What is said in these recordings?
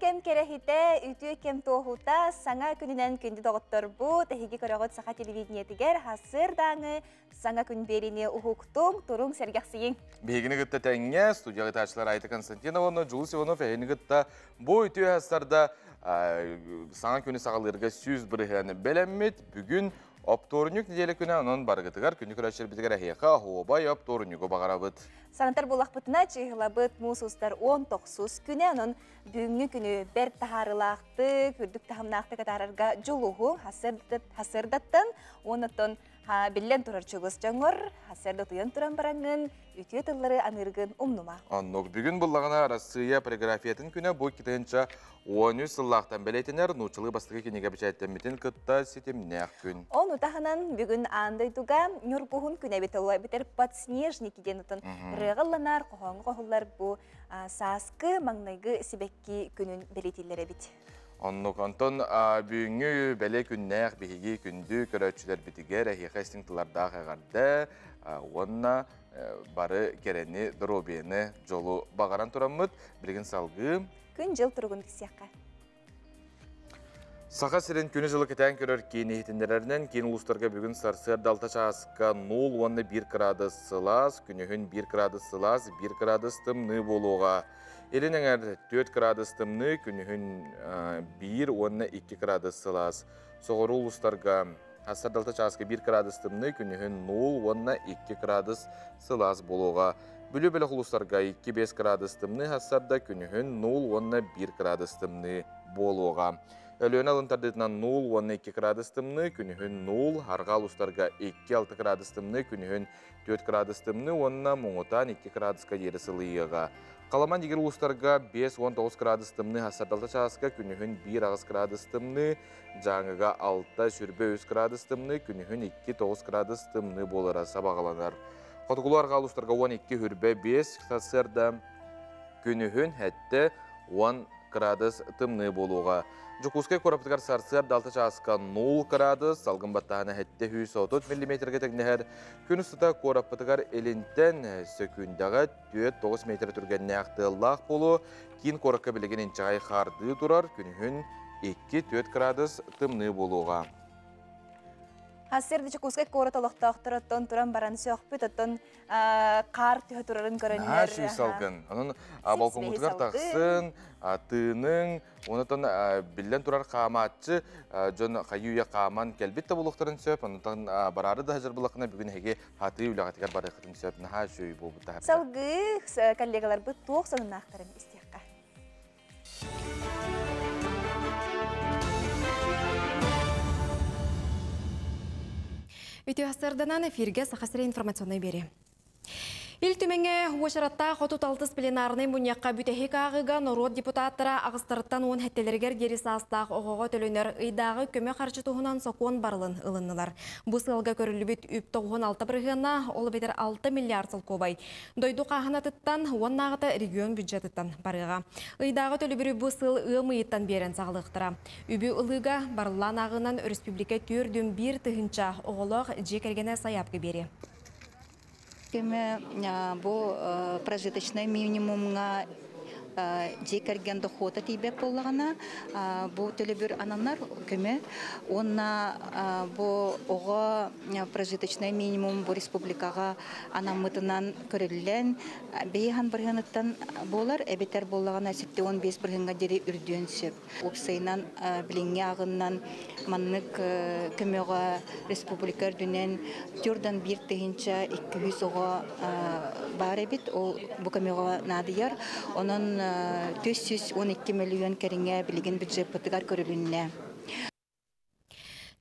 kem kerehite, ütü kem tohuta, sana gününen kündü doğuttur bu, tehigi körağıt sağa televizyetiger, hasır dağını, sana gün berini uhuktum, turun sergaksiyin. Бегini gıtta tenge, studiya gıtaçılar Ayta Konstantinovna, Jules Ivanov, ehini gıtta bu ütü hasarda sana günü sağalırga süz bırıhanı belemmet, bugün Optorunuk nedeli küne onun bargıtıgar, günlük öğretçiler bitigar ahiyaka, hoğabay optorunuku bağırabıt. Sanatlar bolaqpıtına çıhılabıt musustar 19 küne onun büyüngü günü ber taharılaқты, kürdük tahamnaқты katararga juluhu hasırdattın, onutun billen turar çögüs жаңор, hasırda tuyan turan barangın, ütüye tılları anırgın umnuma. Annog bugün bullağına Rossiya poligrafiyatin küne bu kitayınca 13 sıllıqtan beleytiner, nuçılığı bastığı kinege biçaytten mitin kıtta sitimnäq gün. Onu tahanan bugün andayduga nurguhun küne biter подснежники денутun rığıllanar, qoğullar bu saskı mangnaygı sibekki günün beleytilere bit. Annog Anton büyüngü bele künnäq bihigi kündü köröçüler bitiger ahiyaka stintılarda ağarda, onna barı kereni drobiyeni jolu bağaran turamıd, bilgin salgı. Gün jıl turgun kisiyakka. Sağa siren günü жылы кетен көрөр кейін ehtinlerden кейін uluslarga bugün sarsır dalta çağısqa 0 onna 1 gradus sılaz, günühün 1 gradus sılaz, 1 gradus tımны boluğa. Elin eğer 4 gradus tımны, günühün 1 onna 2 gradus sılaz. Soğuru uluslarga hasar dalta çağısqa 1 gradus tımны, günühün 0 onna 2 gradus sılaz boluğa. Bülü-bülü uluslarga 2-5 gradus tımны, hasarda günühün 0 onna 1 gradus tımны boluğa. Ölüğün alıntardıtından 0 onna 2 gradus tımны, günühün 0, hargal ustarga 2-6 gradus tımны, günühün 4 gradus tımны, onna muğutan 2 graduska yeri sılıyıға. Kalaman digir ustarga 5-19 gradus tımны, hasardalta çağısqa günühün 1 ağız gradus tımны, жаңыға 6 sürbe 3 gradus tımны, günühün 2-9 gradus tımны bolara sabağalanar. Qotuğular gal ustarga 12 hürbe 5 hasarda günühün hette 10 gradus tımны boluğa. Jukuskay koraptıgar sarsıar dalta çağısqa 0 gradus, salgın battağına hette 130 mm tekneher. Gün ısıta koraptıgar elinten sökündağı 4-9 metre türgen näqtığıllaq bolu, kin koraqqa bilegen inçağay xardığı durar, günühün 2-4 gradus tımны boluğa. Hasır dışı kuskay korataloqtaqtırıttın turan baran söqpüt öttün qar tühü turarın görünür. Ha, şey salgın. Onun balkonutgar taqsın, tığının, ondan billen turar qamatçı, jon qayuya qaman kelbette buluqtırın söp, ondan bararı da hazır bulaqına bugün hege hatı ulaqatigar baraqtın söp, ha şöy bu bu. Salgı kollegalar bu tuq sonunaqtırın istiyaqqa. Ütü hasardanan efirge sahasıra informasyonu beri. İl tümenge ulaşaratta xotut altız plenarnay munyaqqa bütehik ağıga norod deputattara ağıstarıttan on hettelerger geri sastaq oğuğa tölöner ıydağı köme qarşı tohunan sokuan barılın ılınılar. Bu sılga körülübüt üp 96 bırığına olu beter 6 milyar sıl kobay. Doydu qahanatıttan on nağıta region büdjetıttan barıға. Iydağı tölübürü bu sıl ığımıyıttan beren sağlıqtıra. Übü ılıga barılan ağınan Respublika türdüm bir tıhınça oğuluq jekergene sayapkı beri. Bu прожиточный минимумга жекерген дохода тибек болғана bu төлөбүр ананар көмө онна bu ого прожиточный минимум bu республикага анамытынан көрүлгөн бейхан биргенеттен болар эбетер боллаган асипте 15 биргенге дери үрдөнсөп опсайнан билинге агыннан маннык көмөгө республика дүнен түрдөн бир тыгынча 200 ого бар эбит ол бу көмөгө надыяр онун 412 milyon keringe bilgin büdjet pıtıgar körülünne.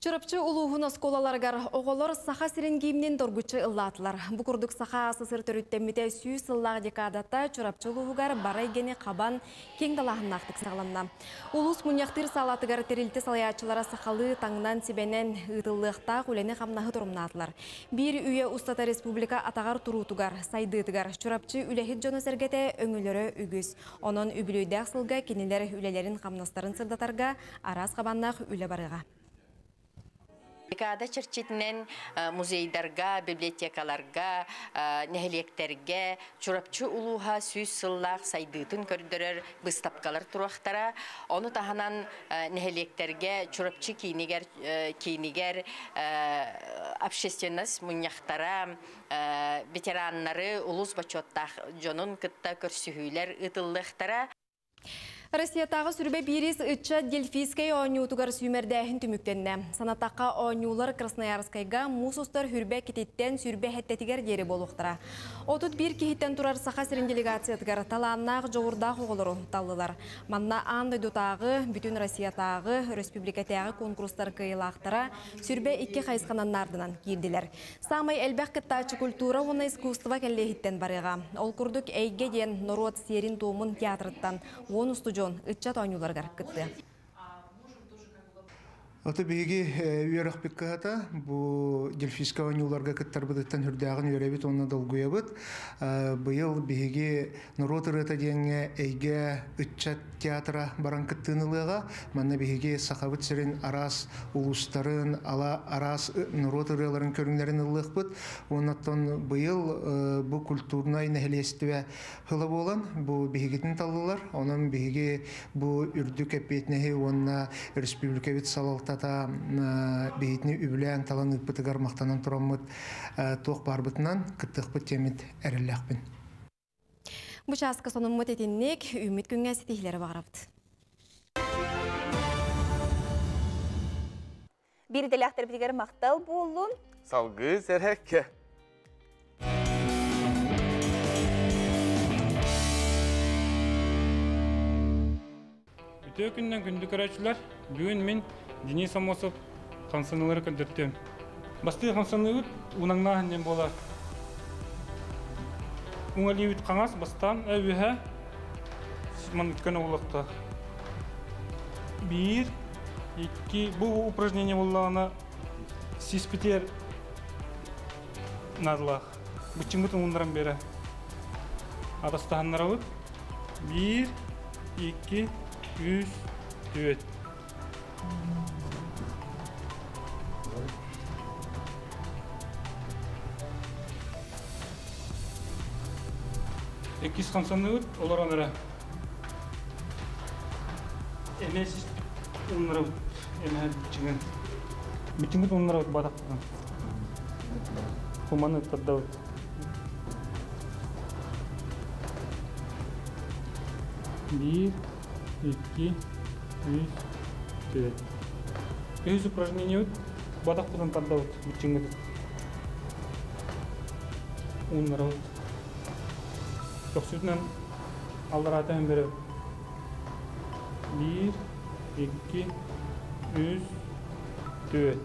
Çorapçı uluğun oskolalargar oğolor saha sirin giyimnin dorguçı ıllatılar. Bu kurduk saha sısır törüttemmite süs ıllağı dekadatta çorapçı uluğugar baray geni qaban keng dalahın naqtık sağlamna. Ulus munyaqtır salatıgar terilti salayaçılara sahalı tаңнан sibenen ıtıllıqta kuleni qamnahı turumnatılar. Bir üye ustata Respublika atağar turutugar, saydıtıgar. Çorapçı ülehit jonu sergete öngülörü ügüz. Onun übülüydağ sılga keniler ülelerin qamnastarın sırdatarga aras qabannaq üle barıға. Када черчитнен музейдарга, библиотекаларга, нехлектерге, чурапчы улуха сүз сыллах сайдытын көрдөрөр быстапкалар турактара. Оны таханан нехлектерге, чурапчы кейнигер общественность муньяхтара, ветераннары улус бачоттах жонун кытта көрсүхүйлер ытыллыктара. Россиятағы сүрбе бирис ытча Дельфийскай оңютугар сүймердәхін түміктенне. Санатаққа оңюлар Красноярскайга мусустар хүрбе кететтен сүрбе хеттетігер дері болуқтыра. Отут бір кехеттен тұрар сақа сірін делегациятығар таланнақ жоғырдақ оғылыру талылар. Манна аңды дұтағы, бүтін Россиятағы, республикатағы конкурстар кайылақтыра сүрбе ikki қайысқананнардынан келділер. Самай әлбәқ кіттачы культура оны искусства кәллехеттен барыға. Ол күрдік әйге ден Норот Серин Томын театрыттан, он устужон ытчат оңюларгар кытты. Аты биги үйерек бекката, бу Дельфийская оңюларга кыттар быдыттан хүрдәгін үйеребет, онна долгуябыт. Быйыл биги Норот ырыта денге әйге ытчат театра баран кыттынылыға, манна биги сақабыт сирин арас улустарын, арас Норот ырыларын көріңлерін ылық бұд. Оннаттан быйыл бу культурнай нәхелестіе хылы болан, бу бигитін талылар, онын биги бу үрдік әппетнеге онна республикавит салалта бейтini үбілән талан үппітігар мақтанан тұрамыд тоқ барбытынан кіттіқпі темет әріләқпін. Бұ часқы соның мұт етіннек үміт күнге сетихлері бағырапты. Bir delahtar bitiger maqtal bolun. Salgı serhekке. Үтө күннен күнді көрәчілер, бүгін мен Денис Амосов қансанылары көндірттен. Басты қансаны үт, ұнаңна әнен болар. Уңали үт қаңас бастан әуіға ман үткені олықта. Bir, iki, bu упражнение болағына сиспетер надылақ. Бұчыңғытын ұндаран бері. Адастағанлар алып. 1, 2, 3, 4. Ekis қансаны өт, олар аныра. Емес ұныра өт, емәр бүчіңін. Бүтіңгіт ұныра өт бадақтыған. Құманы өттарда өт. Bir, iki, üç, dört. Öz упражнение өт, бадақтыған тарда өт, бүтіңгіт. Ұныра өт. Yoksuzdan aldarata hem beri 1, 2, 3, 4.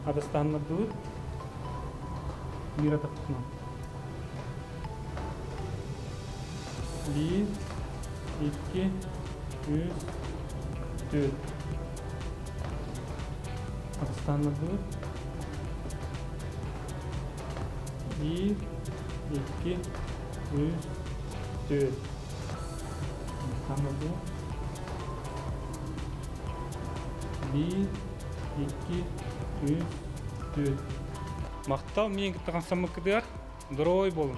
Adastanla dur. Bir atak tutma. 1, 2, 3, 4. Adastanla dur. 1, 2, 3, 4. Anladım. 1, 2, 3, 4. Мақтал мен кіттіған самықыдығар, дұрой болын.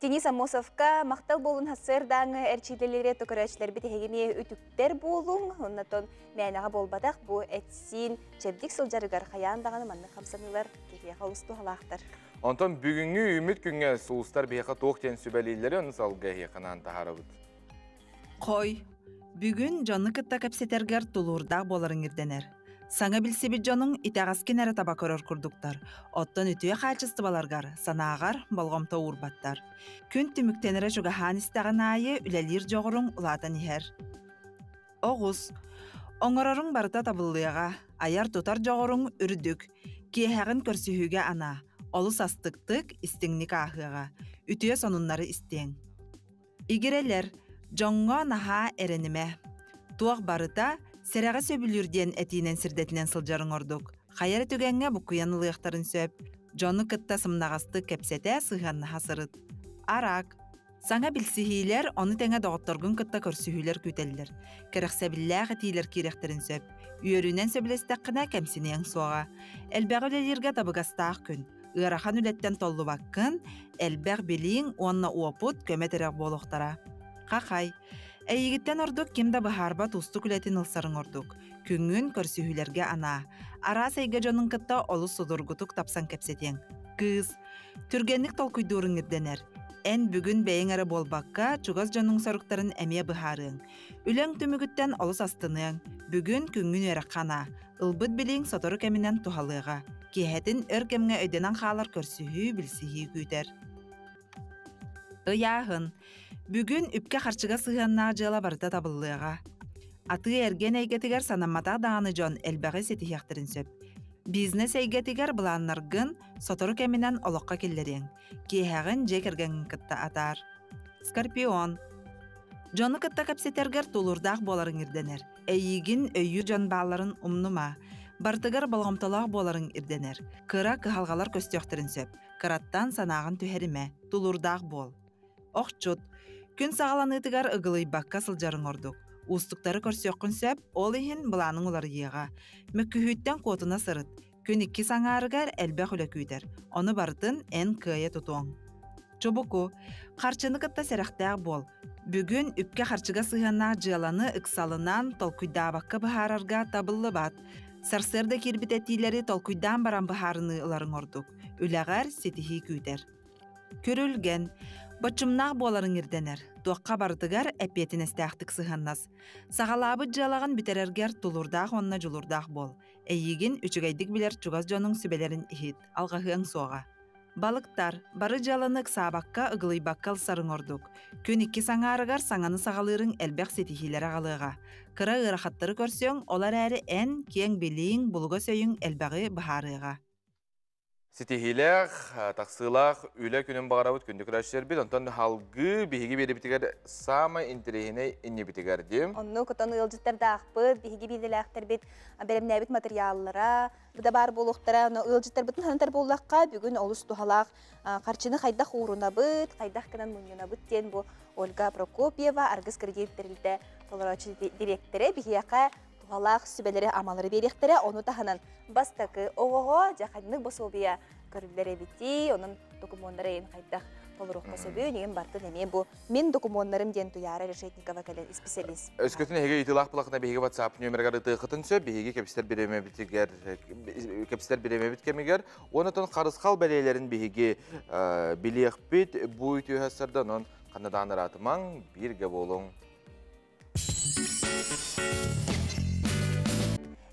Денис Амосовка мақтал болун хасырдаңы әрчеделері төкірәчілер бітігеме үтіктер болун. Оннатон мәйнаға болбадақ бұл әтсін чәбдік сылжарығар қаяндағаны манны қамсанылар кеге қалысты халақтар. Онтон бүгінгі үміт күнге соғыстар бейқа тоқтен сүбәлейлері оны салғы еқынан тағары бұд. Қой, бүгін жоны кітта кәпсетергер тұлуырдақ боларын ерденер. Саңа білсебі жоның итағаскен әрі таба көрір күрдіктар. Оттан үтіе қачысты баларғар, санағар, болғамта урбаттар. Күн түміктенері жүгіған істіған айы үләлер жоғырың ұлатан ехер. Оғыз, оңырарың барыта табылыға, аяр тұтар жоғырың үрдік, кейхәғін көрсіхіге ана. Олыс астықтық істіңнік ақыға, үтіе сонунлары істең. Игерелер, жоңға наға әрініме. Туақ барыта, сәрәға сөбілерден әтейінен сірдетінен сылжарың ордық. Қайар түгенге бұқыян ұлықтарын сөп, жоны кытта сымнағасты кәпсеті сығанны хасырыд. Арақ, Саңа билсихилер оны тәңе доғытторгун кытта көрсүхүлер күтеллер. Кәрәксәбилләғ этилер киректерин сөп. Үйөрүнен сөбілестәққына кәмсінең соға. Әлбәғ үлелерге табығастақ күн. Ыарахан үлеттен толлу баққын, әлбәғ билиң онна уапут көметерек болуқтара. Қақай. Әйігіттен ордук кемді бұхарба тусты күлетін ылсарын ордук. Күңін көрсүхүлерге ана. Ара сайга жонын кытта олу судургутук тапсан кәпсетең. Кыз. Түргенлік толкуйдурың ирденер. Ән бүгін бәйін әрі болбаққа чугаз жонның сарықтарын әме бұхарың. Үләң түмігіттен олыс астының. Бүгін күңін өрі қана. Үлбіт білең сотору кәмінен тухалыға. Кехетін өр кәмге өйденен қалар көрсүхі білсіхі күйтер. Ыяғын. Бүгін үпке қарчыға сығанна жыла барыта табылыға. Аты әрген әйгетігер санаматақ дағаны жон әлбәғі сеті яқтырын сөп. Бизнес әйгетігер бұланнарғын сотору кәмінен олыққа келдерен. Кейхағын жекерген кітті атар. Скорпион. Жоны кітті кәпсетергер тулурдақ боларын ирденер. Әйігін өйі жон бағларын умнума. Бартыгар болғамталақ боларын ирденер. Кыра кыхалғалар көстіоқтырын сөп. Кыраттан санағын түхеріме. Тулурдақ бол. Оқчут. Күн сағаланытыгар ұғылый баққа сылжарын ордук. Устуктары көрсөккүн сөп, ол ихин бұланың олар еға. Мүккүхүйттен котына сырыт. Күн 2 саңарыгар әлбәқ үлі күйтер. Оны бартын ән күйе тұтуң. Чобуку, қарчыны кытта сәріқтәқ бол. Бүгін үпке қарчыға сығана жыланы ықсалынан толкуйда баққа бұхарарға табылы бат. Сарсырда кербіт әтилері толкуйдан баран бұхарыны ыларын ордук. Үләғар сетихи күйтер. Көрілген. Бачымнақ боларын ирденер. Туаққа бардыгар әпетін әстәқтік сығаннас. Сағалабы жалаған бітерергер тулурдақ онна julurdақ бол. Әйігін үчігайдік білер чугаз жонның сүбелерін ихит. Алғағын соға. Балықтар, бары жаланық сабаққа ұғылый баққал сарын ордук. Күн 2 саңарығар саңаны сағалырың әлбәқ сетихилер ағалыға. Кыра ырахаттары көрсең, олар әрі ән, кең белейін, бұлға сөйін әлбәғі бұхарыға. Сетихилер, тақсылақ, үлі күнін бағарабыт күнді күрәшер бит, онтан халғы бейгі бері бітігер самы интерегіне инне бітігер дем. Онны күтін ұлжыттарды ақпыт, бейгі бейділәқтір бет, бәрімнәбіт материаллара, бұда бар болуқтара, ұлжыттар бұтын ханытар болуаққа бүгін олыс тухалақ, қарчыны қайдақ уруна бұт, қайдақ кінан мұнына бұт ден бұл Ольга Прокопьева, арғыз кіргеттерілді толыраушы директоры, бейгеяқа Валах сүбелері амалары беректері, оны таханан бастақы оғыға жақадынық басобия көрілері бітті, оның документары қайдақ толыруққа сөбі, неген барты неме бұл. Мен документарым ден туяра решетникова кәлі специалист. Өскөтін әге ütілақ бұлақына бейге WhatsApp нөміргары тұқытын сөп, бейге кәпістер береме біткемегер, онытын қарысқал бәлейлерін бейге білеқ біт, бұй түйәсірді, оның қанаданыр атымаң бірге болуң.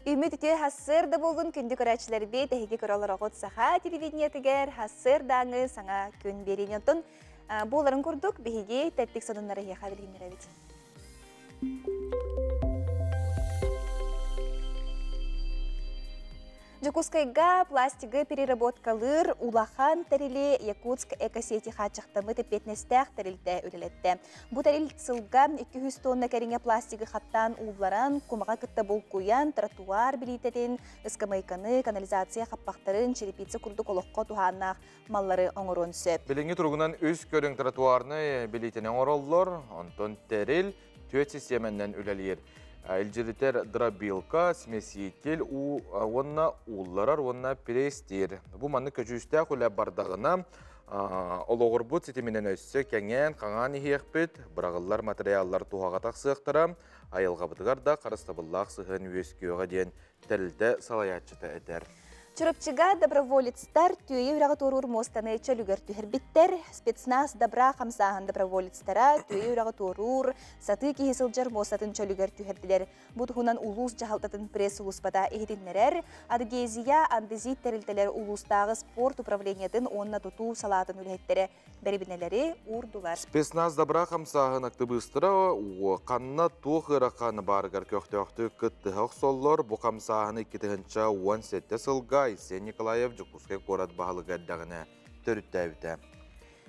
Үміт үте хасырда болын күнді көрәтшілер бет, әйге көралар оғыт саға телевидениетігер, хасырдаңы саңа күн берен өтін. Боларын көрдік, бейге тәттік сонынлары еға білгендер әбет. Жукускайга пластигі переработкалыр улахан тәрілі Якутск экосети хатчақтымы тепетнестәқ тәрілді өрелетті. Бұ тәріл сылға 200 тонна кәріңе пластигі хаттан уларан, кумаға күтті бұл қойан, тротуар білететін, ұскамайканы, канализация қаппақтарын, черепицы күрдік олыққа туханнақ маллары оңырын сөп. Біліңі тұрғынан өз көрің тротуарны білетінің ороллар, онтон тәріл төт системеннен үләлер. Эльжиритер дробилка, смеситель, онна улларар, онна престер. Бу манны көжүстә күлә бардагына олоғыр бұд сетеменен өссі кәңен, қаңан ехпет, бірағылар материаллар туғаға тақсықтыра, айылға бұдығар да қарыстабыллақ сығын өскеуға ден тәлді салаятчыта әдер. Чурапчыга доброволецтар түйе үрағы торур мостаны чөлігер түйербиттер, спецназ добра қамсағын доброволецтара түйе үрағы торур, саты кейсілджар мостатын чөлігер түйерділер. Бұдығынан улус жағалтатын пресс улуспада ехетінлерер, адыгезия андезит тәрілтелер улустағы спорт управлениятын онна тұту салатын үлеттері бәрібінелері урдулар. Спецназ добра қамсағын актыбыстыра, қанна туғыра қаны барғар көқті күтті ғақсоллар, бұ қамсағыны кетігінші 17 сылға Исен Николаев Жукускай город бағылы ғаддағына түрітті әуті.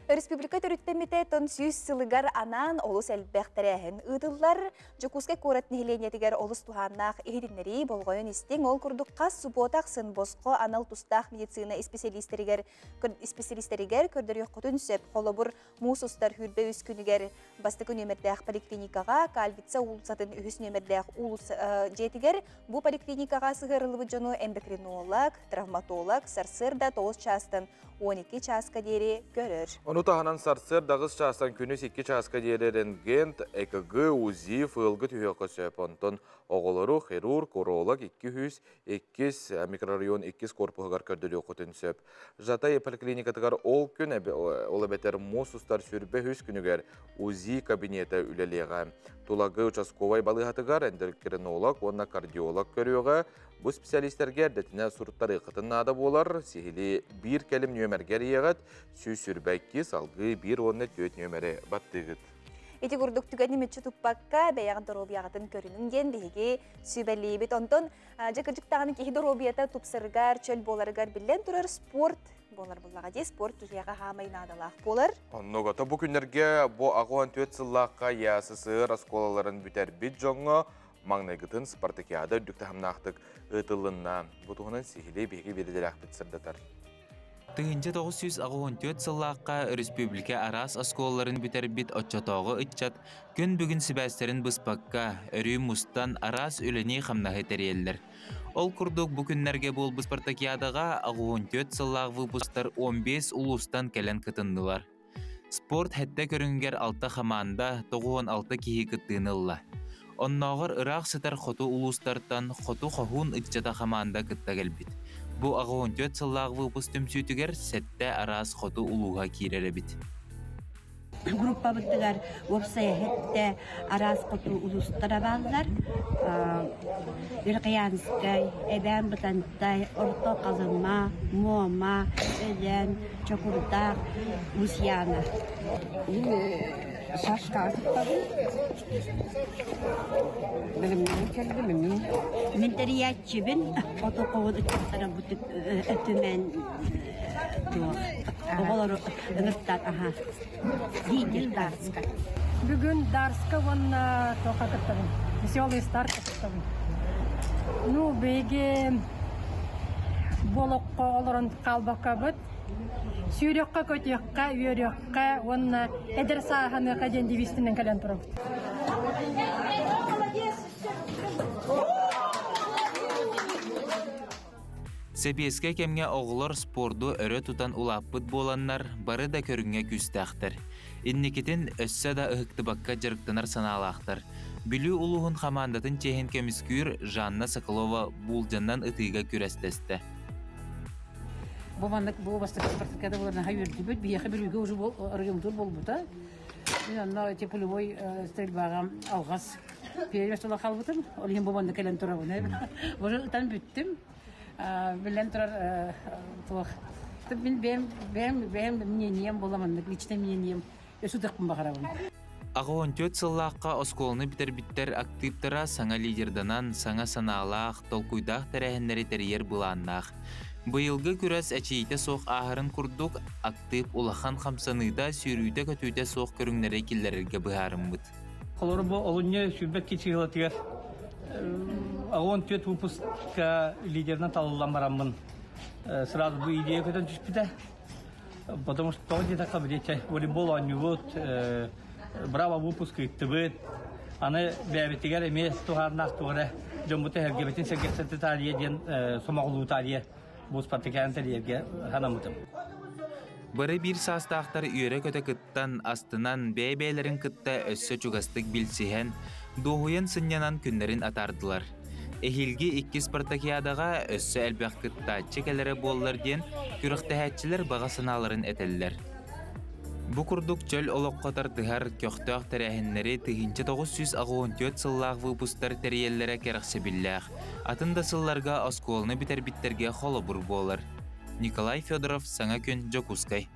Республика төрүттемите тон сүйс сылыгар анан олус элбэхтерэхин ыдыллар. Жокуска көрөт нехиленетигер олус туханнах эхидиннери болгойон истең ол курдукка суботак сын боско анал тустах медицина специалисттеригер көрдөрүк кутун сөп холобур мусустар хүрбе үс күнүгер бастыкы нөмердэх поликлиникага кальвица улсатын үс нөмердэх улус жетигер бу поликлиникага сыгырылыбы жону эндокринолог, травматолог, сарсырда 9 частын 12 часка дери көрөр. Онутаханан сарсыр дагыс частан күнүс 2 часка дери рентген, ЭКГ, УЗИ, фылгы түйөкө сөп. Онтон оголору хирург, уролог 200 микрорайон 2 корпугар көрдөлү окутун сөп. Жатай поликлиникатыгар ол күн ол бетер мусустар сүрбе хүс күнүгер УЗИ кабинеті үлелега. Тулагы участковай балыгатыгар эндокринолог, онна кардиолог көрөөгө. Бу специалисттерге дәтіне сурттары қытыннады болар, сихили бір кәлім нөмергер егіт, сүрбәкки салғы бір онны төт нөмері баттығыт. Эти курдук түгәні мүтчі тұппаққа бәяғы доробияғытын көрінінген бейге сүйбәлі бет. Онтон жекірдіктағын кейі доробията тұпсырғар, чөл боларығар білен тұрар спорт болар болаға де спорт түзияға хамайын адалақ болар. Оннығыта бұл күндерге бұл ағуан төт сыллаққа ясысыр асколаларын бүтер бит жоңы, маңнайгытын спартакиада дүктахамнақтық ұтылынна. Бұтығынан сихилей бейге беределі ақпет сырдатар. Тыгынча 964 сыллаққа республика арас асколаларын бүтер бит отчатоғы ұтчат, күн бүгін сібәстерін бұспаққа, өрі мұстан арас өліне қамнағы тәрелдер. Ол күрдік бүкінлерге бол спартакиадаға 64 сыллақ выпустар 15 улустан кәлін кытындылар. Спорт хәтті көрінгер 6 қаманда 96 кейі кыттынылла. Оннағыр Ирақ сытар хоту улустартан хоту қохун итчата қаманда кытта келбит. Бу 64 сыллағы выпустым сүйтігер сәтті арас хоту улуға кирері бит. Группа бұттығар веб-сайетте арас хоту улустара балдар. Үрқиянскай, әбән бұтантай, орто қазынма, мома, өден, чокурдақ, усияна. Шашқа Мен тәриятчыбын, отоқовыды кәттара бұтып өтімен оғылары ұмырттар, дейдер Дарска. Бүгін Дарска онна тоқа кіттабын, веселый старт кіттабын. Ну, бейге болыққа олырын қалбаққа бұд, сүйрекқа көтекқа, үйрекқа, онна әдір сағаны қаден девистінен кәлен тұрып. Себеске кемге оғылар спорду өрі тұтан улаппыт боланнар бары да көрінге күстәқтір. Иннекетін өссі да ұхықты баққа жырықтынар саналақтыр. Бүлі ұлығын қамандатын чехен көміскүйір Жанна Соколова бұлжаннан ұтыға күрәстесті. Бабандык бу бастык спартакиада буларны хайырды бит бияхы бир үйгө уже районтур болбута. Мен анда тепловой стрельбага алгас перевестала халбытым. Ол ем бабандык келен турабын. Уже тан бүттүм. Билен турар тох. Мен бем мнением боламын, личный мнением. Өсүдүкмүн багарабын. Ағуын төт сыллаққа осколны бітер активтара саңа лидерданан саңа саналақ, толкуйдақ тәрәхінлері тәрейер бұланнақ. Бұйылғы күрәс әчейті соқ ағырын күрдік актив улахан қамсаныда сүйрүйді көтүйді соқ көріңнері келдерге бұғарым бұд. Қолыры бұл олыне сүрбет кечігілатығар. Ағуын төт выпускка лидерінен талылан барамын. Сразу бұл идея көтен түспіді. Потому что то где-то қабілетчай волейбол ойнуыд, браво выпуск иттібіт. Аны бәбеттігер емес туғарнақ туғыры. Жомбыты әргебетін сәгетсәті тарие ден сомағылу тарие. Бұл спартакиан тариеге ханамытым. Бары бір састақтар үйері көті кыттан астынан бәйбәйлерін кытта өссі чугастық білсіген, доғуен сынянан күнлерін атардылар. Эхилги 2 спартакиадаға өссі әлбәқ кытта чекелері болылар ден күріқтәхәтчілер бағасыналарын әтелілер. Бу курдук чөл олоққатар тыгар көқтөк тәрәхіннері тыгынчы 964 сыллақ выпустар тәреллері керақсы білләқ. Атында сылларға осколны бітер-біттерге қолы бұр болар. Николай Федоров, Саңа күн, Жокускай.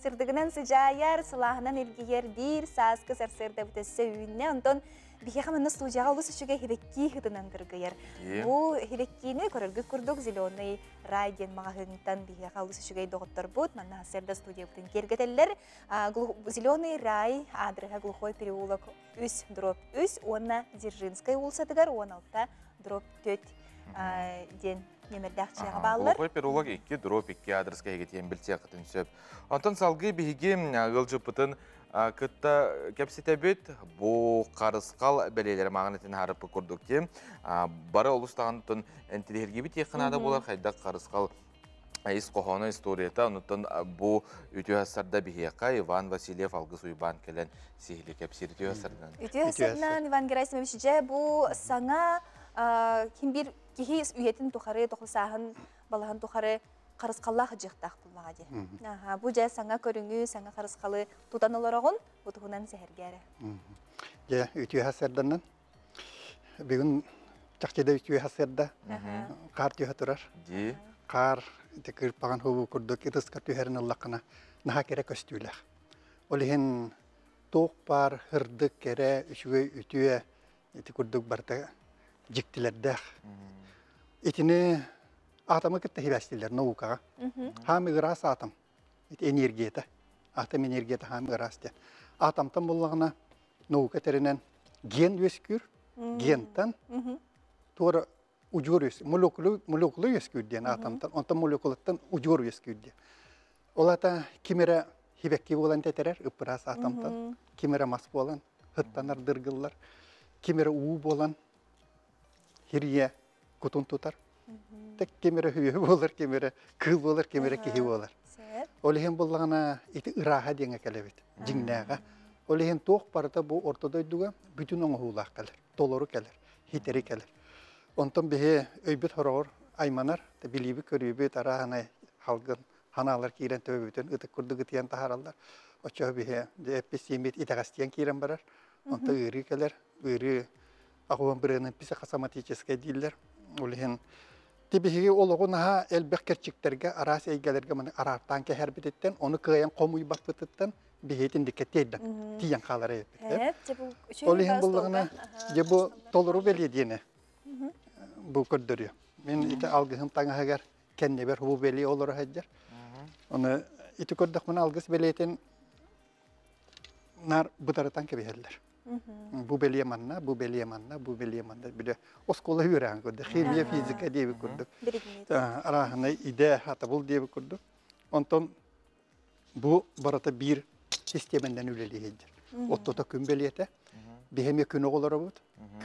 Сырдығынан сыжайар, сылағынан елгегер дир, саскы сарсырда бұтасы үйінне, онтон Бихе хаманна студияға олыс үшіге хебекки хытынан кыргыйыр. Бу хебеккини көрөргү курдук зеленый рай ден мағағыңтан бихе олыс үшіге доғыттар бұд. Манна хасерда студия бұтын кергетелер. Зеленый рай адрыға глухой переулок үс дроп үс, онна Дзержинская улсатыгар, 16 дроп 4 ден немердәқчіға балылар. Глухой переулок 2 дроп 2 адресқа егетен білте қытын сөп. Антон салғы бихеге ғылжы бұтын Кытта кепсетебет бу қарысқал бәлелер мағынетін харапы көрдік те. Бары олыстағантын әнтелерге бит еқінады болар қайдақ қарысқал айыз қоғаны историята. Онытын бу үті әсарда бігеқа Иван Васильев алғыз уйбан келен сейілі кепсер үті әсардан. Үті әсардан Иван Герасимовиче бу саңа кембір кехи үйетін тұқары, тұқылсағын балағын тұқары қарысқаллағы жықтақ тұлмаға де. Бұ жа саңа көріңі, саңа қарысқалы тұтан оларағын, бұтығынан сәхергәрі. Үтіе хасырданын. Бүгін чақчеда үтіе хасырда қар түйе тұрар. Қар кірпаған хұбы күрдік, етісқа түйерін ұллақына наға кере көстүйләқ. Ол ең тоқ бар, хырдық кере, үшіге үтіе күрдік барда жіктілердәқ. Етіні атамы кітті хебәстілер наукаға. Хамы ғырас атам. Энергията. Атам энергията хамы ғырас ден. Атамтан болағына наука тәрінен ген өскүр, гентан туара ұжғыр өскүр. Молекулы өскүр ден атамтан. Онтан молекулаттан ұжғыр өскүр ден. Олата кемері хебәкке болан тәтерер, ұпырас атамтан. Кемері мас болан, хыттанар дыргылар. Кемері уы болан, хирия күтін тұтар. Тек кемері хүйе болар, кемері кыл болар, кемері кехи болар. Олеген болағына ити ыраға денге кәлебет, жingнәға. Олеген тоқ барыда бұл ортодойдуға бүтін оңғылақ кәлер, толору кәлер, хитері кәлер. Онтан бейе өйбет хорағыр айманар, білейбі көрейбет арағына халғын ханалар кейрен төбетін, ұтық күрді ғытиян тахаралар. Очағы бейе әппес емет итағастиян кейрен барар. Онтан үйрі кәлер, үйрі ағуан бірінің психосоматическай дейлер. Олеген Тибихиги олығы наға әлбәк керчіктерге, арас әйгелерге арартан кәхәр бітеттен, оны күйен қомуй бақпытыттен бейетін декеттейден, тиян қалары еппет. Олығын бұлығына, бұл толыру беледені бұл көрдірі. Мен ити алғығым таңағығар кәннебер бұл беле олыры әджер. Оны ити көрдік мұны алғыз белетін нар бұдарытан кебехелдер. Bu belye manna, bu belye manna, bu belye manna. Bir de oskola öğren gördük. Kimya, fizika diye bir gördük. Arahına ide hatta bul diye bir gördük. Ondan bu barata bir sisteminden üleleyecek. Otoda gün belyete. Bir hem yakın oğulları var.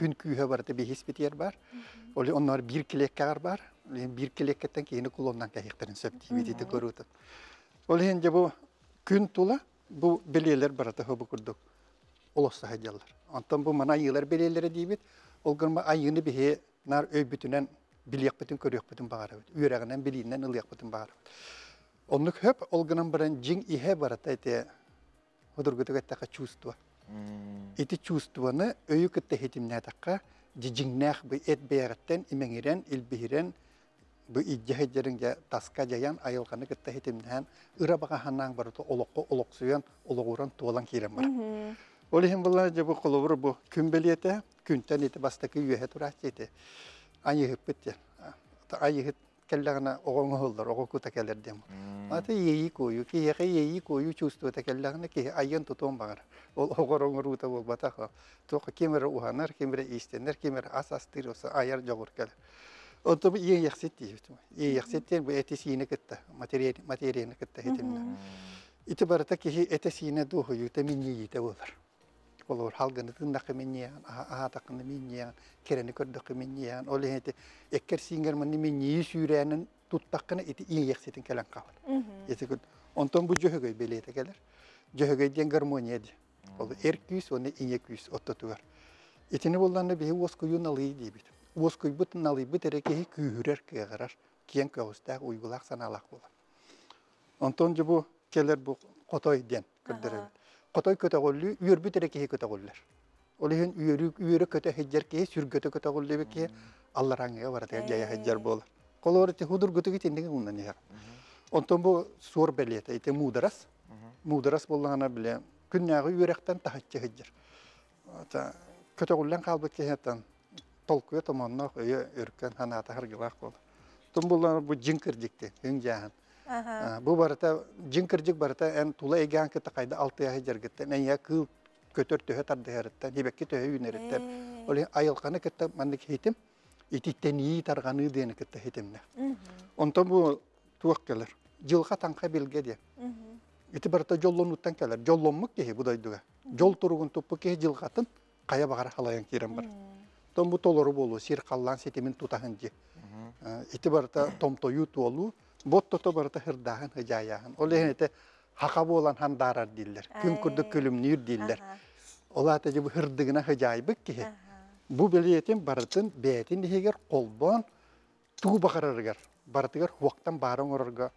Gün kühe barata bir hiçbir yer var. Onlar bir kilekler var. Bir kilekten ki yine kullanılan kayıkların septiği de görüldü. Olunca bu gün tula bu belyeler barata hıbı gördük. Olsa hediyeler. Antam bu mana ayılar belirleri diyebit. Olgurma ayını bihe nar öybütünen bilyak bütün körüyak bütün bağırı. Üyereğinden biliyinden ılyak bütün bağırı. Onluk hep olgunan biren jing ihe barata ite hudurgutuk ettaka çustuva. Iti çustuvanı öyük ette hetimne takka jingnek bu et beğetten imeniren ilbihiren bu idjehejeringe taska jayan ayılkanı ette hetimnen ıra baka hanang barata oloksuyan ologuran tuvalan kiren var. Olihim bunlar bu kolubur bu kümbeliyete künten iti bastaki üyehe turahçıydı. Ayı hıppıt ya. Ayı hıp kellerine oğun oldular, oğun kuta keller diyem. Ata yeyi koyu ki yeyi koyu çustu ta kellerine ki ayın tutum bağır. Oğun ruta bol bataka. Toka kimere uhanar, kimere istenir, kimere asastır olsa ayar jağır keller. Ondan bu iyi yaksit diyor. İyi yaksit bu etisine kitta, materyalini kitta hetimle. İtibarata ki etisine doğuyu teminniyi de olur. Olur halgını tındakı minniyan, ahatakını minniyan, kereni kördükü minniyan, öyle hete ekker singermanı minniyi süreyenin tuttakını iti iyi yaksetin kelen kalır. Ondan bu cöhögöy beleyete gelir. Cöhögöy diyen garmoniyedi. Olur erküs, onu inyeküs ototuvar. İtini buldanı bir oskoyu nalıyı diyebit. Oskoyu bütün nalıyı bitereke kühürer kıyagarar. Kiyen köyüstek uygulak sanalak olur. Ondan bu keler bu kotoy diyen kördürebilir. Kotoy kötü gollu, üyürbü tereke kötü goller. Olihun üyürü kötü heccer ki, sürgötü kötü gollu ki, Allah rangaya var ya jaya heccer bol. Kolorite hudur kötü gitin ne bundan ya. Ondan bu sor beliyete, ite mudaras bollarına bile, günnağı üyürekten tahatçı heccer. kötөгүллән калбыт кеһеттен толкуя томонно өйө өркөн ханата харгылак болду. Тум булар бу жинкирдикти үн жаһан. Бу барата жинкирдик барата эн тула эгән кете кайда 6 яһы жергеттен эн я кыл көтөр төһө тардыһарыттан хибекки төһө үнереттен. Ол айылканы кете мандык хитим ититтен ии тарганы дени кете хитимне. Онтон бу туак келер. Жылга танка билге де. Ити барата жоллонуттан келер. Жоллонмук ки бу дойдуга. Жол туругун туппу ки жылгатын кая багара халаян кирен бар. Том бу толору болу сир каллан сетимин тутаһын жи. Ити барата томтою туолу боттото барата хырдаһын хыжаяһын. Ол эһете хака болан хандарар диллер. Күн күрдүк күлүмнүр диллер. Олата жи бу хырдыгына хыжайбык ки. Бу белиетин баратын бетин дигер колбон туу багараргар. Баратыгар хуактан барын орорга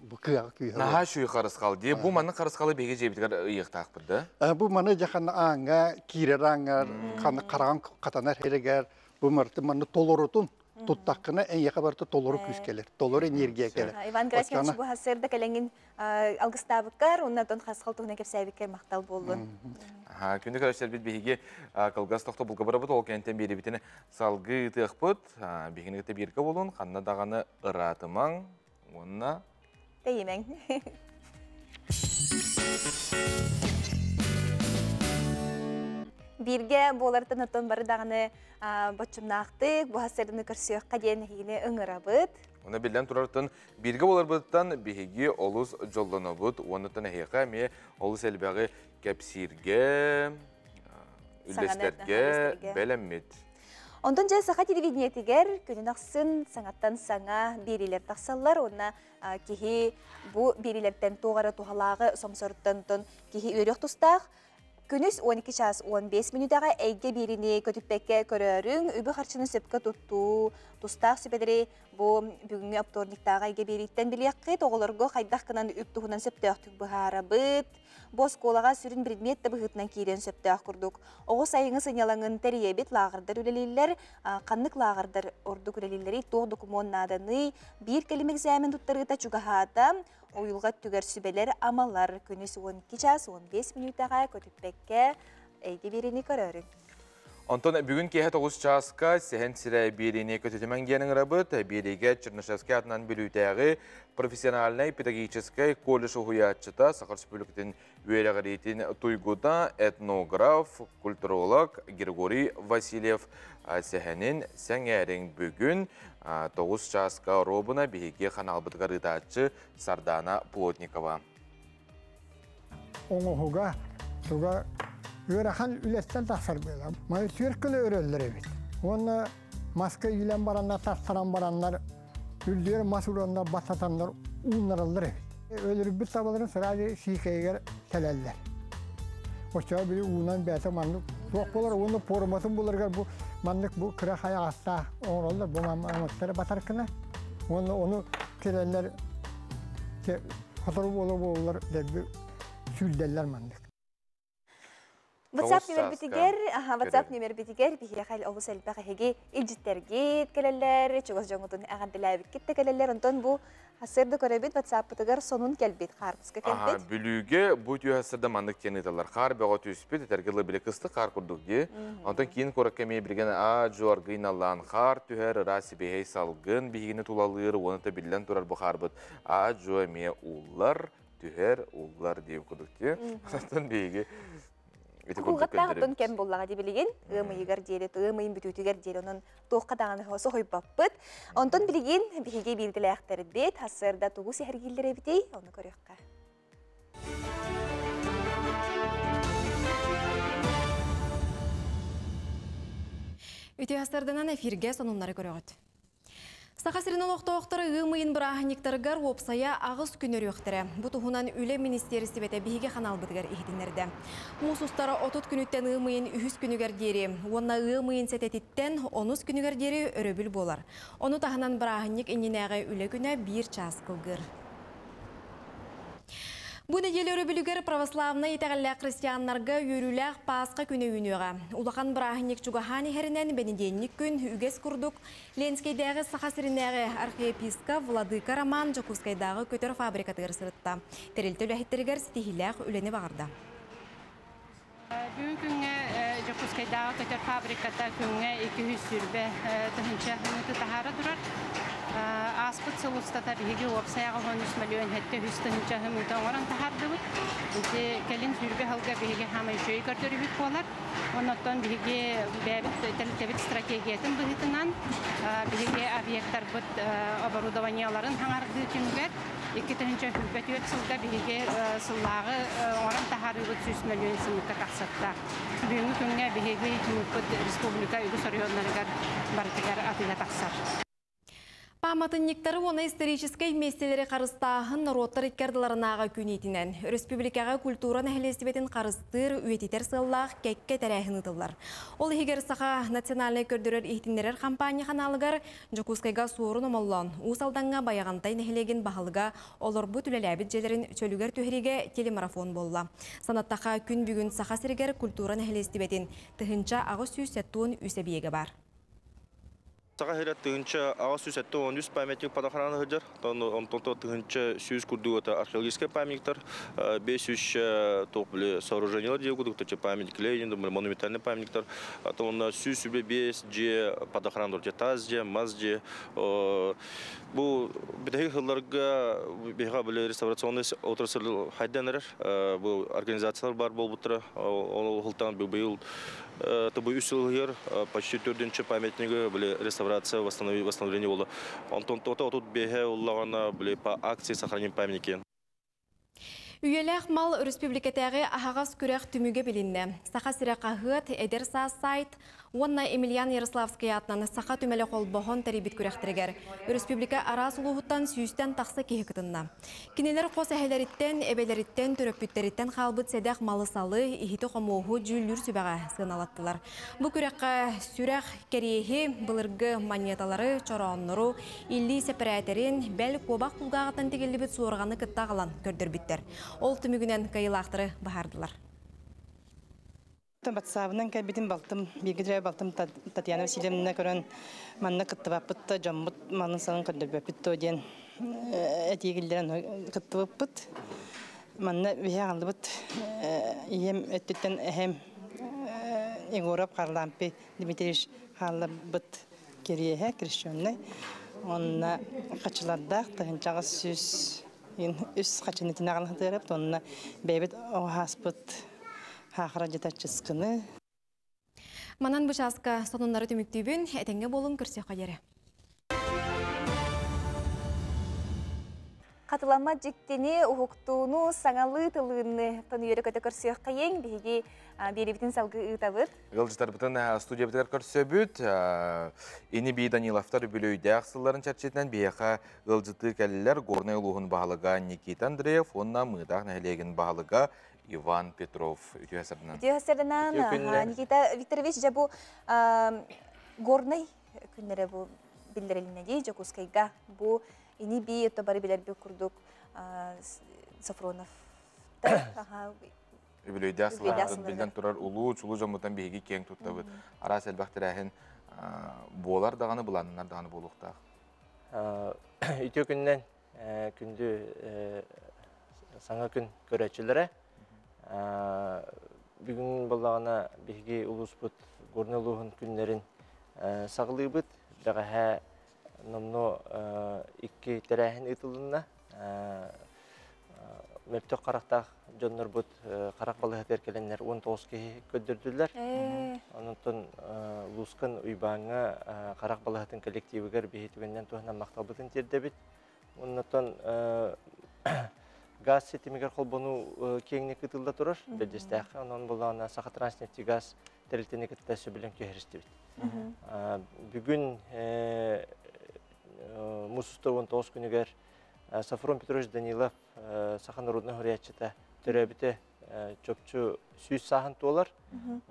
бу кыяга күйө. Наха шуй карыскал ди. Бу манны карыскалы беге жебитгер ыйыктак бирди. Бу маны жакан аңга кирераңар, каны караган катанар херегер. Бу марты маны толорутун туттакына эн яка барты толору күз келер. Толору энергия келер. Иван Грачевич бу хасырда келеңин алгыстабыккар, оннан хаскал тугна кепсәбиккер мактал болду. Күндүк көрөштөр бит биге калгас токто булга барабыт ол кенттен бери битине салгы тыхпыт, бигинекте бирге болун, ханна даганы ыратымаң, онна Теймең. Бирге болартын отон бары даганы бочумнактык, бу хасырдыны көрсөккө ден хине ыңырабыт. Оны билден турартын бирге боларбыттан биги олус жоллонобут, онутан хека ме олус элбеги кепсирге, үлестерге белеммит. Ондан же саха телевидениетигер күнүн аксын саңаттан саңа берилер таксаллар, онна кихи бу берилерден тугара тухалагы сомсорттон кихи өрөк тустак. Күнүс 12 час 15 минутага эйге берини көтүппекке көрөрүң, үбү харчыны сөпкө тутту, тустак сөпедери бу бүгүнгү апторниктага эйге бериттен билиякки тоголорго хайдах кынан үптүхүнөн сөптөктүк быхарабыт. Бос колага сүрүн предметті бұғытынан кейден сөптіғ күрдік. Оғы сайыңы сынялаңын тәребет лағырдар үлелейлер, қаннық лағырдар орды үлелейлері тоқ документ наданы бір келім экзамен тұттарыта чугахата, ойылға түгер сүбелер амалар күніз 12 час 15 минутаға көтіппекке әйге берені көрөрің. Онтон бүгін кеhe 9 часка сehen сирэ беріне көтетімен генің рабыт, береге Чернышевский атынан білутәғі профессиональный педагогический колледж ұғыятчыта Сахар Республикатын өйрәғаретін туйгуда этнограф, культуролог Григорий Васильев сәхенін сәңәрің бүгін 9 часка робына беге қаналбытға рытачы Сардана Плотникова. Оңығыға туға Öğrechen ülestен tasar böyle. Maya Türk'le öğrendiler evet. Onu maske yiyen baranlar, tasaran baranlar, üldiyor masuranlar, basatanlar, unlar alır evet. Öyle bir sabahların sırada şikayet telerler. O çağı biri unan beyte manlık. Çok bolar onu formasın bularlar bu manlık bu kıra haya hasta onlarlar bu mamatları batarkına. Onu telerler fotoğraf olur derbi süldeller manlık. WhatsApp number bitiger bihe xal olus elbaqi hege ijitterge keleller çogos jongutun agan dilabik kitte keleller onton bu hasırda körebit WhatsApp bitiger sonun kelbit qarpıska kelbit. Bülüge bu tüy hasırda mandık kenitalar qar bağa tüspet tergili bile kısты qar kurduk di. Onton keyin korakame birgen a jor gıynalan qar tüher rasi behey salgın bihini tulalır onu da billen turar bu qarbıt a jo me ullar tüher ullar diye kurduk di. Onton bege Kuğattağıtın kem bollağa dibilген, ığmıyıgar diyeli, ığmıyın bütütüger diyeli, onun toğqa dağını hosu hoybappıt. Ondan bilgen, bihege bilgiləqtері bет, hasırda tuğu sehergillere bitey, onu körüqqa. Үті астарданан эфирге сонунлары көріғыт. Сақасырын олықтауқтары ұмайын бір ағынектарығар опсая ағыз күнер өқтірі. Бұтығынан үлі министерісі бәті бейге қанал бұдығар ехдінерді. Мұсустары 30 күніттен ұмайын 100 күнігер дері. Онна ұмайын сәтетіттен 10 күнігер дері өрөбіл болар. Оны тағынан бір ағынек ененәғі үлі күні бір час қылғыр. Бұл неделе өрөбілігер православны етәғілі христианларға өріләқ Пасха күні үйінуға. Улақан бір ағынек чуғаханы хәрінен бәнеденік күн үгес күрдік. Ленскейдегі сақасырынағы архиепископ Владыка Роман Жакускайдағы көтер фабрикатығыр сұрытта. Тәрелті үләхеттергер стихиләқ үлені бағырда. Бүгінгі Jokускaydağı kötür fabrikata künge 200 sürbe tıhınca hınıtı tahara durar. Aspıt sılustata bihigi opsayağı 13 milyon hette hüstünca hınıtı oran tahardı bud. Kelin sürbe halga bihigi hama işöy gördürü bit bolar. Ondan bihigi tebit strategiyetin bihitinden bihigi abiyektler bud оборудованияларын хаңарғы кемгер. 2-нче хүлбәт йөт сылга бихиге сыллагы оран тахарыбы 3 миллион сымыкка тақсатта. Бүгінгі күнге бихиге республика үгіс районларыгар бартыгар атыга тақсар. Паматынниктары оны исторический местелері қарыстағын роттар иткерділарынаға күнетінен. Республикаға культура нәхелестібетін қарыстыр өйтетер сыллақ кәкке тәрәхін ұтылар. Ол егер сақа национальный көрдірер ихтіндерер кампания қаналығар Жокускайға суырын омаллан. Усалданға баяғантай нәхелеген бағылыға олар бұ түлеләбіт желерін чөлігер төхіреге телемарафон болла. Санаттаға күн бүгін сақа сіргер культура нәхелестібетін тұхынша ағыз сүйсеттуын үсебиеге бар. Саға херет тыгынча ағас сүсетті 13 памятник падахараны хыджар. Онтонто тыгынча сүйіз күрді өті археологический памятниктар, 500 топлы сооружениялар дей күдік, тәче памятник Ленин, монументальный памятниктар. Онна сүйіз сүбе 5 же падахарандар же таз же, маз же. Бұл бітәгі ғылларға бейға білі реставрационный отырсылы хайданырыр. Бұл организациялар бар бол бұттыра. Ол ғылтан бұл Тобой усилгер почти 4-нче памятниги были реставрация, восстановление было. Антон тут беге уллагана были по акции сохраним памятники. Үйелек мал республикатағы ағағас күрек түміге білінді. Сақа сірек ағыт, әдер сайт, онна Емельян Ярославский атынан сақа түмелі қол бұғын тәрібіт күректірігер. Республика арас ұлғыттан сүйістен тақсы кейі күтінна. Кенелер қос әхелеріттен, әбелеріттен, түріппіттеріттен қалбыт сәдәқ малы салы, ихиті қомуғы жүллүр сүбәға сыналаттылар. Бұл күрекқа сүрек керейхи, бұлырғы монеталары, чоронныру, илли сепірәтерін, бәл қобақ пұлғағытан тегелі біт суырғаны күттағалан көрдір біттер. Ол түмігінен кайылақтыры бағардылар. Батсабынан кәбетін балтым, бегідірі балтым Татьяна Васильевна көрін манна кыттыбаппытта, жамбыт манын салын көрдірбәппітті өден әтегілдерін кыттыбаппыт. Манна веге қалдыбыт, ем өттіттен әхем Егоров Қарлампи Дмитриевич қалыбыт кереге, крещенный. Онна қачылардақ, тағынчағы сөз үс қачынетіне қалықтырып, онына бәйбет оғаспыт хақыра жетачыскыны. Манан бұшасқа сонынлары түміктүйбін, әтенге болын көрсе қадері. Қатылама жіктені ұғықтуыну саңалы тылығыны тонуері көті көрсе қайын, бейге беребітін салғы ұтабыд. Ғылжытар бұтын студия бітігер көрсе бүт. Ені бей Даниловтар бүлөйді ақсыларын чәрчетінен бейеқа ғылжыты кәлілер Горный ұлығын бағылыға Никита Андреев, онна мұйдақ нәлеген бағылыға Иван Петров. Үтіу әсірінен Никита Викторович жабу Горный күнлері бұл білдіреліне дей, Жокускайға бұл Ини би это бары билер би курдук Сафронов. Билөйдә сыларын билдән турар улу чулу жамутан биги кең туттабыт. Арас элбәхтерәһен болар даганы буланнар даганы булуктак. Үтө күннән күндү саңа күн көрәчеләре бүгүн булгана биги улуспут горнолугын күннәрен сагылыбыт дагы Намно икки тәрәхін ұтылына мөлтөк қарақтақ жонлар бұд қарақ балығы тәркеленлер 19 кейі көддірділер. Онытын Лускан ұйбаңа қарақ балығытын коллективігер бейетігінен туғынан мақталбытын тердебіт. Онытын газ сетімігер қолбону кеңіне күтілді тұрыр. Бәдестәқі, онын болағына сақа транснефти газ тәрілтені күттәсі білін көхірісті біт. Бүгін Мусусты 19 күнігер Сафрон Петрович Данилов саха народный хурячыта төрәбіті чөпчу сүйіз сахын туолар.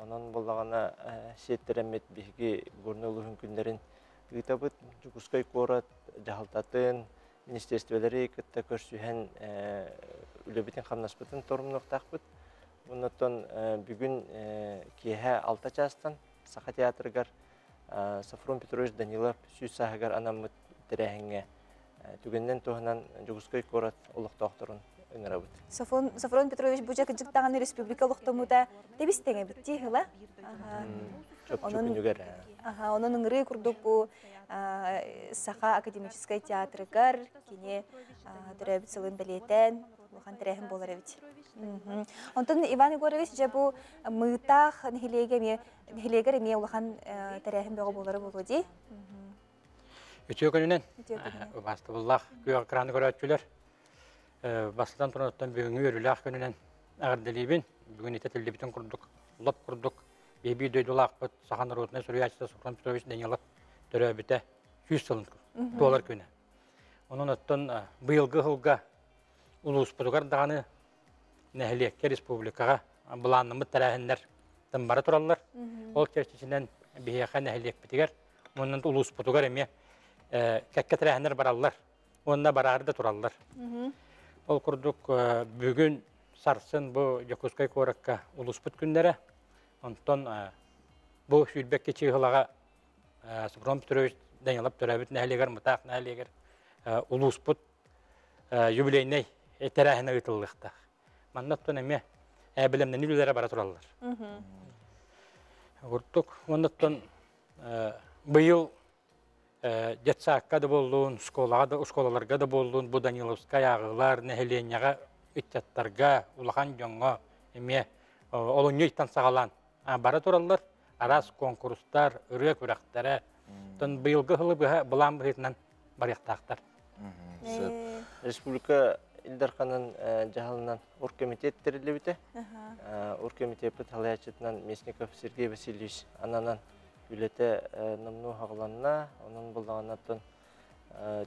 Онан болағана сеттерәмет бейге горнолуғын күндерін ұйтабыт, Жукускай корат, жағалтатын, министерствелері күтті көрсүйен үлебетін қамнаспытын торымнықтақ бұд. Оннаттан бүгін кейхә 6 частан саха театрыгар Сафрон Петрович Данилов сүйіз сахыгар анамыт тәрәхіңе түгеннен туғынан Жукускай корат олық тоқтырын ыңырабыт. Сафрон Петрович бұжа кіжіктағаны республикалық томуда дебістеңе бітті ғыла? Чөп-чөп үнгер. Оның ұңыры күрдік бұл Саха академический театрыгар, кене дүрәбіт сылын білетен, бұған тірәхім болар әбіт. Онтын Иван Егорович жа бұл мұйтақ нәхилегер еме ұлған тірәхім бөғі болары болу дей? Үтіе күнінен, басты бұллақ күйі қыраны көрәтчілер. Басылдан тұрнаттан бүгінгі өріліғ күнінен ағырдылейбін. Бүгін ететілді бітін құрдық, ұлап құрдық. Бейбей дөйділақ бұд, Сахан Ротына Сүриячыда Сафрон Петрович Данилов төрәбіті 100 сылын доллар күні. Оның өттін бұйылғы ғылға ұлыс бұдығар дағаны нәхілекке республикаға бұланымы тәрәхіндер тымбары тұралылар. Ол керчесінен бейеқа нәхілек бітігер. Оның ұлыс бұдығар әме кәкке тәрәхіндер баралылар. Онына барары да тұралылар. Ол күрдік бүгін сарсын бұл Якускай қорыққа ұлыс бұд күндері. Онтон бұл сүйілбекке чиғылаға Сафрон Петрович Данилов төрәбіт нәхілегер, мұтақ нәхілегер ұлыс бұд юбилейней тәрәхіні ұйтылылықтақ. Маннаттон әме әбілімнен үлілері бара тұралылар. Құрттық, оннаттон бұйыл жетсаққа да болуын, ұшқолаларға да болуын, бұл Даниловскай ағылар, нәхіленяға, үттеттарға, ұлақан жоңға, әме олың өйттан сағалан бара тұралылар. Арас конкурстар, үрек үрақтары, тон бұйылғы ғылы бұлан бұғытынан барықтақтар. Республика Илдарханын жағылынан оргкомитеттерілі біті. Оргкомитеті талаячытынан Месников Сергей Васильевич ананан үлеті намну ғағыланына, оның бұлдағанаттың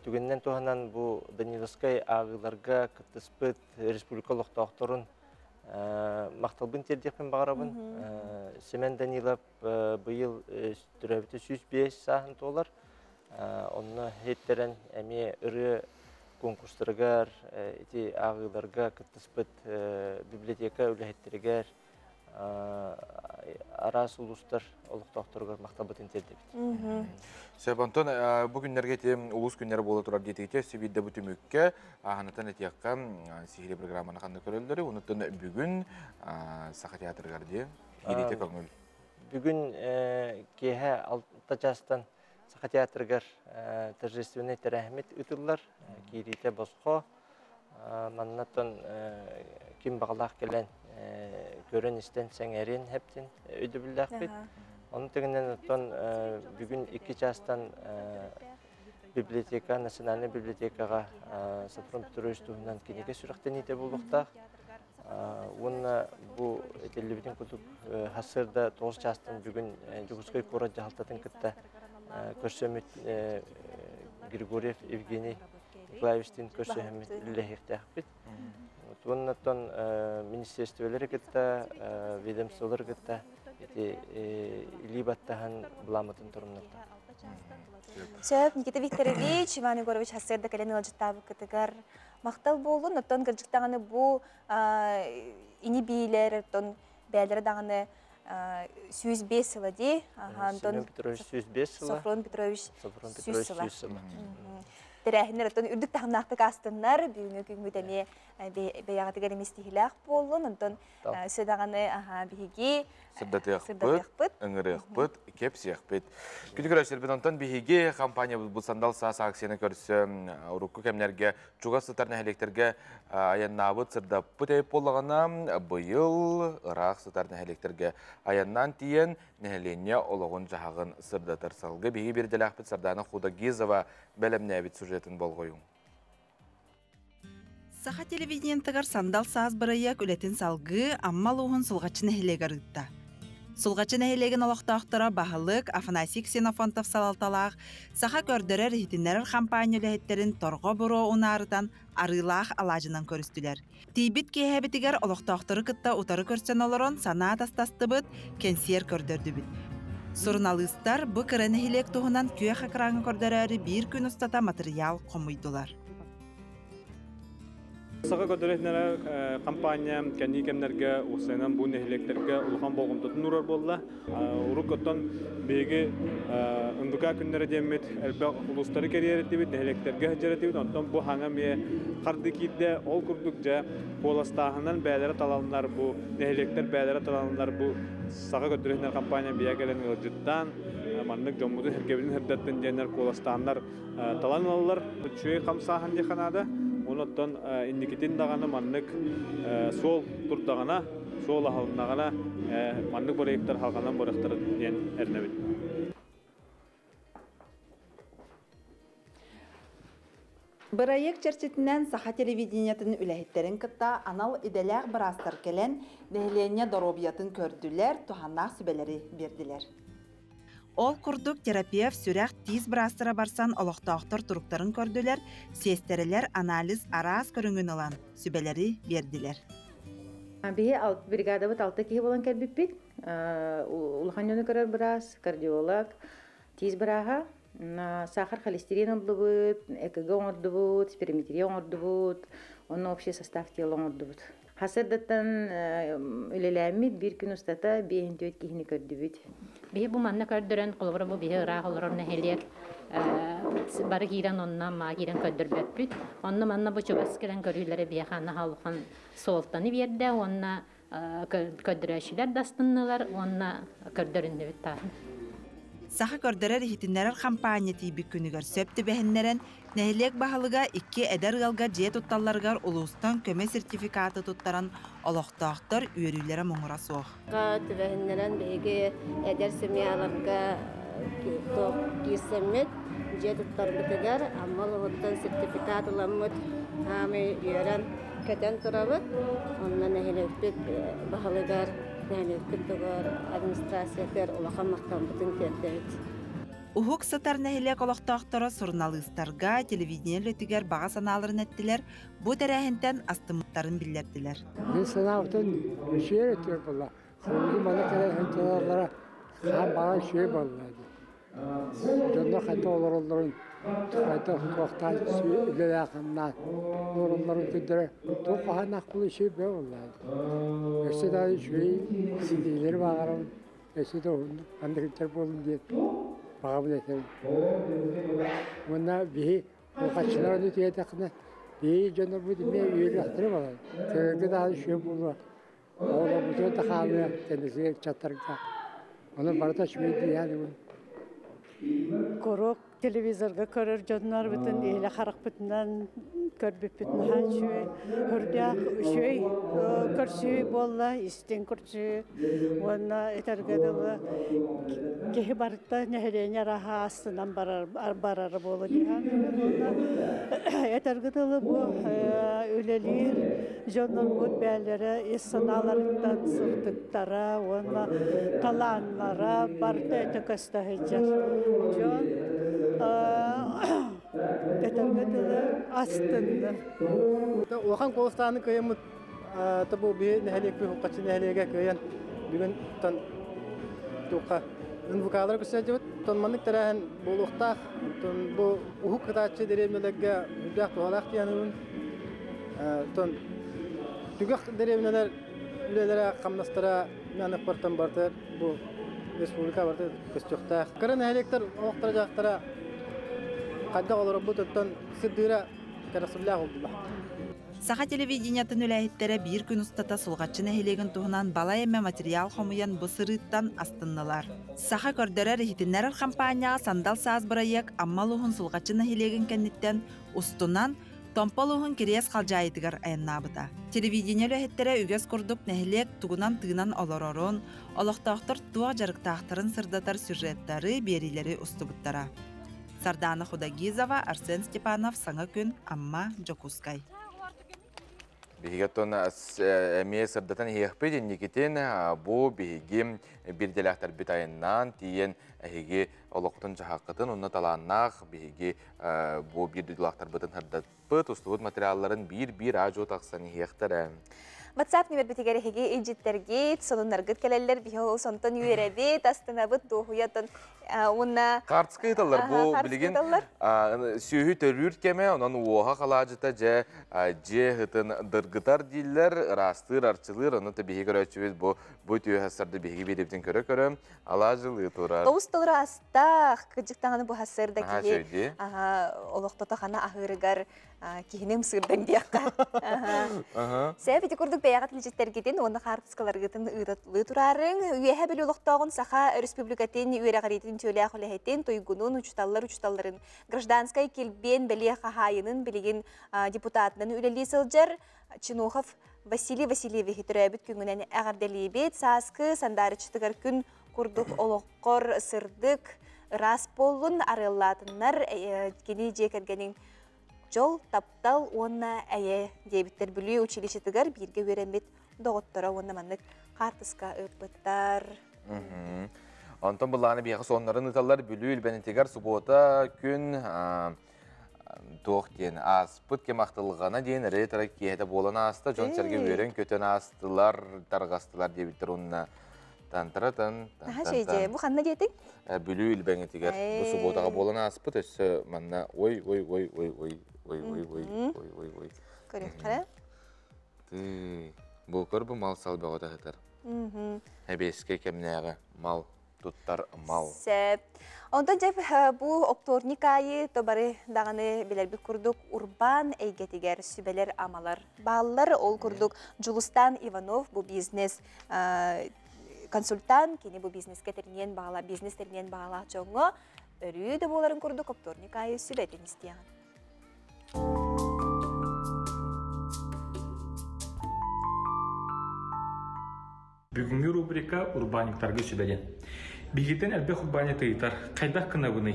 түгеннен туғанан бұл Даниловскай ағыларға күттіспіт республикалық тауқтырын мақталбын тердекпен бағарабын. Семен Данилов бұйыл түрәбіті 105 сағын толар. Оны хеттерін әме үрі конкурстырығар, ағыларға күттіспіт библиотека үлі арас улустар олықтақтырғар мақталбытын тердебіт. Себантон, бүгінлерге тем улус күннері болы тұрар детекте сөбейді бүтімікке ағанытан әтияққа сихили программаны қанды көрелдері. Онытын бүгін Саха театрғарды хилейте көңіл. Бүгін кейі алты жастан Саха театрғар тәжірестівіне тәрәхмет үтілдер. Кейлейте босқо. Маннаттан кем бағалақ келен көрін істен сәңерін әптен өйді білдәқ бет. Onun tığından bugün 2 jastан библиотека, национальный библиотекаға Сафрон Петрович туғынан кенеге сүрақтен ете болуқтақ. Онына бұл телевиден күтіп хасырда 9 жастан бүгін Якускай қора жағалтатын күтті көрсөмет Григорьев Евгений Николаевичтен көрсөмет үлләхектәқ бет. Оннаттан министерствелері күтті, ведомстволар күтті. Илибаттахан буламытын турумнукта. Сөп, Никита Викторович, Иван Егорович хасырда кәлен ылжыттабы кітігер мақтал болуын, оттон кіржіктағаны бұл ині бейлер, оттон бәлері дағаны 105 сылы дей. Семен Петрович 105 сылы. Сафрон Петрович 100 сылы. Тәрәхінер, оттон үрдік тағымнақты қастынлар, бүгінгі күнгідеме бәяғаты кәлеместігіләқ болуын, оттон сөдағаны бейге Сырдатыяқпыт, ыңырыяқпыт, кепсияқпыт. Күтігір әшербет онтан бейге компания бұл сандал саас аксияны көрісі ұрыққы кәмнерге чуға сытарны әлектерге аяннабыт сырдаппыт әйіп болағына бұйыл ұрақ сытарны әлектерге аяннан тиен нәхелене олығын жағын сырдатыр салғы. Бейге берделәқпыт сарданы Худагизова бәлемне әбет сюжетін болғойын. Саха телевидениентігір сандал саас бірайяк үлетін салғы аммал оғын сұлғачын әхелегер ұтта. Сұлғачын әхелеген олықтақтыра бағылық Афанасий Ксенофонтов салалталақ, Саха көрдірер хитінерер компания үләхеттерін торға бұру ұнарыдан арылақ алажынан көрістілер. Тейбіт кейхәбітігер олықтақтыры күтті ұтары көрсен олырын сана атастасты бұд, кенсер көрдірді бұд. Сұрыналыстар бұ кірін әхелек тұғынан күйе қақыраңы көрдірері бір күн ұстата материал қомыйдылар. Sağa götürülenler kampanya kendi kemlerge usanan bu nehirliklerge ulukan bolğumdutun urar bolla. Urukottan begi ındıka günleri demet elbette ulusları kariyer ettiği nehirliklerge hacer ettiği ondan bu hangamiye kardikide ol kurdukça kolastahından beylere talanlar bu nehirlikler beylere talanlar bu sağa götürülenler kampanya biye gelen cidden manlık jomudu herkebinin hırdattın diyenler kolastahanlar talan alırlar. Çünkü kamsahan diye kanada ondan indikitin dağına manlık sol turtağına sol halınağına manlık borayıklar halkanan borayıklar diyen ernebit. Bırayık çerçetinden saha televizyonatının ülehitlerin kıtta anal idelek bırastır kelen nehlenye dorobiyatın kördüler, tuhannak sübeleri verdiler. Ol kurduk terapiyaf sürek tiz brastıra barsan oloqtağıtır turukların kördüler, sesteriler analiz araz körüngün olan sübeleri verdiler. Bihe brigada bit 6 kişi olan kelbipik. Ulhanyonu karar bras, kardiyolog, tiz braha, sahar холестерин oldu, EKG oldu, spirometri oldu, onun общий состав тела oldu. Hasırdattan ülelemi bir gün ustata bir entiyot kihini kördübüt. Bihe bu manna kördüren kulvara bu bihe rah olur ne heliyer. Barı giren onna ma giren kördürbetbüt. Onna manna bu çobas gelen körüylere bihe xana halkan soltanı verdi. Onna kördüreşiler dastınlılar, onna kördüründübüt tahın. Saha kördürer hitinlerer kampanyeti bir günüger söptü behenleren nehilek bahalıga 2 eder galga ciye tuttallargar ulustan köme sertifikatı tuttaran oloqtağıtlar üyerüylere moңura soğuk. Qat behenleren bege eder semiyalarga toq gisemet ciye tuttar bitegar amma loğuttan sertifikat alamut hami üyeren keten turabıt onna nehilek bahalıgar nehilek administrasiyalar olaqan maqtan bütün tertebit. Uhuk satar nehilek oloqtağıtlara surnalıstarga televizyonlötüger bağa sanaların ettiler, bu terehinten astımıtların bildirdiler. Ben sanavdan şehir etiyor bula. Kırmızı bana terehintelerlere kan bağa şey bulaydı. Canlı kayta onların kayta hukuktan ile yakından onların küdere tokahan akıllı şey bulaydı. Mesela şey sidileri bağırım. Mesela onu andırıklar bulun diye. Bağımın etelim. Buna bir kaçıların öteye takına bir canlı bu demeye üyelikleri var. Köyde daha şey bulma. Oğlan bu da kalıyor. Kendisi çatırga. Onu barda şöyle yani. Korok televizorga körür canlar bütün eyle haraq bütünden körbüp bütün han şöy hırda şöy körsü bolla isten körsü ona etergede kehi barda nehrenya raha aslından barar bolu dihan etergede bu ölelir canlar bu bellere sanalarından sırtıklara ona talanlara barda tekasta hecer John etergede aslında Okan Kolostan'ı kıyamut tabu bir nehelek bir hukaçı nehelege kıyan bugün tan tuka Nvukalar kusacı tanmanlık tarahan buluqta tan bu uhuk kıtaçı deremlege hüddak tuhalaq diyanın tan tügaq deremler ülelere kamnastıra yanık partan bartır bu Respublika bartır kısçıqta kırın nehelekler oqtıracaqtara qadda olur bu tuttan sidira karasıllah oldular. Saha televizyonatın ülehittere bir gün ustata sulgaççı nehilegin tuhunan bala emme material homuyan bu sırıttan astınlılar. Saha kördörer hitinler kampanya sandal saz bırayak amma luhun sulgaççı nehilegin kennitten ustunan Tompaluhun kiriyas kalcaydıgar ayannabıda. Televizyonel ülehittere ügöz kurduk nehileg tugunan tığınan olororun, oloqtağıtır tuğa jarıqtağıtırın sırdatar sürretleri berileri ustubuttara. Sardana Khudagizova, Arsen Stepanov, Sağa Gün, Amma Jokuskay. Bihigatton emiye sırdatan hiyahpedin nikitin bu bihigim bir delahtar bitayından tiyen higi oloqtun jahaqıtın onna talanaq bihigi bu bir delahtar bitin hırdat bit uslubut materialların bir ajo taqsani hiyahtar. WhatsApp numер битигер хеге иҗиттерге сонуннаргыт келелер бихо сонтон юребе тастынабыт дохуятын уна Картска италар бу билеген сүйү төрүр кеме онан уоха калажыта же хытын дыргытар диллер растыр арчылыр аны табиги көрөчүбүз бу түйө хасарды биги бириптин көрө алажылы турар. Тоустолор астах кыжыктаганы бу хасырда кие олоктото хана ахырыгар кихинем сырдан диякка. Себети курдук беягат лижеттергеден оны картскаларгытын ыдатлы турарын үйэхэ бил олоктогун саха республикатын үйрәгаритин төлө ахулехетен тойгунун учталларын гражданскай келбен беле хахайынын билеген депутатынан үлели сылжар Чинухов Василий Васильевич хитрәбит күнгүнен әгәрдәлебет саскы сандарычтыгар күн курдук олоққор сырдык рас болун арылатыннар кени жекергенин жол таптал онна әйе дебиттер бүлүү училищетыгар бирге веремет доготтора онна маннык картыска ырпыттар. Антон буланы бияқы соннарын ыталар бүлүү илбенетигар суббота күн тоқтен аспыт кемақтылғана дейін рейтара кейді болан асты, жон сәрге өрен көтен астылар, тарғастылар дебіттер онына тантыратын. Бұл қанна дейдің? Бүлүү илбенетигар. Бұл субботаға болан аспыт, өсі манна ой. Көрек қара? Бұл көр бұл мал салбы ота ғытар. Әбеске кемнеға мал. Туттар мал. Сәп. Ондан жеп бұл окторник айы тобары дағаны білербі күрдік урбан әйгетігер сүбелер амалар. Балылар ол күрдік Джулустан Иванов бұл бизнес консультант, кені бұл бизнеске терінен бағала, бизнес терінен бағала жоңы өрүйді боларын күрдік окторник айы сүбетін істеген. Бүгінгі рубрика «Урбаниктарға сүбәден». Бигетен әлбәқ урбанитыйтар. Қайдақ кынабыны?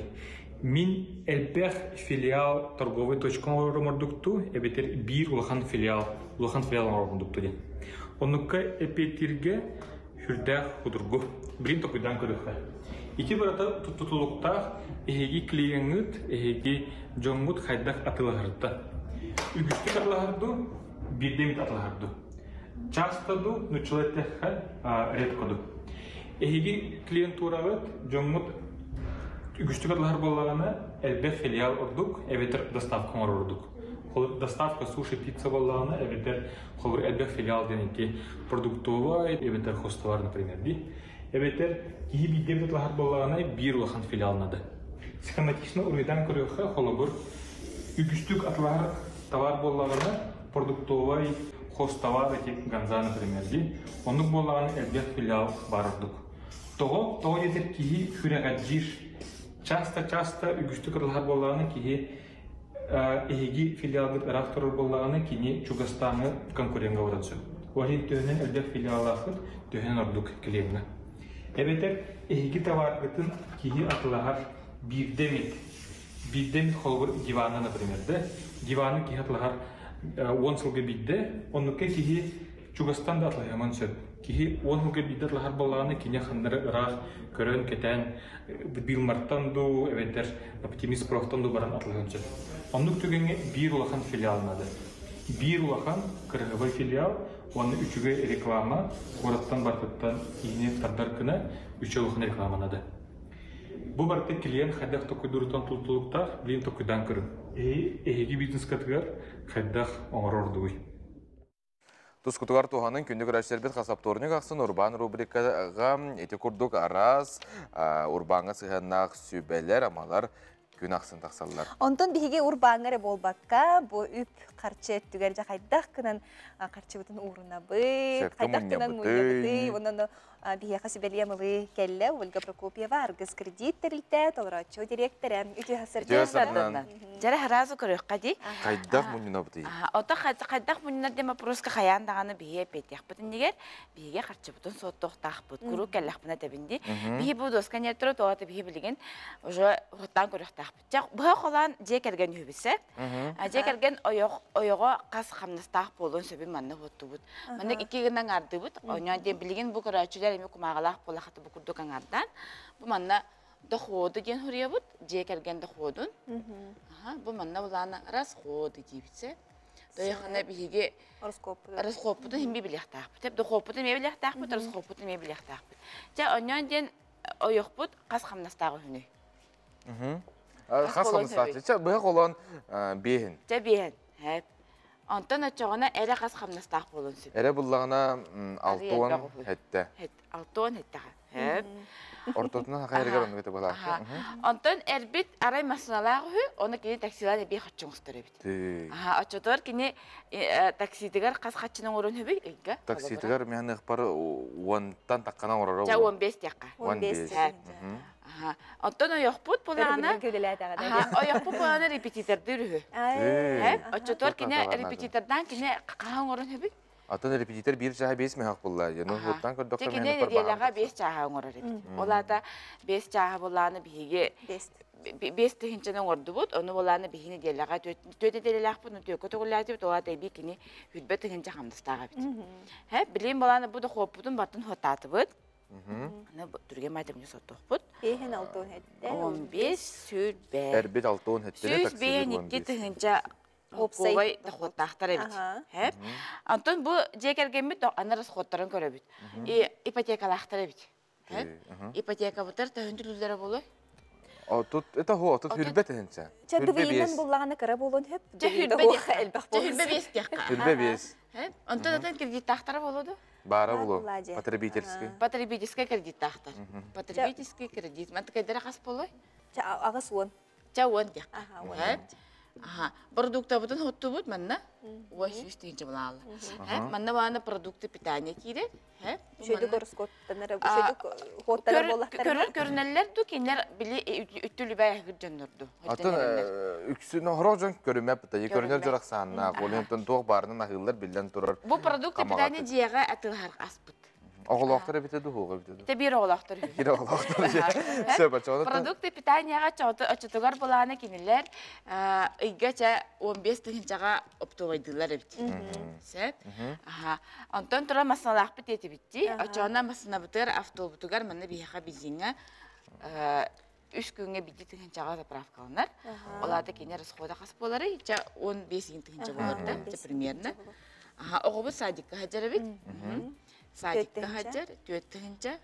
Мин әлбәқ филиал торговый точкан орымырдыкту, әбетер бір улахан филиал орымырдыкту ден. Оныққа әпетірге хүрдәқ худыргу. Бірін тоқыдан көріққа. Ики барата тұтылықтақ әйгі клиеңгіт, әйгі жоңғыт қайдақ атылағырды. Үгісті атылағырды, бірдемет атылағырды. Частаду, но человека редкоду. Эги клиентурагат жомут үгүштүгөтлөр боллагана элбе филиал ордук, эветер доставка ордук. Хол доставка суши пицца боллагана эветер хол элбе филиал денеки продуктовый, эветер хостовар, например, ди. Эветер киби дебетлар боллагана бир улахан филиал нады. Схематично урыдан көрөккө хологор үгүштүк атлар товар боллагана продуктовый хостовар эти ганза, например, ди. Онук боллаган элбе филиал бардык. Того етер кихи хүрәгәджир. Часто үгүштүк атлар боллаганы кихи эги филиалгыт ырактор боллаганы кини Чугастаны конкурентга урансу. Олин төнен элбе филиалахыт төнен ордук клемна. Эбетер эги товаргытын кихи атлар бирдемит холбур диваны, например, да. Диваны кихи атлар 10 сылғы бидді, оныққа кихи Чугастанда атлайаман сөп. Кихи 10 сылғы бидді атлахар болағаны кене қандары ұрақ, көрін, кетен, билмарттанду, эветтер, оптимист профтанду баран атлайаман сөп. Онық түгенге бір улахан филиалынады. Бір улахан кырғыбай филиал, оны үчіге реклама, қораттан бартыттан ине тардар күні үчі улахан рекламанады. Бұл барты клиент қайдақ тоқыдырытан тұлтылықтар, білін тоқыдан көрін. Эги бизнес катыгар қайдақ оңыр ордуй. Тускутугар туханын күндік рәштербет қасапторник ақсын урбан рубрикаға еті күрдік араз, урбанға сығаннақ сүбәлер, амалар күн ақсын тақсалылар. Онтон биге урбаңары болбаққа, бұ үп қарчы өттігер жа қайдақ күнін қарчы бұтын ұғырына бұй, қайдақ күнін мұйы бұй, бие қасыбелия мылы кәлі Ольга Прокопьева аргыз кредит тәрілті толырачу директоры үті хасырды. Жары харазу көрек қади? Қайдақ мұнына бұты? Ота қайдақ мұнына дема проска қаяндағаны бие петек бұтын дегер, биеге қарчы бұтын соттоқтақ бұт, күру кәлләқ бұна тәбінді. Бие бұл досқан ертірі тоғаты бие білген, уже ғыттан көректақ бұт. Бұға қолан жек әрген үйбісі, жек әрген ойығы қас қамныстақ болуын сөбі манны бұтты бұт. Манны екі ғынан арды бұт, ойнан ден білген бұл көрәчілер эми кумагалах болахаты бу курдук аңардан. Бу манна доходу ден хурия бут, жекерген доходун. Бу манна булана раз ходу дибсе. Дойхана биге Ороскоппутун химби билехтаахпыт. Теп дохоппутун ме билехтаахпыт, ороскоппутун ме билехтаахпыт. Жа оннан ден ойохпут кас хамнастагы хүнү. Кас хамнастагы. Жа быга колон бехин. Жа бехин. Хеп. Антон очогона эре кас хамнастаг болун сүп. Эре буллагына алтуан хетте. Алтуан хетте. Хеп. Ортотунан хайрыгар ону кете болар. Антон эрбит арай масыналагы ху, оны кини таксилар бе хатчыңыстыр бит. Очотор кини таксидигер кас хатчының орун хөбөй ийга. Таксидигер мен ыкпар уантан таккана орора. Жа 15 такка. 15. Антон ойохпут булана. Ойохпут булана репетитор дөрү. Очотор кини репетитордан кини кахан орун хөбөй. Атын репетитор bir çaha 5 mehak bullar. Yani huttan kördük men par. Tekine 5 çaha ngoror edi. Olada 5 çaha bulany bige 5 tehinçene ngordu bud. Onu bulany bihini delaga töte delelak bunu tökö tögülär dip olada bi kini hütbet tehinçe hamdastaga bit. He bilim bulany bu da hopudun batın hotatı bud. Ana türge maydamını sottuk bud. Behin altın hette. 15 sürbe. Erbit altın hette taksi. Sürbe 2 tehinçe Ковай да хоттахтар бит. Хеп. Антон бу жекергемит анарас хоттарын көрө бит. Ипотекалахтар бит. Хеп. Ипотека бутар төндүлүлөр болой. Тут это хо, тут хүрбет энче. Чөндү бийден буллаганы кара болон хеп. Хүрбе бес текка. Хүрбе бес. Хеп. Антон да кредит тахтар болоду. Бара боло. Потребительский. Потребительский кредит тахтар. Потребительский кредит. Ман кайдара хас болой. Агас вон. Ча вон тек. Хеп. Продукты бутын хотту бут манна. Ой, süsteyince bulağlı. Manna bana продукты питания kire. Şöyle korskottanlara, şöyle hotlara bolaklar. Görünenler du kinler bile ütülü bayağı gırcanırdı. Atın üksünü horojan görünme bita. Görünür jorak sanna. Qolenton toq barının ahıllar bilden durur. Bu продукты питания jiyaga atılhar aspıt. Oğlaqtara bitedi hoğa bitedi. Te bir oğlaqtır. Bir oğlaqtır. Söba çoğunu. Продукты питанияга açıtıgar bulağına kiniller ıygaça 15 tığıncağa optoydılar bit. Sep. Anton tura masalaq biteti bitti. Açana masına bitir avtobutugar manna biha bizinga 3 günge bitti tığıncağa zapravkalanlar. Olada kinler skoda qas bolary. 15 tığınca bolardı. Примерно. Oğubu sadikka hajar bit. Sadikka hajar, 4 tığınca.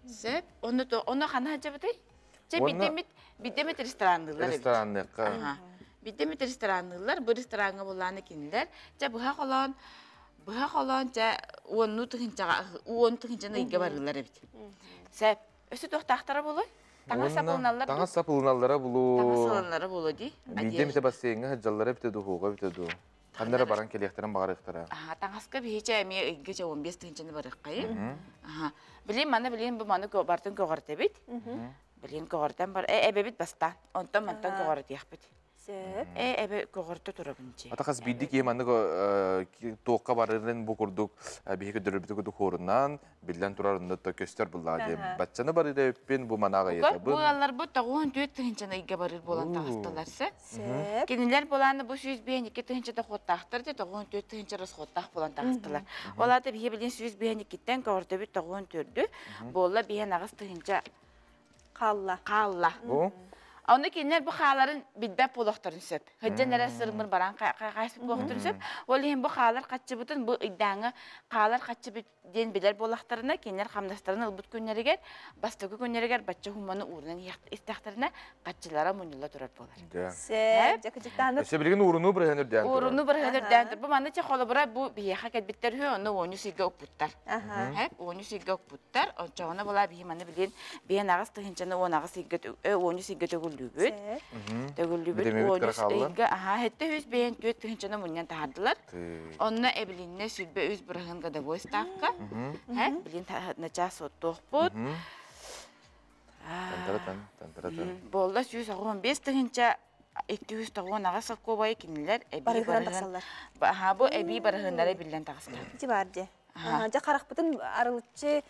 Sep. Onu xana hajar bitay. Bidemit restoranlılar. Restoranlıqqa. Bidemit restoranlılar. Bu restoranı bulağını kinler. Buha qalan, onu tığıncağa, 10 tığıncanı iyge barılar bit. Sep. Ösü toxtaqtara boloy. Tağa sapılınallar. Tağa sapılınallara bulu. Tağa sapılınallara bulu di. Bidemite basayınga hajallara bitedi hoğa bitedi. Kanlara baran kelekterin bağır iktara. Tağaska bihiçe emiye iyge 15 tığıncanı barıqqayı. Bileyim bu manı bartın koğartı bit. Bilin koğartan bar. Ebebit bastan. Ondan mantan koğartı yaxbit. Ebe koğartı turabınca. Atakas bildik yemanı toğqa barırın bu kurduk. Biheki dörübütü kuduk horundan bilden turarında da köster bulladı. Batçanı barırı öppin bu manağa yetabın. Bu allar bu tağuğun 4 tığıncanı iyge barır bolan tağıstalarsa. Keniler bolanı bu 100 beğen 2 tığıncanı xottaqtır de tağuğun 4 tığıncanı xottaq bolan tağıstalar. Ola da bihe bilin 100 beğen 2'den koğartı bit tağuğun 4'dü. Bolla beğen ağız tığınca Qalla. Onu kinler bu xaların bidbep buluqtırın söp. Hıcca nere sırmır baran qaysıp buluqtırın söp. Olayın bu xalar qaçı butun bu iddağı xalar qaçı den biler buluqtırına kinler xamdastırına ılbut günleriger, bastıgı günleriger batça humanı uğrunan istaqtırına qaçılara munyulla durar bolar. Sep, jakıcıktanır. Ese bilgin uğrunu bırhanır dendir. Uğrunu bırhanır dendir. Bu manı çe xolu bıra bu biyaxa ketbitler hü onu onu siga okputtar. Hep onu siga okputtar. Onu bola bihi manı bilin biyan ağız tığıncanı onu ağız siga tögüllübüt. Tögüllübüt onu siga. Hette hüz beyan tüet tığıncanı munyan tahardılar. Onunla ebilinne sülbe üz bırahın gada boy staqqa. Hep bilin naça sottuq bud. Bolda 115 tığınca 200 tağın ağası kovayı kinler. Barıhıran taqsallar. Bu ebi barıhınlara bilen taqsılar. İçi bardı. Ja qaraqpıtın arılıçı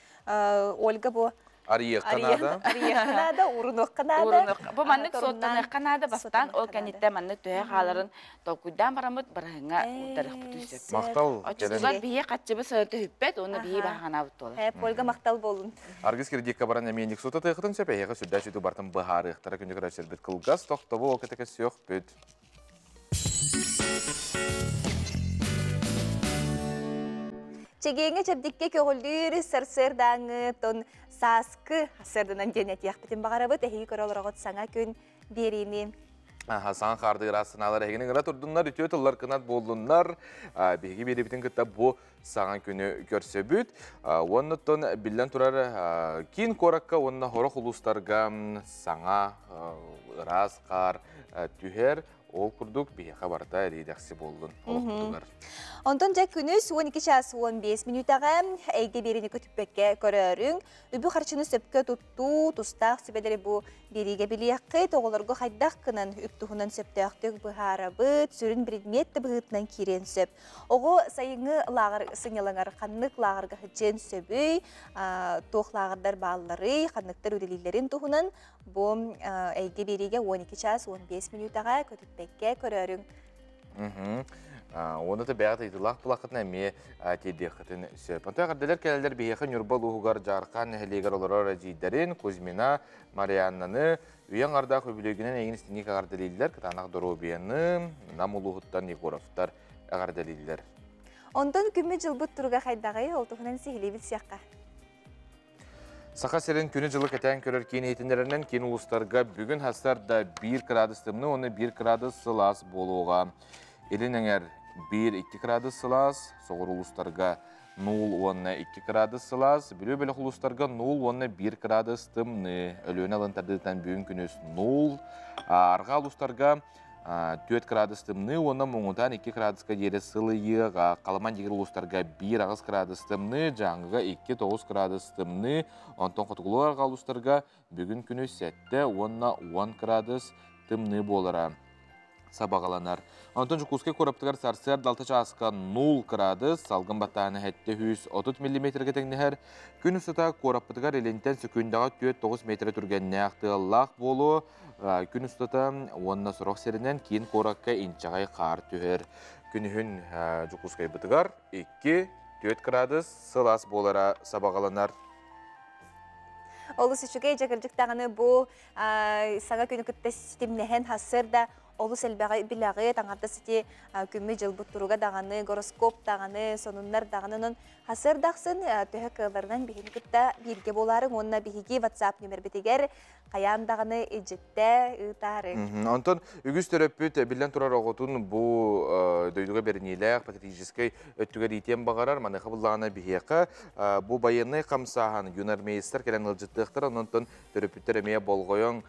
Olga bu. Arıyıqtanada, urunuqqanada. Bu manlık sottanıqqanada bastan o kanitte manlık tüye xaların tolkuydan baramıt barahına utarıq bütüsüp. Maqtal. Açıqlar biye qaçıbı sığırtı hüppet, onu biye bahana butolar. Hep Olga maqtal bolun. Argis kirdikka baran emenik sota tığıqtın söp, eğe südda südü bartın baharı iqtara kündü kırasır bit kılgaz, toqtabı o keteke siyok büt. Чегеңе чепдикке көгілдер сыр-сыр даңы тон саскы сырдынан денет яқпетін бағарабыт, әйгі көралырағыт саңа күн берейіне. Сан қарды ғырасыналар әйгінің ғыра тұрдыңлар, үтіе тұллар қынат болдыңлар. Беге бері бітін күтті бұл саңа күні көрсе бүт. Оннықтан білден тұрар кейін қораққа онына хорақ ұлыстарға саңа ғырас қар түхер. Ол күрдік бейеқа барда рейдақсы болдың. Онтон жа күніз 12 час 15 минутаға әйге беріне көтіппекке көрерің. Үбі қарчыны сөпке тұтту, тұстақ сөбелері бұл береге білеққы, тоғылырғы қайдақ кынан үптіғынан сөптіқтік бұхара бұд, сүрін предметті бұғытынан керен сөп. Оғы сайыңы лағыр сыңелаңар қаннық лағырға хыджен сөбүй, тоқ лағырдар балылары, қаннықтар өделейлерін тұғынан бұл әйге береге 12 час 15 минутаға көтіппекке көрерің. Оны да бәғат айтылақ бұлақытын әме тедеқытын сөп. Онтай қырдылар кәлілер бейеқін үрбал ұғығар жарқан әлегер олар жейдерін, Кузьмина, Марианнаны, үйен ардақ өбілегінен әйін істіңек ағардалейлер, кітанақ дұру бейіні, нам ұлығыттан Егоровтар ағардалейлер. Ондан күмі жылбыт тұруға қайдағай, ол тұғынан сейлебіт сияққа. Сақа серін күні жылы кәтән көрер кейін етіндерінен кейін ұлыстарға бүгін хастарда 1 градус тымны, оны 1 градус сылас болуға. Елініңер 1-2 градус сылас, соғыр ұлыстарға 0-2 градус сылас, білі-білі ұлыстарға 0-1 градус тымны. Өліні алынтардыдықтан бүгін күніз 0. Арға ұлыстарға 4 градус тымны, оны мұңыдан 2 градусқа дері сылы еға. Қаламан дегір ұлыстарға 1 градус тымны, жаңғыға 2-9 градус тымны. Онтон құтығылы арға ұлыстарға бүгін күніз 7-10 градус тымны болыра. Сабағаланар. Антон Жукуске көріптігер сарсер далта часқа 0 градус, салғын баттағаны әтті 130 мм теңнігер. Күн ұсыта көріптігер елентен сүкіндағы 4-9 метр түрген нәқті лақ болу. Күн ұсыта онына сұрақ серінен кейін көріққа инчағай қар түхер. Күнігін Жукускай бұтығар 2-4 градус сылас болара. Сабағаланар. Олы сүшіге жәгілдіктағыны бұл саңа күні күтті системнеген хасырда Олу сәлбәғі біләғі таңарда сәте күмі жыл бұттыруға дағаны, гороскоп дағаны, сонунлар дағанының хасыр дақсын төһі қылдарынан бейін күтті бірге боларың, онына бейге WhatsApp нөмір бітігер қаян дағаны әжетті ұтары. Антон, үгіз төрөппіт білден тұрар оғытын бұл дөйдіға берінейләқ, патетическай өттігер етен бағарар, манықы бұллағына бейеқі. Бұл байыны қамсаған юнармейстер кәлен ұлжыттықтыр, онын төрөппіттер әмейе болғойын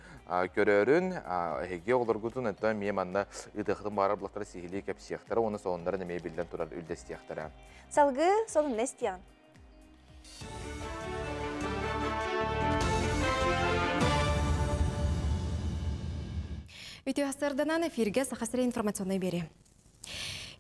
көрерін, әйге оларғытын әнтон мие манна ұйдықытын барар бұлақтары сейілі кәп сияқтары, оны соғындарын әмейе білден тұрар үлді сияқтары. Салғы соның нәстиян? Үті астырданан эфирге сақасыры информационной бері.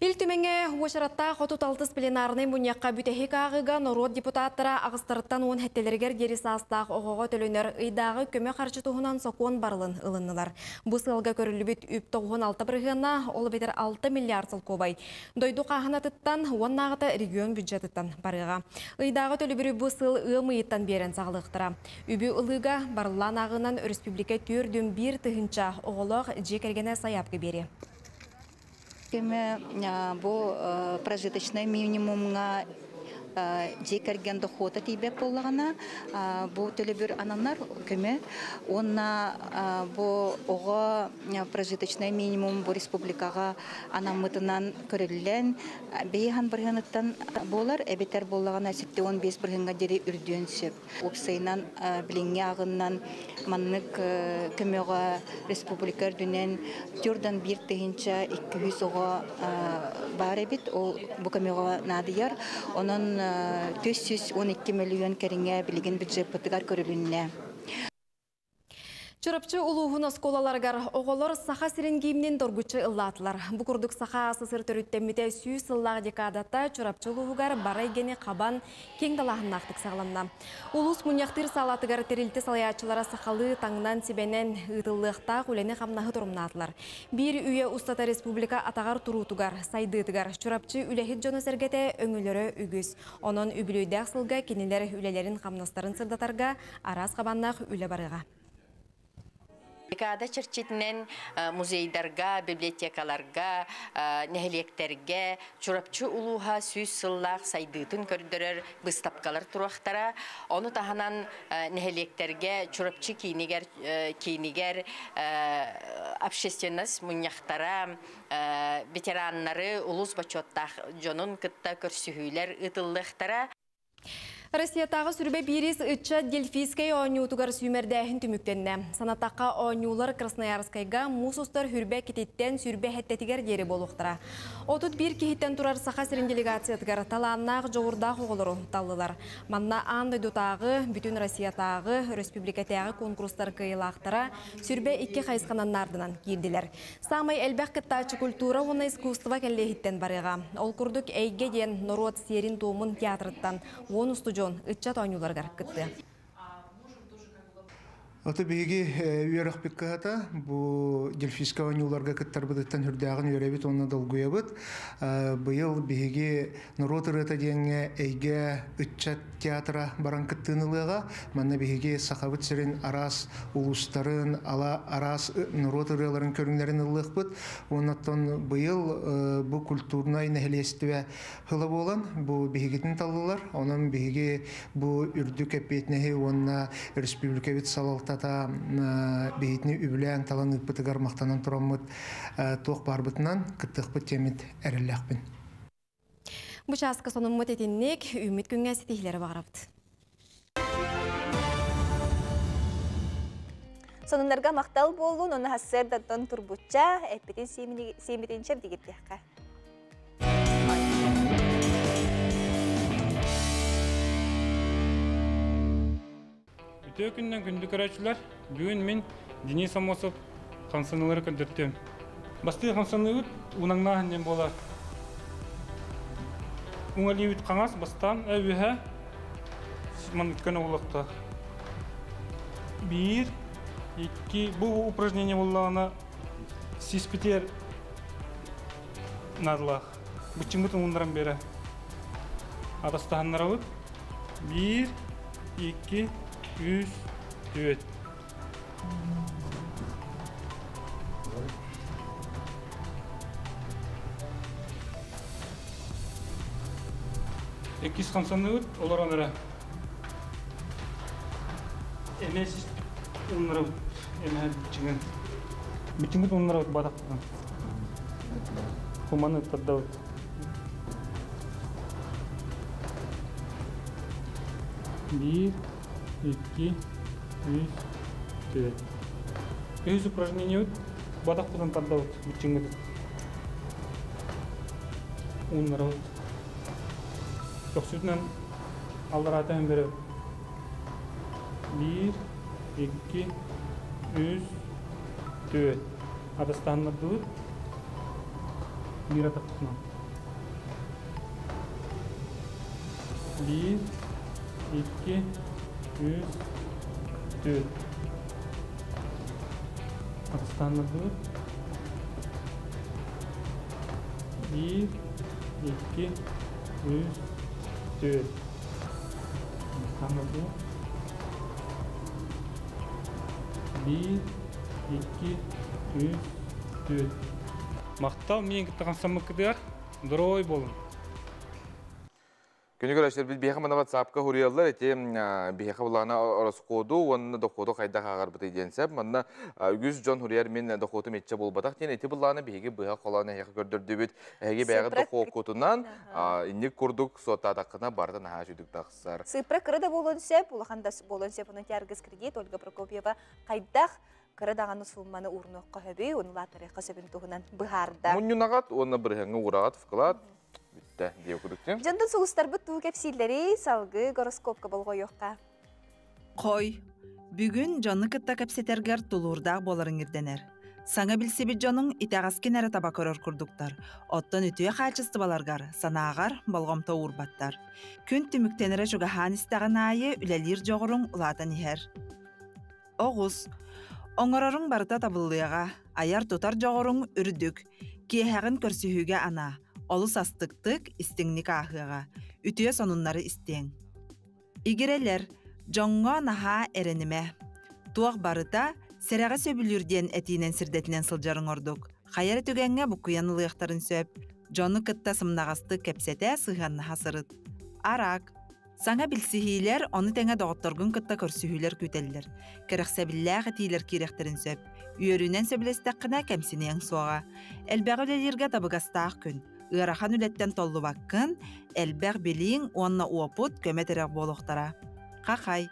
Ил түменге уашаратта хотут алтыс пленарный мұнияққа бүтәхек ағыға народ депутаттара ағыстарыттан он хәттелергер дересі астақ оғыға төлөнер ұйдағы көмі қарчы тұғынан соқуын барылын ылынылар. Бұл сылға көрілі бүт үп 96 бірғына олы бетер 6 миллиард сыл кобай. Дойду қағынатыттан, он нағыта регион бюджетіттан барыға. Ұйдағы төлі бірі бұл сыл ұмыйыттан берен сағылықтыра. Үбі ұлыға барылан ағынан республика түрден бір тұхынша оғылық жекергені саяпқы бері. Бұл прожиточный минимумға жекерген дохода тейбек болғана, бұл төлі бір ананар көмі, онна бұл оға прожиточный минимум бұл республикаға анамытынан көрілілен, бейхан бірғаныттан болар, әбетер болғана 15 бірғанға дері үрден сөп. Опсайынан біліңе ағыннан маннық көмеға республикар дүнен түрдан бір тегінші 200 оға бар әбет, ол бұл көмеға надияр, оның 412 миллион кәріңе білген бюджет бұтығар көрілінне. Чырапчы улуғын осколаларғар оғылар сақа сирен кейімнен доргучы ыллатылар. Бұқырдық сақа асысыр түріттеміте сүй сыллағы декадатта чырапчы улуғығар барай гені қабан кең далағын нақтық сағыланна. Улус мұнияқтыр салатығар терілті салаячылара сақалы таңнан себенен ұтылықта құлені қамнағы тұрымнатылар. Bir үйе ұстата республика атағар тұрутығар, сайдытығар, чырапчы үләхет жоны сәргеті өңілері үгіз. Оның үбілүйдәқ сылға кенелер үлелерін қамнастарын сырдатарға арас қабаннақ үлі барыға. Када чырчитинен музейдарга, библиотекаларга, нехилектерге, чурапчы улуха сүз сыллах сайдытын көрдөрөр быстапкалар туруактара. Оны таханан нехилектерге, чурапчы кинигер, общественность муньяхтара, ветераннары улус бачоттах жонун кытта көрсүхүйлер ытыллыктара. Россиятағы сүрбе бирис ытча Дельфийскай оңютугар сүймердәхін түміктенне. Санатаққа оңюлар Красноярскайга мусустар хүрбе кететтен сүрбе хеттетігер дері болуқтыра. Отут бір кехеттен тұрар сақа сірін делегациятығар таланнақ жоғырдақ оғылыру талылар. Манна андайдутағы, бүтін Россиятағы, республикатағы конкурстар кайылақтыра сүрбе икки қайысқананнардынан келділер. Самай әлбәқ кыттачы культура оны искусства кәллехеттен барыға. Ол күрдік әйге ден Нород Серин Томын театрыттан он усту ытчат оңюларгар кытты. Аты биги үйерек бекката бу Дельфийская оңюларга кыттар быдыттан хүрдәгын үйрәбит онна долгуябыт. Быйыл биги Народ ырыта деңе әйге ытчат театра баран кыттынылыга манна биги сахабыт серин арас улустарын ала арас Народ ырыларын көрүңләрен ылыкбыт. Оннан быйыл бу культурный нәһлестәве хылы болан бу бигитин таллылар. Онан биги бу үрдүк эпетнеһи онна республика бит салалта тата бейтни үблән талан ыппытыгар мақтанан тураммыт тоқ барбытынан кыттықпыт темет әрілләқпін. Бұчасқы соның мұт етіннек үміт күнге сетихлері бағырапты. Соныңларға мақтал болуын, оны хассырдаттан турбутча, әппетін сейметеншер дегеттеққа. Күннен күнді көрәчілер, бүгін мен Денис Амосов қансанылары көндірттім. Басты қансанылы ұнаңна әнен болар. Уңали үт қаңас бастан әуіға ман өткен оғылықта. Бір, екі, бұл упражнение болағына сиспетер надылақ. Бұчыңғытын ұндырам бері. Адастағанлар алып. Бір, екі, 3, 4. Ekis kansanı ut, olur onlara. Emes onlara ut, emel çıkın. Bütün gün onlara ut badaktan. Kumanı tadda ut. Bir. 2, 3, 4. Из упражнений бадах путан таддаут, бутчингет. Унраут. Токсютнан алдаратан бері. 1, 2, 3, 4. Адастаннар дуут. Bir atak tutmam. 1, 2, 3, 4. Pakistan'da bu. 1, 2, 3, 4. Pakistan'da bu. 1, 2, 3, 4. Maqtal men gittiğin samıkıdır. Doroy bolun. Күні көрәшілер біз бейхі мана ватсапқа хұриялар, әте бейхі бұлағына орасы қоду, оны доқоду қайда қағар бұты денсеп, мана үгіз жон хұрияр мен доқоду метче бол батақ ден, әте бұлағына бейхі бұйға қолағына әйқі көрдірді бет, әйгі бәйгі доқо көтінан, иннек күрдік сота тақына бардың аға жүдік тақсар. Сыпра кірді болын сеп, ұлағанда болын сеп, оны тәргіз кіргет, Ольга Прокопьева қайдақ кірдағаны сулманы ұрныққа хөбей, оны латарыққа сөбін тұғынан бұхарда. Мұннағат, оны бірғаңы ұрағат фықылат. Жандын соғыстар бұтту кәпсилері салғы гороскопқа болғы yoqqa. Қой, бүгін жаны кітта кәпсетергер тұлырдағы боларын ерденер. Саңа білсебі жоның итағаскен әрі таба көрір күрдіктар. Оттан үтіе қачысты баларғар, санағар, балғамта урбаттар. Күн түміктенері жүгіған істіған айы үләлер жоғырың ұлатын ехер. Оғыз, оңырарың барыта табылыға, аяр тұтар жоғырың үрдік, кейхағын көрсіхіге ана. Олыс астықтық істіңнік ағыға, үтіе сонунлары істең. Игерелер, жоңға наға әрініме. Туақ барыта Сераға сөбүлүрден әтинен сирдетінен сылжарын ордук. Хайары түгенге бұқуян ылықтарын сөп. Жону кытта сымнағасты кәпсеті сығанны хасырыт. Арак. Саңа білсихилер, оны тәңе доғытторгын кытта көрсүхүлер күтелдер. Кіріқсәбілләғі тийлер керектерін сөп. Үйерінен сөбілестәққына кәмсінең соға. Әлбәғ үлелерге табығастақ күн. Ырахан үлеттен толлу баққын, әлбәғ білейін онна уапут көметерек болуқтара. Қақай.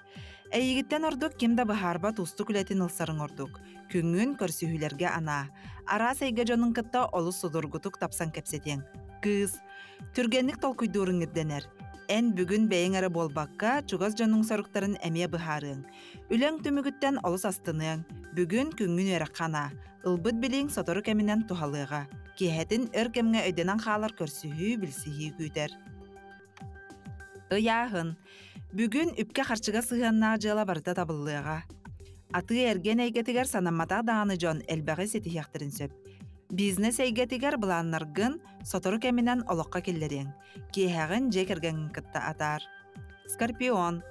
Әйігіттен ордук кемді бұхарба тұсты күлетін ылсарын ордук. Күнгін көрсүхүлерге ана. Арас әйге жонын кытта олы судургутук тапсан кәпсетен. Кыз. Түргенлік тол күйдуырын ирденер. Ән бүгін бәйін әрі болбаққа чугаз жонын сарықтарын әме бұхарын. Үлен түмігіттен олыс астының. Бүгін күнгін өрі қана. Үлбіт білең сотору кәмінен тухалыға. Кехетін өр кәмге өйденен қалар көрсүхі білсіхі күйтер. Ыяғын. Бүгін үпке қарчыға сығанна жыла барда табылыға. Аты әрген әйгетігер санаммата дағаны жон әлбәғі сетихяқтырын сөп. Бизнес әйгетігер бұланнарғын сотору кәмінен олыққа келдерен. Кейхағын жекерген кітті атар. Скорпион.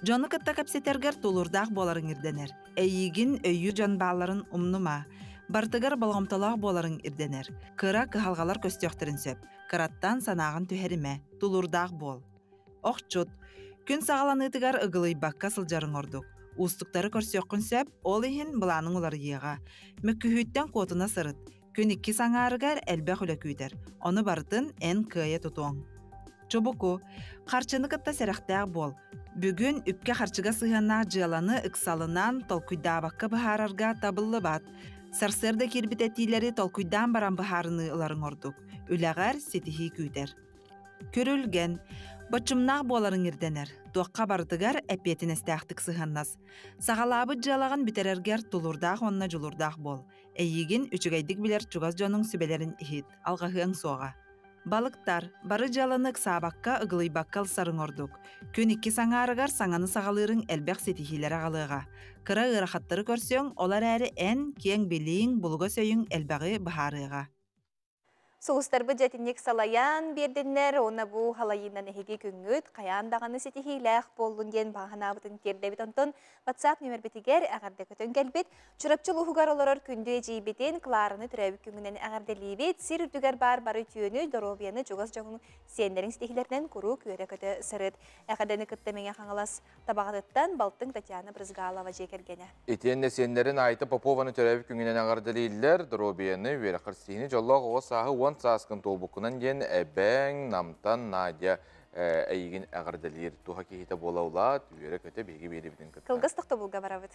Жоны кітті кәпсетергер тулурдақ боларын ирденер. Әйігін өйі жон бағларын умнума. Бартыгар балғамталақ боларын ирденер. Кыра кыхалғалар көстіқтірін сөп. Кыраттан санағын түхеріме. Тулурдақ бол. Оқчут. Күн сағаланытыгар ұғылый баққа сылжарын ордук. Устуктары көрсөккүн сөп, ол ихин бұланың олар еға. Мүккүхүйттен котына сырыт. Күн 2 саңарыгар әлбәқ үлі күйдер. Оны бартын ән күйе тұтуң. Чобуку, қарчыны кытта сәріқтәқ бол. Бүгін үпке қарчыға сығанақ жыланы ұқсалынан толкүйда баққа бұхарарға табылы бат. Сарсырда кербіт әтилері толкүйдан баран бұхарыны ұларын ордук. Үләғар сетихи күйдер. Көрілген. Бачымнақ боларын ирденер. Туаққа бардыгар әпетін әстәқтік сығаннас. Сағалабы жалаған бітерергер тулурдақ онна жулурдақ бол. Әйігін үчігайдік білер чугаз жоның сүбелерін ихит. Алғағың соға. Балықтар, бары жаланық сабаққа ұғылый баққал сарын ордук. Күн 2 саңарығар саңаны сағалырың әлбәқ сетихилер ағалыға. Кыра ырақаттары көрсең, олар әрі ән, кең белейін, бұлға сөйін әлбәғі бұхарыға. Соғыстарбы жәтінек салаян берденлер, оны бұл халайынан әхеге күнгіт, қаяндағаны сетихиләқ болуын ден бағанабытын кердебет онтон WhatsApp нөмір бетігер әғарды көтін кәлбет. Чұрапчыл ұхығар оларыр күнді жейбетен қыларыны түрәбі күнгінен әғарделейбет, сир үрдігер бары түйені, доробияны жоғыз жоғын сендерін сетихилерден көру көре көті сырыт. Әғаданы күттіменге қаңылас табағадыттан Балтың Татьяна Брызгалова жекергені. Етенне сендерін айты Попованы түрәбі күнгінен әғарделейлер, доробияны верақырсейіні жоллағы оғыз саскын толбукунан ден әбәң намтан Надя әйгін әғарделер туға кейті болаулат, үйері көті бейгі беребінің күтті. Кылғыстықты бұлға барабыд.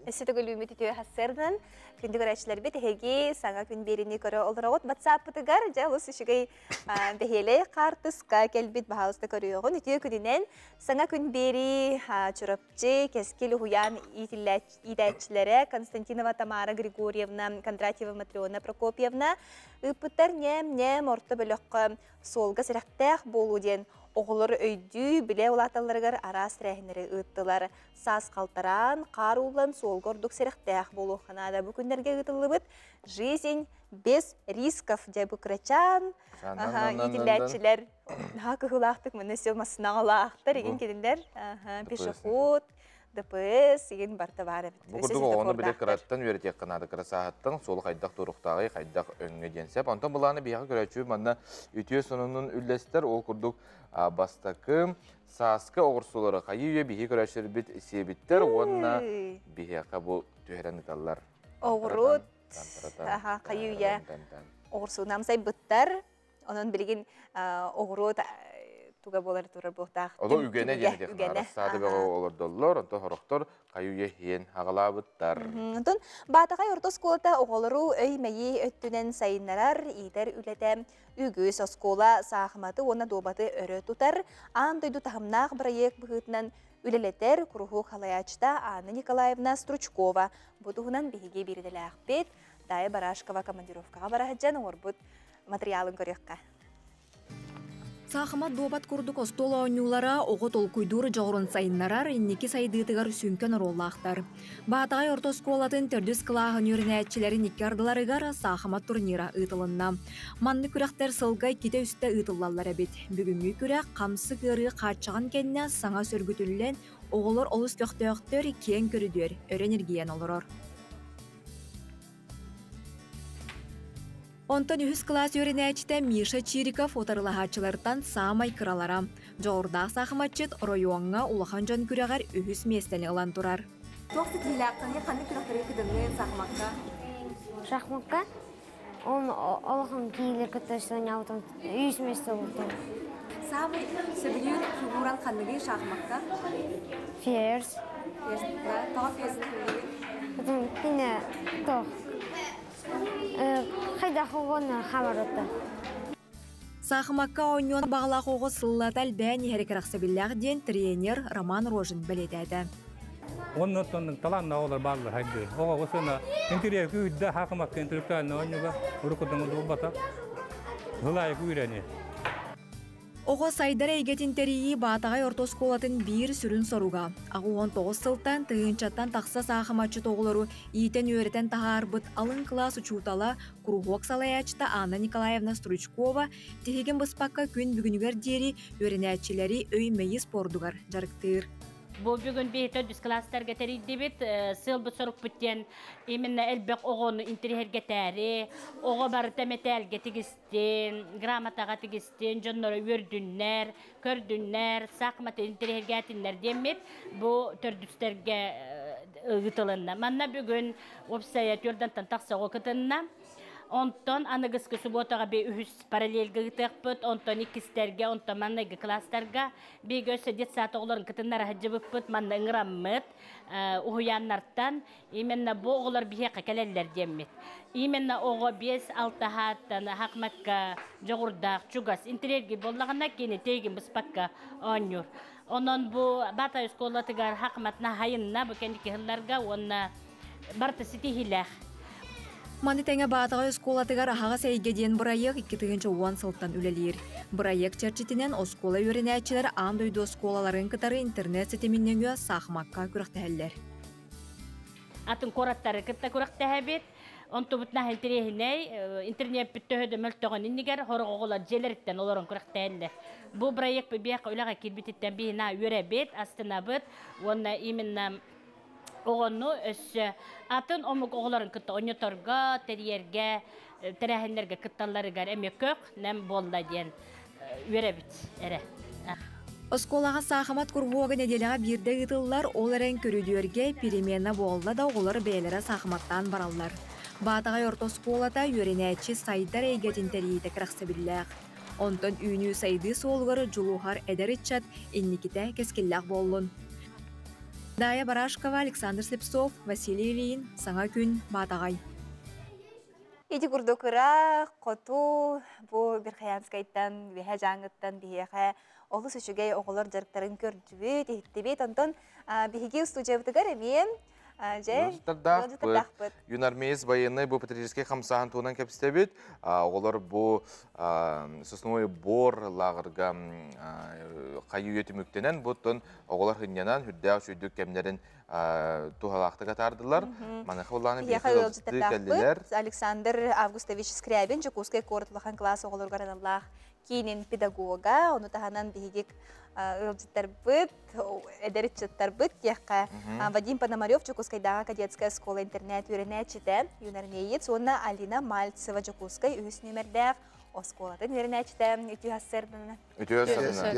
Әсеті көлі түйе хасырдан, күнді көрәшілер бет әйге саңа күн беріне көрі олырағыт WhatsApp-ытығар, жалыс үшігей бәхелі қартысқа кәлбет бағалысты көрі оғын. Үтіе күнінен саңа күн бері чұрапчы, кәскелі хуян идәтчілері Константинова Тамара Григорьевна, Кондратьева Матриона Прокопьевна, үпіттер нем орты бөліққа солға сірәқтәқ болу ден оғылыр өйді біле олаталарығар арас рәхінері ұттылар. Сас қалтаран, қар улан солғы ордық сірәқтәқ болу қанада бүкіндерге ұтылы бұд. Жизнь без рисков дәбі күрәчан. Итіләтчілер. Күғылақтық мұны сөмасына алақтар еген кеділер. Пешеход. ДПС еген барты бары. Бұқырдық оғыны білек қыраттан өретек қынады қырасағаттың сол қайдақ тұрықтағы қайдақ өңге денсеп. Антон бұланы бияғы көрәчу манна үтіе сонының үллестер ол күрдік бастақы сасқы оғырсулары қайы үйе бейі көрәшір біт себіттер. Онына бияға бұл түйереніталар. Оғырут қайы үйе оғырсуынан сай бұттар. Оның білген оғырут туга болар турар бохтах. Оло үгене дегенде ханара сады бего олар доллар, онто хорохтор каюе хиен хагалабыттар. Онтон батагай ортос колата оголору өй мәйи өттүнен сайыннарар идер үлете үгүс оскола сахматы оны добаты өрө тутар. Ан дойду тахымнах проект быгытнан үлелетер куруху халаячта Анна Николаевна Стручкова. Бутугунан биге бирделе ахпет, Дая Барашкова командировкага барахаджан орбут материалын көрөккө. Сахыма добат курдук остол оңюлара оғы толкуйдур жоғырын сайыннарар инники сайдыытыгар сүнкен ороллаақтар. Баатағай ортосколатын төрдүс кылағын өрінәтчілерін икки ардыларыгар сахыма турнира ыытылынна. Манны күрәқтер сылгай ките үсті ыытыллалар әбет. Бүгінгі күрәк қамсы кыры қатшаған кенне саңа сөргүтүллен оғылыр олыс көқтөқтөр кен көрүдер, өренергиен олырор. Онтон үхіс класс өрінәчті Миша Чириков отарылағачылардан самай кыралара. Жоғырдақ сақыматчыт районға улахан жон күрәғар үхіс местелі ұлан тұрар. Тоқты тіләқтіңе қанды күрәқтері кедіңі сақымаққа? Шақмаққа олахан кейлер күттіштен яутын үйіс месті олды. Самай сөбілер фигуран қандығы шақмаққа? Ферс. Тоға ферсін Потом кине тоқ. Қайда қоғыны қамарыты. Сақымаққа ойнуан бағылақ оғы сыллатал бән ерекірақсабиллақ ден тренер Роман Рожин білетеді. Onun talanna olur bağlar haydi. O olsana interior kuyda hakmak intelektual oynuga urukudan dolbata. Hılay kuyrani. Оғы сайдар әйгетін тәрейі Батағай ортосколатын бір сүрін соруға. Ағы 19 сылтан тыгынчаттан тақса сақыматчы тоғылыру иетен өретен тағар бұд алын класс учутала Кругок салаячта Анна Николаевна Стручкова тегеген бұспаққа күн бүгінігер дері өрінәтчілері өймейі спордуғар жарықтыр. Бұл бүгін бейті дүс класстарға тәрейді бет, сыл бұт сұрық бүттен, именно әлбәқ оғыны интерьерге тәрі, оғы бары тәметәлге тегістен, грамотаға тегістен, жонлары өрдүннер, көрдүннер, сақматы интерьерге әтінлер демет, бұл төрдүстерге ұғытылынна. Манна бүгін опсая түрдантан тақсағы қытынна, онтон анығысқы субботаға бей үхіс параллельгі ғытық онтон икістерге, онтон маннайғы класстарға бей көсі дет саты оғыларын қытынлары ғыджыбық бұд, манна ұңыраммыд, ұхуяннартан, именно бұл оғылар бейеқі кәлелер деммет. Именно оғы 5-6 хаттан хақмаққа жоғырдақ, чугас, интерьерге болағына кені тегін бұспаққа оңыр. Онын бұл Батай сколатығар хақматына хайынна, бұл кәндікі ғылларға, онына барты сеті хиләқ. Маны тәңе Батағай осколатығар ахаға сәйгеден бұрайық 2010 сылттан үлелер. Бұрайық чәрчетінен оскола өрінәтчілер андойды осколаларын кытары интернет сетеміннен сақмаққа күріқтәлер. Атын қораттары кытта күріқтәбет, онты бұтына хәлтерехіней, интернет бүттіғеді мөлттіғын иннігер, хорығы олар желеріттен оларын күріқтәлер. Бұл бұрайық бейіқ ойлаға келбеттен бейіна өрәбет, астына бұт, онына именно оғыны өссі атын омық оғыларын күтті ойнеторға, тәрерге, тәрәхінлерге күтталарыгар әме көк, нәм болда ден өрәбіт әрі. Осколаға сақымат күргуғы неделіға бірді ғытылар оларын көрудерге перемена болда да оғылар бәйлері сақыматтан баралар. Батағай ортосколата өренәтші сайдар әйгетін тәрейді кірақсабілләқ. Онтон үйіні сайды солғыры жұлуғар әдәрітчат инникіті кескелләқ болын. Дая Барашкова, Александр Слепцов, Василий Ильин, Саңа күн, Батағай. Ити күрдікіра, қоту, бұл бір қаянскайттан, бейе жаңыттан, бейеға олы сөшігей оғылар жарықтарын көрдігі, дейттебет, онтон бейге студия бұтығар әмен, Юнармейс военный бұл патриотический қамсағын туынан кәпістебет. Олар бұл сосновой бор лағырға қайы өті мүктенен бұттын оғылар хыннянан хүрдәу шүйдік кәмдерін тухалақты қатардылар. Манақы оланы бейхі кәлділер. Александр Августович Скрябин, Жукускай кортлыған класс оғылар ғаранылақ кейінен педагога, оны тағанан бейгек ылжыттар бұд, әдәрітчіттар бұд, яққа Вадим Пономарев, Жукускайдағы кадетская школа интернет өрінәчіті, юнармеец, оны Алина Мальцева, Жукускай үйіс нөмірдәқ, осколатын өрінәчіті, үті асырдыны. Үті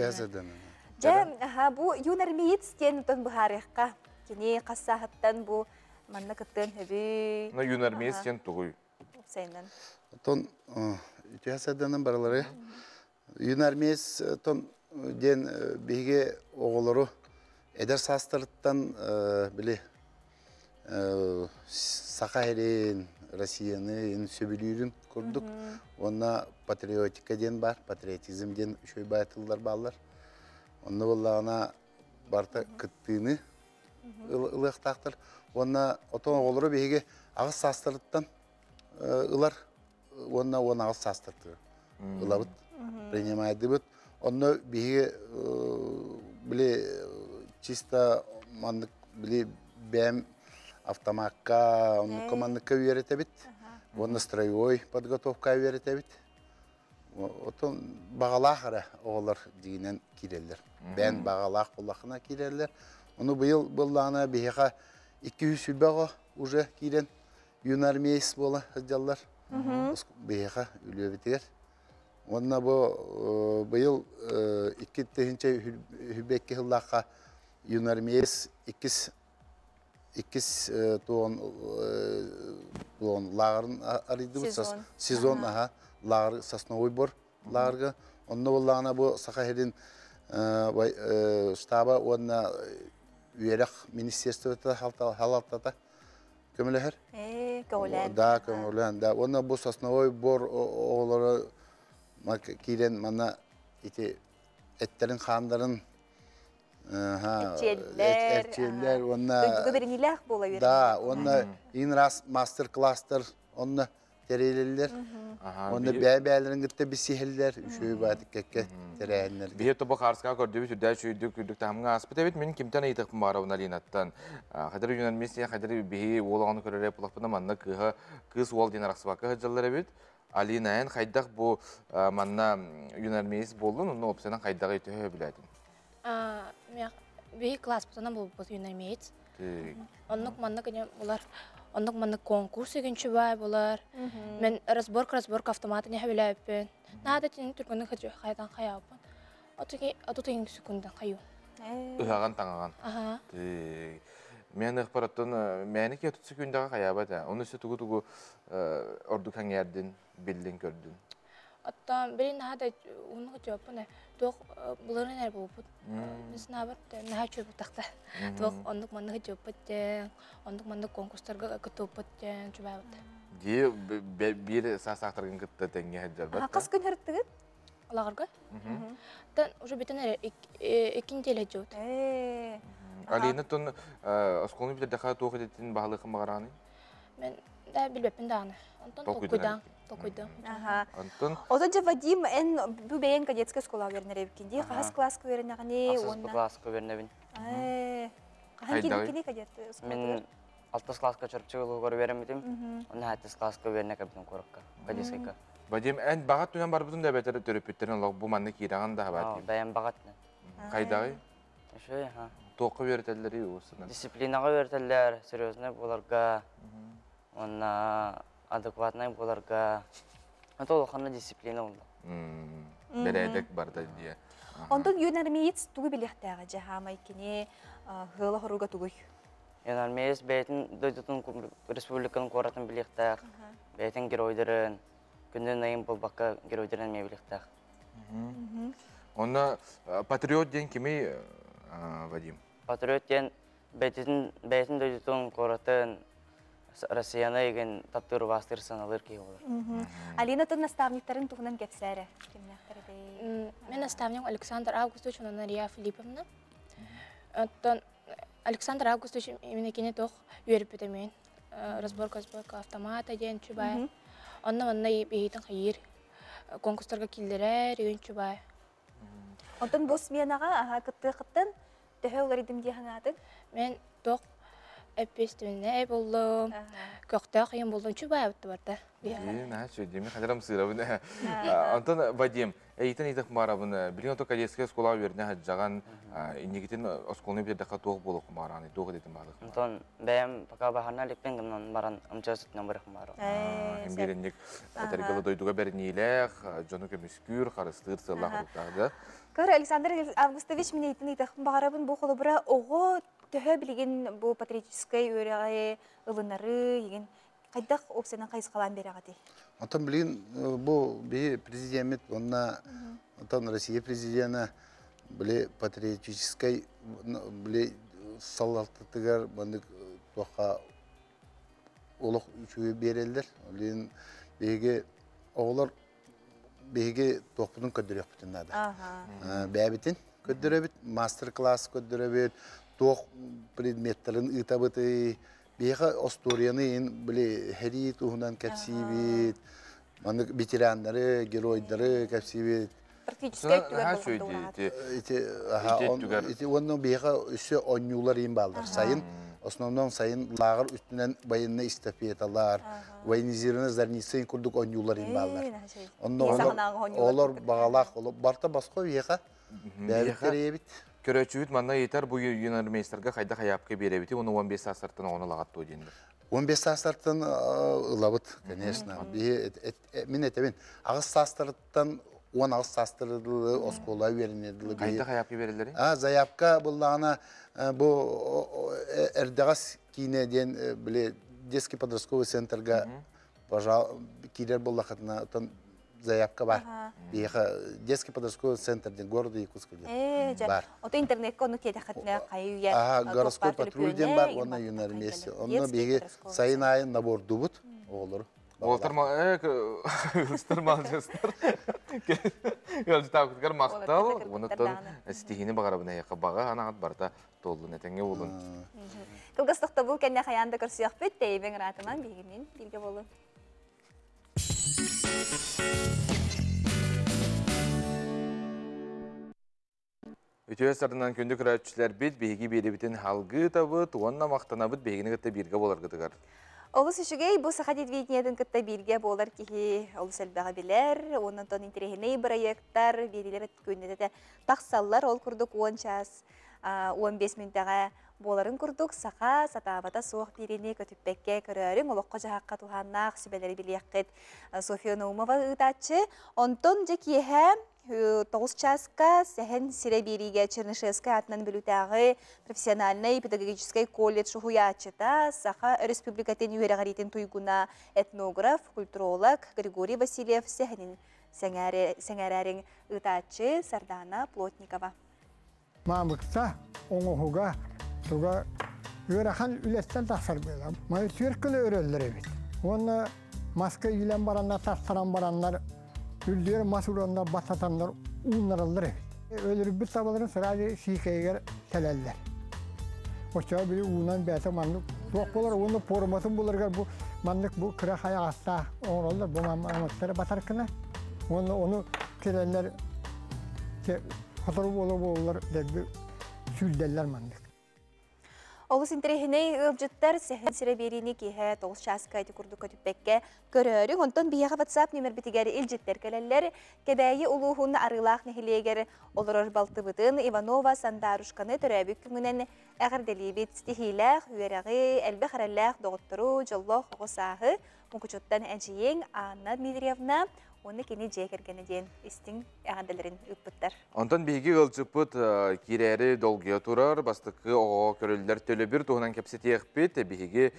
асырдыны. Бұ юнармеец кен ұтын бұхарыққа, кене қассағыттан бұ манна күттін өбі. Юнармеец кен тұғый. Сайынан. Үті асырдының баралары. Юнармеец ден бейге оғылары әдір састырыттан біле сақа әрен Россияны сөбілерін көрдік. Онна патриотика ден бар, патриотизм ден үшөй байтылдар балар. Онна болағына барта күттіні ылықтақтыр. Онна отон оғылары бейге ағыз састырыттан ылар, онна ағыз састырды. Ылабыт, принимайды бұд. Onu bir bile чисто manlık bile бэм автоматка, onu командыкка үйрәтәбит. Оны строевой подготовка үйрәтәбит. Отон бағалақыры оғылар дегенен кирелер. Бән бағалақ болақына кирелер. Оны бұллағына бейіға 200 сүлбәға уже кирен юнармейс болы жаллар. Бейіға үлі бітігер. Онына бұйыл 2 тегінче хүбекке ғыллаққа юнармейс 2 туон лағырын арыды бұл сезон лағыр сосновой бор лағырға. Онына болағына бұл сақахерін штаба онына үйерек министерствода халаттата көмілер. Көңілен. Да, көңілен. Онына бұл сосновой бор оғылары кейден мана әттерін қандарын әртелер, Дойдуға берінелек бола берін. Да, онына ең раз мастер-кластер, онына тәрелелер, онына бәй-бәйлерін күтті бісихелер, үшөй бәдік кәкке тәрәйінлер. Бейе тобы қарысқа көрді бі түрдәй шүйдік күрдік тағымға аспыт әбет, мен кемтен айтықпын барауына лейнаттан. Қадыр юнармесия, қадыр бейе олағаны көрері пұлақпына манна кыз ол ден арақсыбаққа ғыджалар әбет. Алинайын қайдақ бұл манна юнармейс болдың, оны опсынан қайдағы өтігі біләдің. Бей класс бұтынан бұл юнармейс. Онық манны конкурс егінші бай болар. Мен разборка автоматы не хабилайппен. Нада тенің түргінің қайдан қаяппын. Оту тегін секундан қаю. Үхаған таңаған. Мен ұқпараттың мәні ке 30 секундаға қаябады. Оны үсі тұғы орды кәңердің, білдің көрдің. Оттан бірін нада оны қытыяппын. Тоқ бұлырын әр болуп. Біз набыр наға чөп ұтақта. Тоқ ондық манны қытыяп бұттен, ондық манны конкурстарға күтіп бұттен жүбай бұттен. Bir сасақтырғын күтті тәңге әджар бәтті? Қас күн әріттігі? Олағырға? Тән уже бітін әрі екін телі әджі өт. Алина тұн осқолны білердіға тоқ едетін бағылықын бағараны? Мен да білбеппін дағыны. Тоқойдан. Оза же Вадим бұл бәйен кадетская школа вернер ебкенде, қағыз класска вернағыне? Қағыз класска вернебін. Қаған кені кадет? Мен 6 класска чөрпчі ұлы көрі веремедім, оны 7 класска вернек әбдің қорыққа, кадетскайка. Вадим, ән бағат туян бар бұтын да бәтері төріпеттерін бұл манны кейраған да бәтім? Бәйен бағат. Қайдағы? Шөй, тоқы веретелері осыны? Дисциплинаға веретелер, серьезный боларға, онна адекватный боларға. Это олыққанна дисциплина олды. Бәрәйдік барды дия. Онтон юнармейц туғы біліқтәға жағамай кене ғылы ғыруға туғый? Юнармейц бәйтін дөйтін республиканың қоратын біліқтәқ, бәйтін геройдарын, күнден айын болбаққа геройдарын ме біліқтәқ. Онна патриот ден кемей, Вадим? Патриот ден бәйтін дөйтін қоратын Россияны еген таптыру бастыр саналыр кей olur. Алина тон наставниктарын туғынан кепсәрі? Мен наставник Александр Августович, она Мария Филипповна. Александр Августович именно кене тоқ үйеріп бітімен. Разборка автомата ден чубай. Онна бейтін қайыр. Конкурстарға келдірер, үйін чубай. Онтон бұл сменаға қытты-қыттын төхі олар едім де хаңадың? Мен тоқ әппестіміне болдым, көқті қиын болдым, чүбай өтті барды. Деме қадырам сұрабын. Антон, Вадим, әйтін етік марабын, білген отық кадетская школа өріне жаған инегетін осколны бердіға тоқ болу құмараны, тоқ едетін бағдық. Антон, бәйім пақа бағарна лекпен кімнен баран ұмчасытынан бұрық құмары. Беріндік әтергілі дойдуға бәрінейләқ, жоны көміскүр, қарыстыр, сылақ ұлттарды. Көр, Александр Августович, мен әйтін етіқпін бағарабын бұл қолы бұра оғы төһө билеген бу патриотической өрәгә ылынары еген кайдак опсияны кайсы калан берәгәти. Антон билген бу президент онна антон Россия президенты биле патриотической биле саллаттыгар бандык тока олық үчүгө берелдер. Олен беге оғлар беге тоқпудың көддірек бүтіндады. Бәбітін көддіребіт, мастер-класс көддіребіт, тоқ предметтерін ұйтабыты, беге осторияны біле хәрі туғынан кәпсейбіт, ветерандары, геройдары кәпсейбіт. Практически Onun biha üstü onyular in baldır. Sayın основном sayın lağır üstünden bayınna istafiyetalar, vayinizirine zarnisin kurduk onyular in baldır. Onlar bağlaq olup barta baskı biha. Bäbitleri bit. Köröçüt manna yeter bu yunarmeisterga kayda hayapka berebiti onu 15 sasarttan onu lağat oydendir. 15 sasarttan ılabıt, конечно. Min etemin. Ağız sasarttan 10 ağız sastarılı oskola verilirdi. Kayda hayapka verilleri? Zayapka bullağına bu Erdeğaz kine diyen bile детский подростковый центрга kirer bullağına заявка бар. Детский подростковый центр ден города Якутска. Бар. Ото интернет кону кеде хатна кайуя. Городской патруль ден бар, оны юнар месте. Оны беге сайын айын набор дубут олар. Олтырма, ыстырмал жастар. Гөлжі тауқыткар мақтал, онытын стихini бағарабына яқы баға анағат барда толын әтенге болын. Кылгыстықта бұл кәнне қаянды көрсіяқ бөт, дейбен ратынан бегінен бірге болын. Өтөе сарынан көндө күрәтчілер бет, бейгі беребітін халғы табыт, онна мақтана бұд бейгіні күтті бірге болар күтігар. Олыс үшігей бұл сақат едвейдінетін күтті бірге болар кеге олыс әлбәға білер, онын интерегіней проекттар, берілер көндеді тақсаллар ол күрдік 10 час, 15 минутаға боларын күрдік, сақа, сатабата соқ беріне көтіппәкке көрерін, олыққа жағаққа туғаннақ, сүбәлері білеққет София Наумова ұтатшы. Онтон жекеге 9 часка сәхен Сиребериге Чернышевская атынан білутағы профессиональный педагогический колледж ұхуячыта сақа республикатын үйерағаретін туйгуна этнограф, культуролог Григорий Васильев сәхенін сәңәрәрің ұтатшы Сардана Плотникова. Мамықса оңығыға туға үйераған үлестен тақсар бөлі. Майы сүйеркілі өрелдері бет. Оны маска үйлен барандар, тастаран барандар, Üldüyor masurunda batatanlar unlarılır. Ölür bir sabahların sırada şikayger teleller. O çağı biri unan beyte manlık. Çok olur onu porumatın bulurlar bu manlık bu kıra haya hasta olur bu mamatları batar kına. Onu teleller fotoğraf olur dedi süldeller manlık. Олыс интерехіней ұлжыттар сәхін Сиреберини кейі 9 часка әті күрді көтіппәкке көрөрің. Онтон бияға WhatsApp нөмір бітігері үлжіттер кәлелер. Кәбәйі ұлуғын арылақ нәхілегер олырыр балты бұтын Иванова Сандарушканы түрәбік күңінен әғірделі бет стихиләқ, үйерәғі, әлбі қаралләқ, доғыттыру, жоллоқ, оғысағы, мұңқычоттан әнжиең Анна Дмитриевна оны кені жекергені ден істің әғандаларын үппіттар. Онтан бейгі ғылжыпыт керәрі долгия тұрар, бастықы оға көрілдер төлі бір туғынан кәпсет еқпет, бейгі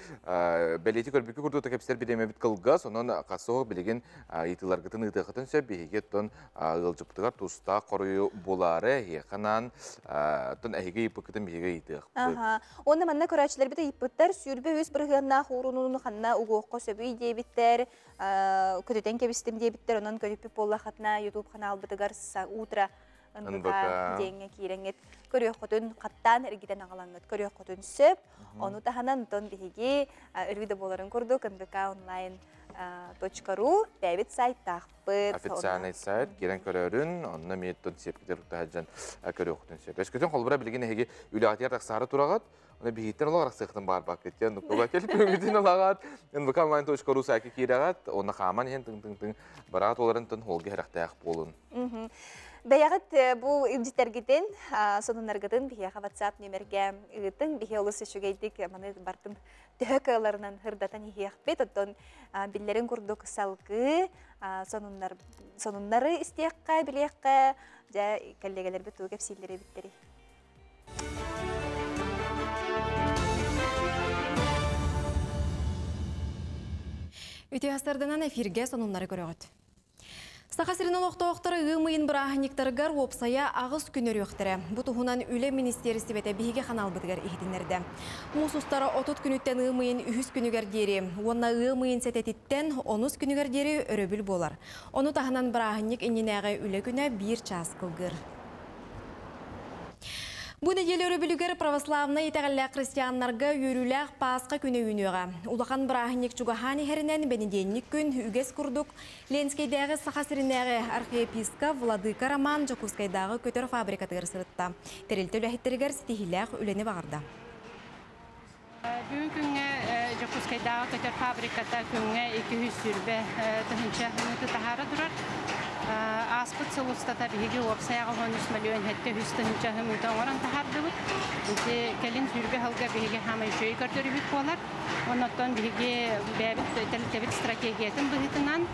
бәлеті көрбекі күрдіғі кәпсеттер біремебіт қылға, сонан қасы оғы білеген етіларғытын ұйтықытын сөп, бейгі тұн ғылжыптығар тұста қорыю болары, еқанан әйгі епікітін бейгі етіқпет. Оны манна көрәтшілер біті епіттер, сүйірбе өз бірғанна қорынуын қанна ұғыққа сөбі дейбіттер, көтетен кебістім дейбіттер, онан көріппі боллақатына YouTube канал бітігар утра НБК дейінге кейреңет. Көрек құтын қаттан әргеден ағалаңыт. Көрек құтын сөп, оны таханан ұтын бігеге үргіді боларын көрдік НБК онлайн.ру бәбет сайт тақпыт. Официальный сайт, керен көрерін, онына меттон сепкедер ұқтағаджан көрек құтын сөп. Өскөтен қолбыра білген әйге үліғатияр тақсары тұрағат, Оны бейттен олағырақ сықтың бар бақ кеттен. Көбі келіп өметін олағат. НБК онлайн.ру сайты кейрағат. Оны қаман ең тың-тың-тың барағат оларын тың олғы әрақтаяқ болын. Бәяғыт бұл үлдеттергеден, сонынарғыдың бейяға WhatsApp нөмерге ұғытын, бейе олысы шүгейдік маны бартын төхөкаларынан ғырдатан ехекпет. Оттон білерін күрдік салғы, сонынлары істеққа, білеққа, жа коллегалар біт өгеп сейлері біттері. Үті астарданан эфирге сонунлары көрігіт. Сақасырының оқтауқтары ғымайын бірағыниктарғар опсая ағыз күнер өқтірі. Бұтығынан үлі министерісі бәті бейге қанал бұдығар ехдінерді. Мұсустары 30 күніттен ғымайын 3 күнігер дері. Онна ғымайын сәтетіттен 10 күнігер дері өрөбіл болар. Оны тағынан бірағыник иненәғі үлі күні 1 час қылғыр. Бу неделе білігер православны итәгәллә христианнарга йөрүләк Пасха көне үйнеға. Улахан брахник чугахани херінен бенеденник күн үгес күрдік. Ленскейдәгі сақасырынағы архиепископ Владыка Роман Жакускайдағы көтер фабрикатығыр сырытта. Терелті үләхеттергер стихиләқ үлені бағырда. Бүгін күнге Жакускайдағы көтер фабриката күнге 200 сүрбе тұхынша хүнеті тахары дұрар. Аспыт сылыстата биһиги уопсаяға 13 миллион хетте хүстінчі хүмітен оран тахарды бұд. Келін сүрбе халға биһиги хамай жөй көрдөрі бүт болар. Оннаттан биһиги бәбіт стратегиятын бұхытынан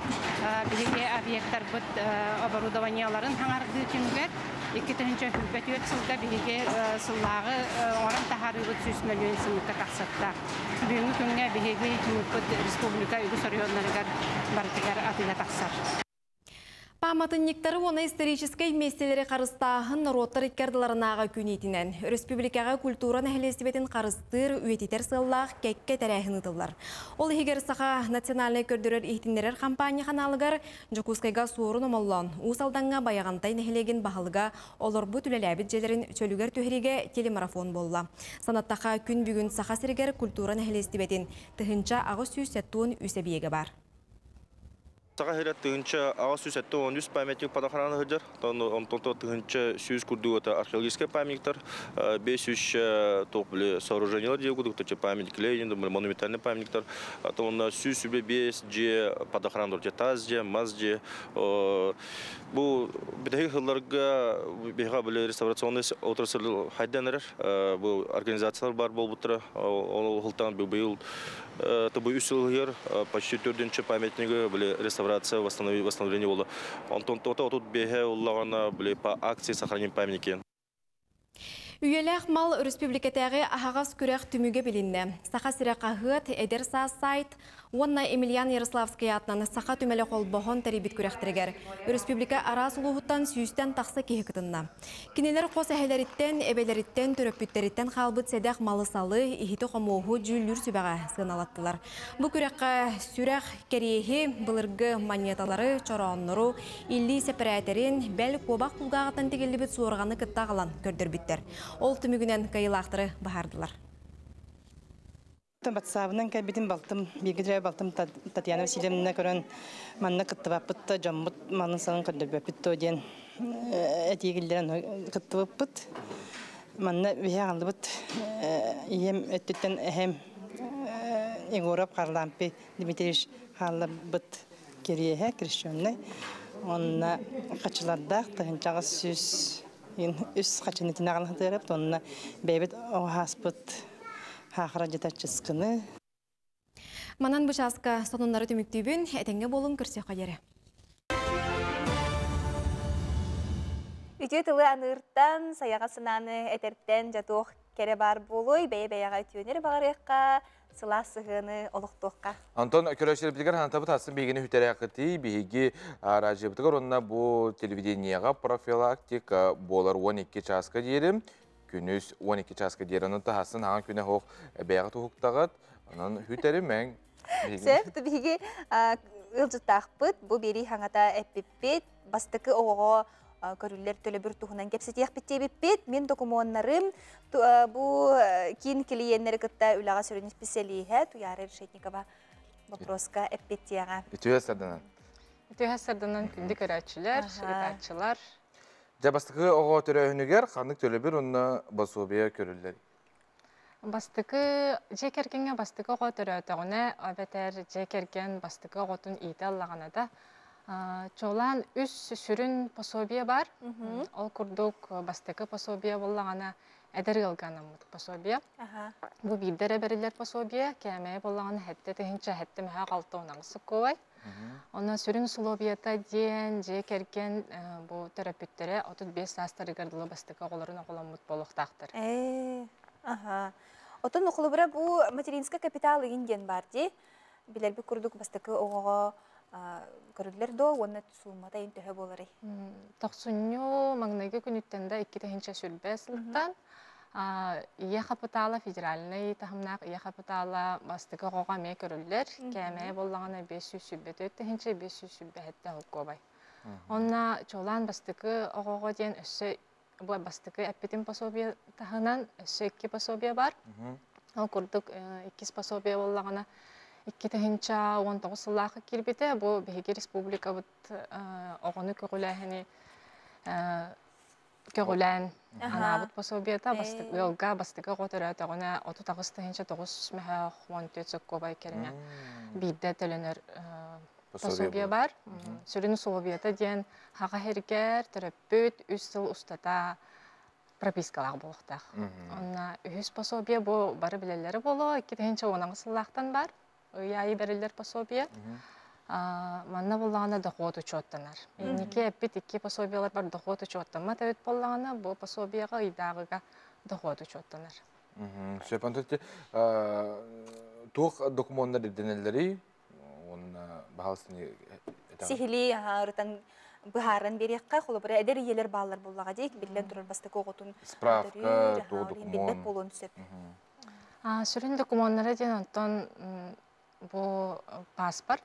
биһиги объекттар бұд оборудованияларын хаңарғы күнгер. 2-нче хүлбет өт сылға биһиги сыллағы оран тахары бұд 100 миллион сымыққа тақсатта. Бүгінгі күнге биһиги бүд республика үгіс орионларығар бартығар атыға тақсар. Паматынниктары оны исторической местелері қарыстағын роттар иткерділарынаға күнетінен. Республикаға культура нәхелестібетін қарыстыр үететер сыллақ кәкке тәрәхін ұтылар. Ол егер сақа национальный көрдірер ихтінерер кампания қаналығар Жакускайға суырын омоллан. Усалданға баяғантай нәхелеген бағылыға олар бұт үлеләбіт желерін чөлігер төхіреге телемарафон болла. Санаттаға күн бүгін сақа сіргер культура нәхелестібетін тұхынша ағы сүйсеттуын үсебиеге бар. Саға херет тыгынча ага сүсетті 13 памятник падахараны хыджар. Онтонто тыгынча сүйіз күрдігі өті археологический памятниктар, 500 топлы сооружениялар деу күдіктірче памятник Ленин, монументальный памятниктар. Онна сүйіз сүбе 5 же падахараны дұрте таз же, маз же. Бұл бітәгі ғылларға бейға білі реставрационный отырсылы хайданырыр. Бұл организациялар бар бол бұттыры. Ол ғылтан бұл Тобой усилгер почти 4-нче памятниги были реставрация, восстановление было. Антон тут беге уллагана были по акции сохраним памятники. Үйелек мал республикатағы ағағас күрек түміге білінді. Сақа сірі қағыт, әдер сайт, онна Емельян Ярославский атынан сақа түмелі қол бұғын тәребет күректірігер. Республика арас ұлығыттан сүйістен тақсы кейі күтінна. Кенелер қос әхелеріттен, әбелеріттен, түрөппіттеріттен қалбыт сәдәқ малы салы, ихиті қомуғы жүллүр сүбәға сығыналаттылар. Бұл күрекқа сүрәқ керейі, бұлырғы монеталары, чоронныру, илли сәпірәтерін, бәл қобақ пұлғағытан тегелі біт суырғаны күттағылан көрдір біттер. Ол түмігінен кайылақтыры бағардылар. Батсабынан кәбетін балтым, бегідірі балтым Татьяна Васильевна көрін манна қыттываппытта, жамбыт манын салын көрдірбәппітті өден әтегілдерін қыттываппыт. Манна бейе қалдыбыт, ем өттіттен әхем егорап қарлампи Дмитрич қалыбыт керейе крещенный. Онна қачыладдақ, тағынчағы сүз үс қачынетіне қалықтырып, онына бәйбет оғаспыт хақыра жетачыскыны. Манан бұшасқа сонынлары түміктейбін, әтенге болын көрсе қайыры. Үте тылы анырттан, саяға сынаны әтерттен жатуқ кәрі бар болой, бәйе-бәйеға түйенер бағарыққа, сыла сығыны олықтуққа. Антон көрәшер білгер хантабы тасын бейгені хүтәрі ақыты, бейгі аражыбытығыр, онына бұл телевиденияға профилактика болар 12 часқа дейірім, күніз 12 часқа дейірім, онын тасын аңа күні хоқ бәйға тұхықтағыд, онын хүтәрі мәң. Сәфті бейгі ұлжыттақпыт, бұл бері хаңата әппеппет, бастықы оғы көрілер төлі бір тұғынан кепсетеқ біттебіппет, мен документарым бұл кейін келейенлері күтті үліға сүрін специалиға, Туяры Решетникова вопроска әппеттеға. Үтіғе сәрдінен? Үтіғе сәрдінен күнді көрәтшілер, итатшылар. Жа бастықы оғы түрі өнігер, қандық төлі бір онына басуыбия көрілдер? Бастықы жекергенге бастықы оғы түрі өтіғіне, өбетер жекерген бастықы оғытын иті аллағана да. Чолан үс сүрін пособия бар. Ол күрдік бастықы пособия болағана әдір ғылғаны мұт пособия. Бұл білдері берілер пособия, кәмәй болағаны әтті тігінші әтті мәға қалты онаңысы көй. Ona sürün sulobiyata diyen, jekerken bu terapüttere 35 sastır gırdılı bastıka oğulарын oğulan mutboluqtaqtır. Aha. Otan oğulu bura bu materinska kapitalı ingen var di. Biler bir kurduk bastıka oğuğa görüdüler do, ona sulmata intihab oları. Toqsunyo magnayga günüttende 2 tehinçe sülbesliqtan. İyi kapitala federalini tahımnaq iyi kapitala bastıqa oğuğa mey görüdüler. Kəməyə bollağına 500 sübbet ötті, 500 sübbet hətdə hukku bay. Ona çoğulan bastıqı oğuğa diyen össü бу бастыкы әппетин пособие тахынан сөкки пособие бар. Ол курдук 2 пособие боллагана 2 тахинча 19 сыллахы кирбите бу беги республика бут огону көгүләһини көгүлән анабыт пособиета бастык ылга бастыгы готора тагына 39 тахинча 9 мәһә 14 соккобай керене бидде теленер пособие бар. Сүрүн совета ден хага хергер терапевт 3 сыл устата пропискалар болуктак. Онна 3 пособие бу бары билелери боло, 2 тахинча 10 сыллактан бар. Яй берилер пособие. Манна боллагана доход учеттанар. Нике эппит 2 пособиялар бар доход учеттанма табит боллагана бу пособияга ыйдагыга доход учеттанар. Сөпантыты тух документтар денелери он баалсыны Сихили рытан быхарын берекка холобра эдер елер баллар боллага дейк билен турар бастык оготун справка то документ болон сөп. Сүрүн документтары ден онтон бу паспорт.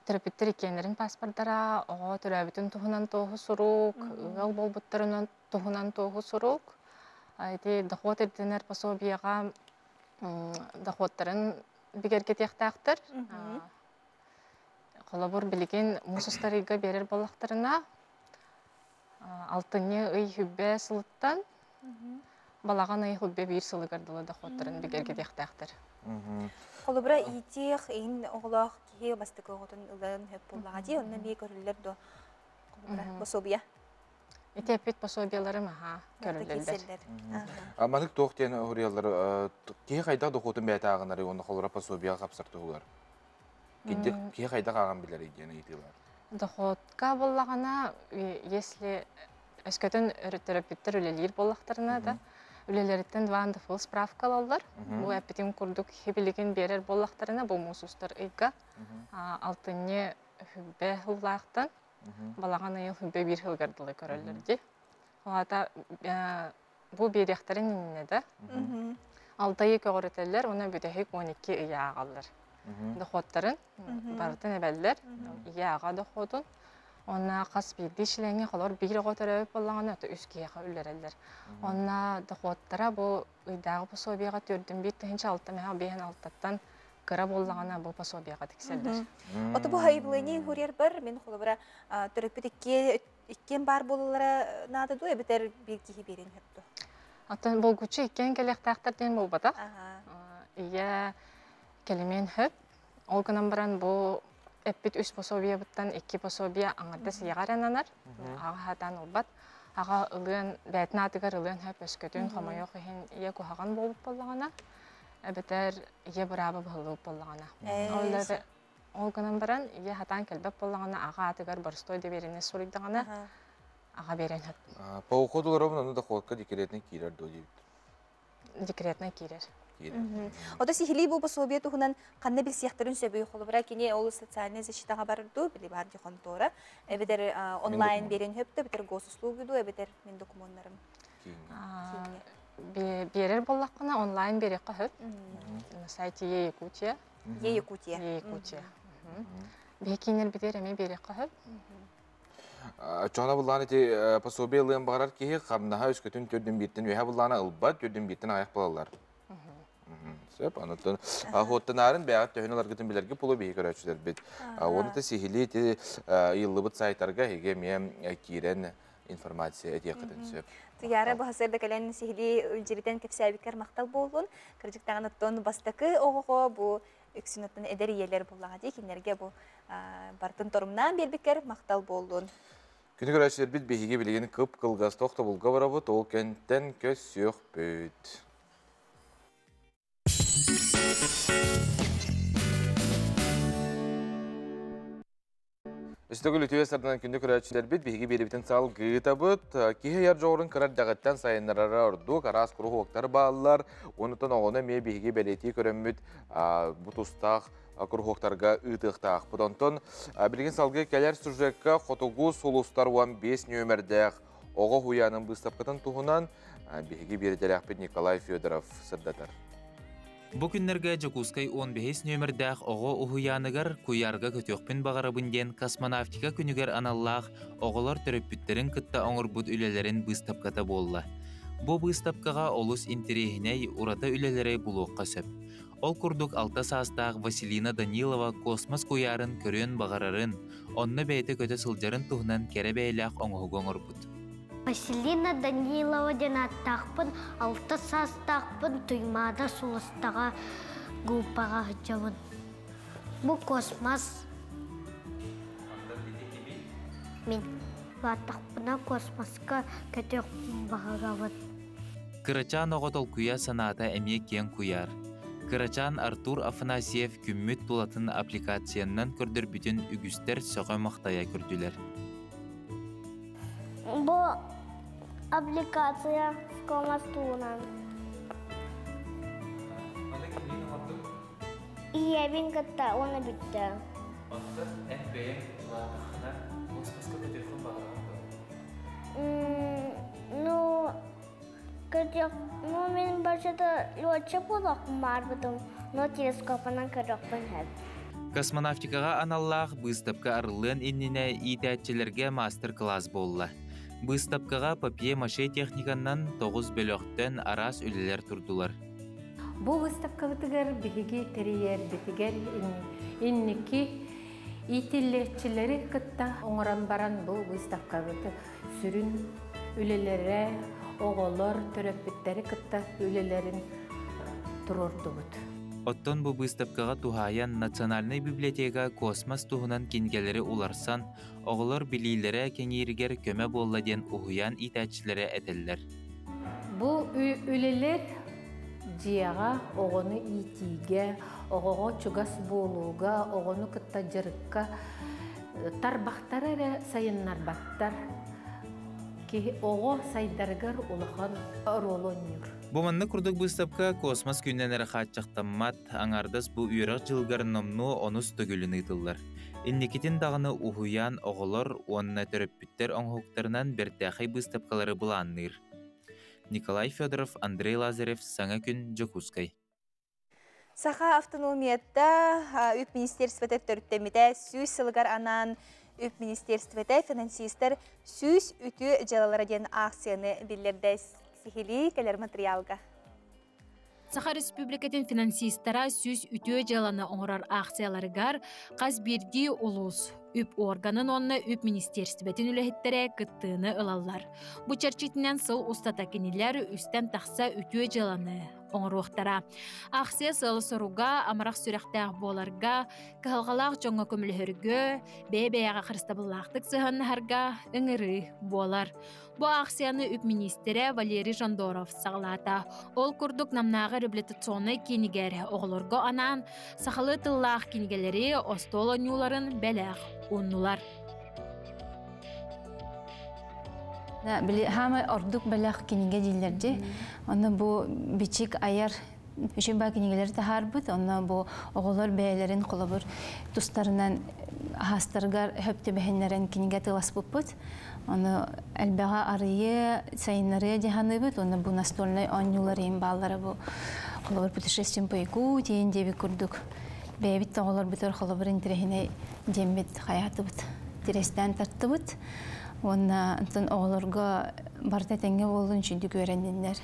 Терапевттер икенерин паспорттара ого төрөбүтүн тухунан тооху сурук, ыл болбуттарынан тухунан тооху сурук. Айти доход эрденер пособияга доходтарын бигерге тияктаактыр. Колобур билген мусустарыга берер боллактарына алтыны ый хүббе сылыттан балаган ый хүббе 1 сылы гардылы доходтарын бигерге тияктаактыр. Колобура итих ин оглах ки бастык оготун ылын хөп боллага ди онна би көрүлөр до колобура пособия. Итепит пособиялары маха көрүлөрлөр. Аманык токтен ориялар ки кайда доходун бетагынары онда колобура пособия капсартуулар. Ки кайда каган билер идене итилар. Доходка боллагана если эскөтөн терапевттер үлелер боллактарына да үлелерден ванды фул справка алалар. Бу эпитим курдук хибилигин берер боллактарына бу мусустар ыйга алтыны хүббе хуллактан балаган айыл хүббе 1 хыл гардылы көрөлөрдү. Ата бу беректерин инне да. Алтайы көрөтөлөр, уна бүтехик 12 ыя агалар. Доходтарын бартын эбеллер, ия ага доходун. Онна кас бирди ишлеңе холор бир готорөп боллаган өтө үскеге үллерелер. Онна доходтара бу ыйдагы пособияга төрдүн бир тенче 6 мега 5-6тан кыра боллагана бу пособияга тикселдер. Ото бу хайблыны хурер бар мен холобра терапевтикке иккен бар болулара нада ду эбетер бир кихи берин хөптү. Атын болгучу иккен келектактарден болбата. Ия келемен хөп. Олганан баран бу эппит 3 пособия буттан 2 пособия аңарда сыягарананар. Ага хатан олбат. Ага ылын бәтнатыгар ылын хөп өскөтүн хомойок хин ия кухаган болуп боллагана. Эбетер ия бырабы болуп боллагана. Олганан баран ия хатан келбеп боллагана ага атыгар барстой деп берене сурыйдагана. Ага берен хөп. По уходу доходка декретный кирер додит. Декретный кирер. Ода сихили бу пособие тухунан канна бил сияктарын сөбүй холобра кини ол социальный защитага барду били бар дихонтора эбедер онлайн берен хөптө бетер госуслугуду эбедер мен документтарым берер боллаккана онлайн берекка хөп сайты Якутия бекинер бедер эме берекка хөп Чона булланы те пособие лым барар ки камнаха өскөтүн төрдүн биттен веха булланы ылбат төрдүн биттен аяк балалар. Сөп анаттан хоттанарын бәгат төһөнөлөр гытын билерге пулу бии көрөчүлөр бит. Оны да сихили те йыллыбыт сайттарга эге мен кирен информация этекден сөп. Яра бу хасырда кален сихили жиритен кепсәбикер мактал болгон. Кыржыктаган оттон бастакы ого бу эксинаттан эдер иелер буллага ди кинерге бу бартын торумнан бербикер мактал болгон. Күнү көрөчүлөр бит бихиге билген кып кылгас токто булга барабыт ол кенттен көсөк бүт. Истөгүл үтүөстерден күндү көрөчүлөр бит биһиги берибитин сал гытабыт кихе яр жогорун кырар жагаттан сайыннарара орду карас курухоктар баалар онутон огону ме биһиги белети көрөммүт бутустак курухоктарга ытыктак бутонтон билген салгы келер сюжетка хотугу сулустар 15 нөмердех ого хуянын быстапкатын туһунан биһиги берделяхпит Николай Федоров сырдатар. Бу күннерге Жокускай 15 нөмірдәқ оғы ұхуянығар куярға көтөкпін бағарабын ден космонавтика күнігер аналлақ оғылар төрөппүттерін кытта оңырбұд үлелерін быстапката болла. Бу быстапкаға олус интерегіней урата үлелері бұлуққа сөп. Ол күрдік алта састақ Василина Данилова космос куярын көрен бағарарын, онны бәйті көті сылжарын тұғынан кәрі бәйләқ оңығығығыр бұд. Василина Данилова ден аттақпын, алты састақпын, туймада сулыстаға группаға жауын. Бұл космос. Мен баттақпына космосқа көтек бағағавын. Кырачан оғытол куя саната әме кен куяр. Кырачан Артур Афанасьев күмміт тулатын аппликацияннан көрдір бүтін үгістер соға мақтая көрділер. Бұл аппликация космос туынан. Иебин кітті, оны бітті. Онда әнбейін тулатықына космосқа көтекін бағырған мен başta летчик болақпын бар бұдым, но телескопынан көріқпін әп. Космонавтикаға аналлақ быстапқа арылын инніне итәтчелерге мастер-класс болла. Быстапкаға папье-маше техниканнан 9 бөлөқтен арас үлелер тұрдылар. Бұл быстапкалытығыр бігі терiyер бітігер иннекі ителерчелері кітта оңыран баран бұл быстапкалыты сүрін үлелері оғылар төрөппіттері кітта үлелерін тұрорды бұд. Оттон бұл быстапкаға тухаян Национальный библиотека космос туғынан кенгелері уларсан, оғылар білейлері кеңейрігер көмі болла ден ұғыян итәтчілері әтелілер. Бұл үлелер жияға оғыны итиге, оғыға чугас болуға, оғыны кітта жырыққа тарбақтар әрі сайыннар баттар. Оғы сайдарғар улахан ролоньюр. Буманны күрдік быстапка космос күннен әрі қатчақтаммат, аңардас бұл үйрақ жылғар номну онус төгілін ұйтылар. Иннекетін дағыны ұхуян оғылар онына төрөппіттер оңғықтарынан бәртәқай быстапкалары бұланныр. Николай Федоров, Андрей Лазарев, Саңа күн, Жокускай. Саха автономиятта үп министерствете төрттемеде сүйс сылғар анан үп министерствете финансистер сүйс үті жалалара ден акцияны билерде сихили келер материалга. Саха республикатын финансистара сүйс үті жаланы оңырар акцияларыгар қаз бірді улус үп органын онны үп министерстветін үләхеттері кыттыны ылалар. Бұ чарчетінен сыл устата кенелер үстен тақса үті жаланы оңыруқтара. Акция сылы соруга, амарақ сүрәқтәғ боларға, кығылғалақ жоңға көмілігіргі, бәй-бәйаға қырыстабылақтық сығыннарға үңірі болар. Бұ акцияны үп министері Валерий Жандоров сағылата. Ол күрдік намнағы реабилитационы кенігер оғылырғы анан, сақылы тыллақ кенігелері остол оңюларын бәләқ ұннулар. Хама ордук бәләқ кенеге дейлерде. Оны бұл бичик аяр үші ба кенегелері тахарбыд. Оны бұл оғылар бәйлерін қолабыр тұстарынан хастарғар хөпті бәхенлерін кенеге тылас бұппыд. Оны әлбәға арые сайынлары деханы бұд. Оны бұл настольный оңюлар ең баллары бұл қолабыр путешествием по Яку дейін деби күрдік. Бәйбіт оғылар бұтыр қолабыр интерехіне дембет қаяты бұд. Терестен тартты бұд. Онна антон оғыларға барда тәңге болуын үшінді көрендендер.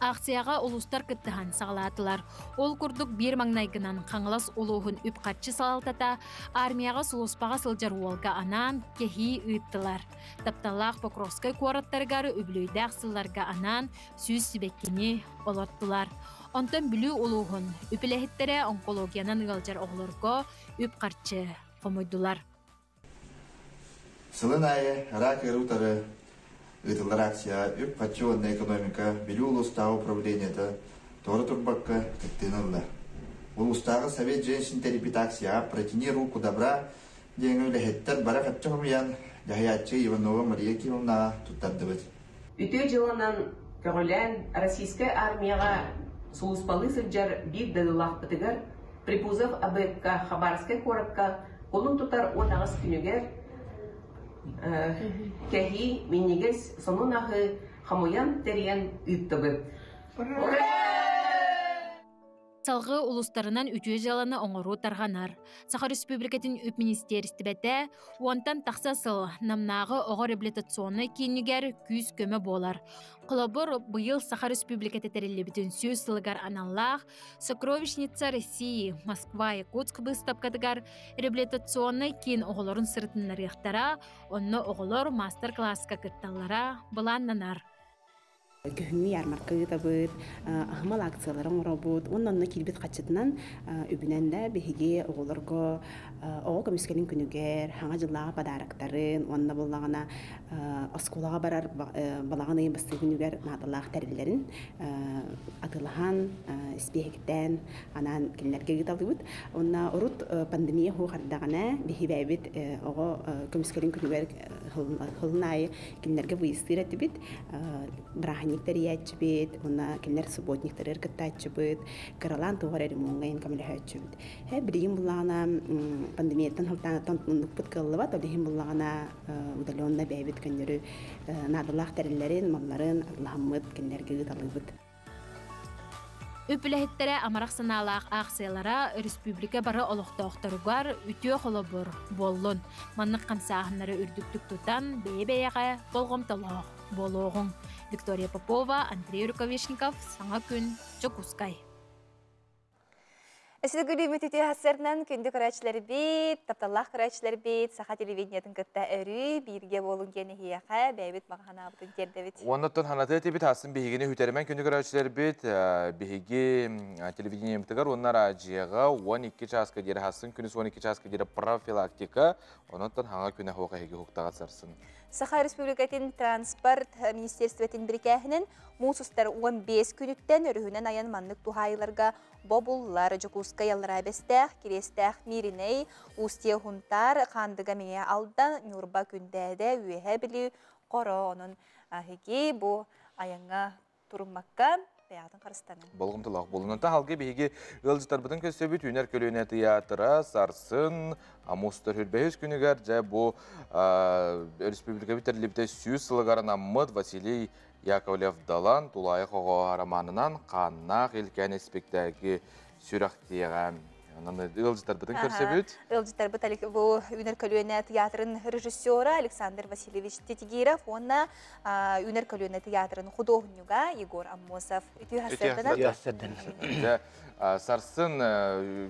Акцияға улустар кыттыхан сағалатылар. Ол күрдік бір маңнайгынан қаңылас олуғын үп қатшы салалтата, армияға сұлыспаға сылжар уолға анан кехи ұйттылар. Тапталақ Покровскай қуараттарғары үблөйдәқ сылларға анан сүйіз сібеккені олаттылар. Онтан бүлі олуғын үпіләхеттері онкологиянан ұғалжар оғыларға үп қатшы қомойдылар. Сылын айы, рак эрутары, ытылар акция, үп қатчуанна экономика, білі улустағы управлениеті, торы турбакка кіттінылды. Улустағы Совет женщин терапит акция, протяни руку добра, деңі өліхеттер бара қатчығымиян, яхаятчы Иванова Мария Кивовна туттардыбыд. Үтө жылынан көгілен Российская армияға сұлыспалы сылжар бір дадылақ бітігір, Припузов АБК Хабаровская коракка, қолын тұтар 10 күнігер, кәхи менегес сонунағы хамоян терен үттібі. салғы улустарынан үтүө жаланы оңору тарганар. Саха Республикатын үп министерстибете уонтан тақса сыл намнағы оғы реабилитационны кейінігер күз көмі болар. Қолабыр бұйыл Саха Республикаты тәрелебітін сөз сылығар аналлақ, Сокровищница России, Москва, Якутск выставкадыгар реабилитационны кейін оғыларын сыртын нарықтара, онны оғылар мастер-класска кытталлара бұланнанар. Көһүңү ярмаркыта быт, ахмал акцияларын робот, оннан килбит качытынан үбүнәндә беһиге оголорго, ого көмүскенин күнүгер, хаңа жыллага подарактарын, онна буллагана осколага барар балаганы басты күнүгер надаллах тәрилләрен атылхан спехтен анан кинләргә гиталыбыт. Онна урут пандемия ху хардагана беһибәбит ого көмүскенин күнүгер хылнай кинләргә выйстырат бит. Никтер ячбит, она кемнер субботниктер катачбит, каралан тугар ремонген камлехачбит. Бригим булана пандемиядан халтан нукпут кыллыва, табдихим булана удалённа бәйбит кеннерү надаллах тәрелләрен, малларын Аллаһмыт кеннерге гыталыбыт. Үпіләхеттері амарақ саналақ ақсайлара республика бары олықтауқтаруғар үтіе қолыбыр болын. Маннық қамсағынлары үрдіктік тұтан бей-бейеға болғымталақ болуғын. Виктория Попова, Андрей Рукавишников, Саңа күн, Чокускай. Әсілі күлімет үте хасырнан күнді көрәчілер бейт, тапталлақ көрәчілер бейт, сақа телевидениятын күтті өрі, бірге болын кені хияқа, бәйбет мағана абытын керді бейт. Оннаттан ханаты әтебет асын бейгені хүтерімен күнді көрәчілер бейт, бейге телевидениятығар, оннар ажияға 12 часка дері хасын, күніс 12 часка дері профилактика, оннаттан хаңа күні хоға хеге хуқтаға сарсын. Саха Республикатын транспорт министерстветін біркәхінен мұсыстар 15 күніттен өрігінен аян маннық тухайларға бобуллар жокуска яллара бестәх, керестәх мириней, устия хунтар, қандыға мея алдан, нюрба күндәді, үйе білі, қора оның ахеге бұ аяңа тұрмаққа бәяғдың қарыстаны. Болғымтылақ болынынта халге бейге ғылжытар бұдың көсебі түйінер көліне театра, сарсын, амустар хүрбәйіз күнігер, жа бұ республика бітерліпті сүйіз сылығарын аммыд Василий Яковлев Далан, Тулайық оғы романынан қаннақ елкен еспектәгі сүрақтияға. Ғылжытар бұдың көрсебіт? Ғылжытар бұд бұл Үнер көліне театрын режиссера Александр Васильевич Тетигиров, онна Үнер көліне театрын художнюга Егор Аммосов. Үті Сарсын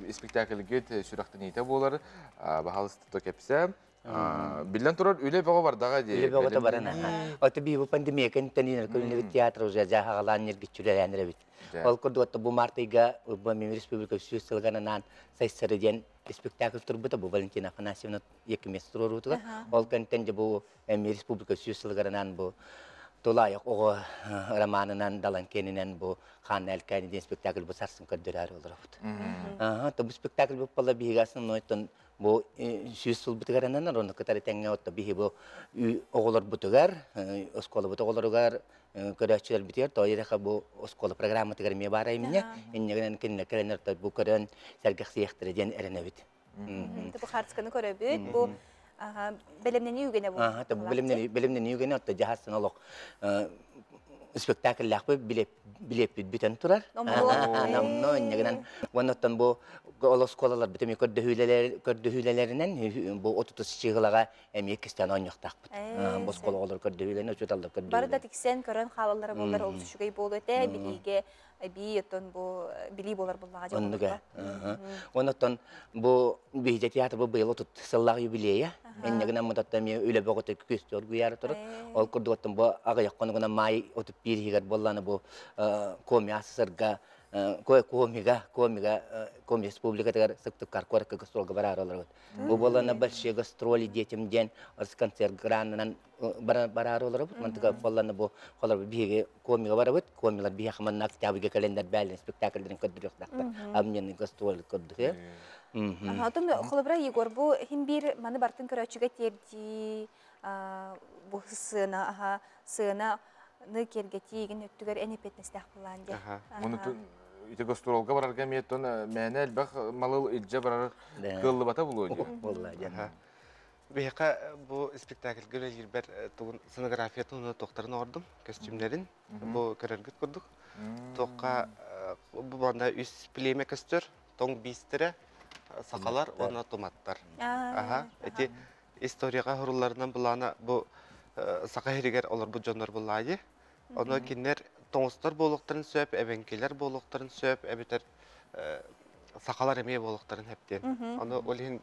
спектакльгет сүрақтын ете болар, бағалысты кепсе. Билен тұрар үлі бағы бардаға дейі? Үлі бағы да барана. Оты бейбі пандемия кәнттен көліне театр уже жағалан ергетчілер әнірі бит. Ол күрді отты бұл мартыйға Мен Республика сөз сылғанынан сайсыры ден спектакль тұрбыты бұл Валентина Афанасьевна екі мест тұрыр ұтыға. Ол кәнттен де бұл Мен Республика сөз сылғанынан бұл Тулайық оғы романынан далан кенінен бұл қан әлкәнеден спектакль бұл сарсын көрдері әрі олар ұты. Бұл спектакль бұл бала бейгасын ойттын бұл сөз сыл бұтығарынан оны күтәрі тәңе отты бейі бұл оғылар бұтығар, осколы бұты оғыларығар көрәтшілер бітер, тойырақы бұл осколы программы тігірме бар айміне, еннегінен кеніне кәлінерді бұл көрін сәргіқ сияқтыры ден әріне біт. Бұл қарцқаны көрі бүт, бұл білімнен үйгені бұл? Білімнен үйгені отты жағасын олық спектакль лақпы билеп бүтін тұрар. Намно, еннегінен. Оныттан бұл олық сколалар бітіме көрді хүйлелерінен бұл 30 шығылаға әме кістен ойнықтақ бұд. Бұл сколалар көрді хүйлелерін өтеталды көрді хүйлелерін. Барды тіксен көрін қалалары болар олысы жүгей болды өте, біліге били болар буллага жок. Оныттан бу бейде театр бу быйыл 30 сыллак юбилея. Эннегенен мудатта мен үле боготы көстөр гуяр турып, ол курдуттан бу ага якконгона май 31 хигер болланы бу комиасырга коми республикатагар сыктыккар коракка гастролга барар олар. Бу болланы большие гастроли детям ден, орс концерт гранынан барар олар. Мантыга болланы бу холар биге комига барабыт, комилар бие хаман октябрьге календар бәлен спектакльдерин көддүрөктактар. Амнен гастроль көддү. Атым холобра Егор бу химбир маны бартын көрөчүгө терди бу сына ны кергетиген өттүгөр энепетнестак булан де. Ите гастролга барарга меттон мәне элбах малыл илже барар кыллы бата булуйду. Бейқа бұл спектакльге өлер бір сценография туны тоқтарын ордым, костюмлерін. Бұл көрергіт көрдік. Тоққа bu banda üst pleme köstür, toң бистері, сақалар, оны томаттар. Эти историяға хұруларынан бұланы бұл сақа херігер олар бұл жондар бұлайды. Оны кенер тоңыстар болуқтарын сөп, әбенкелер болуқтарын сөп, әбетер сақалар әмей болуқтарын әптен. Оны олығын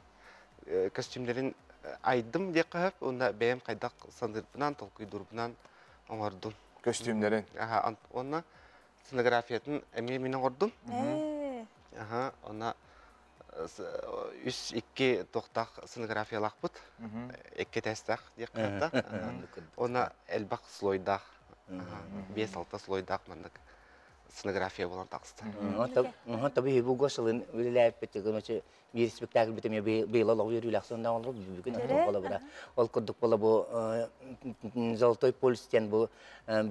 костюмдерін айдым де қағып, оны бәйім қайдақ сандырбынан, толқыйдырбынан оңардым. Костюмдерін? Оны сценографиятын әмей менің ордым. Оны үс икки тоқтақ сценографиялақ бұд, икки тәстақ де қағыда. Оны әлбақ слойдақ, 5-6 слойдақ мандық сценография болан тақысты. Tabii bu gosalın öyle bir bir spektakl bitemeye bir yıl oluyor relaksiyonda olur bugün ola bura. Ol kurduk bola bu Zoltoy Polisten bu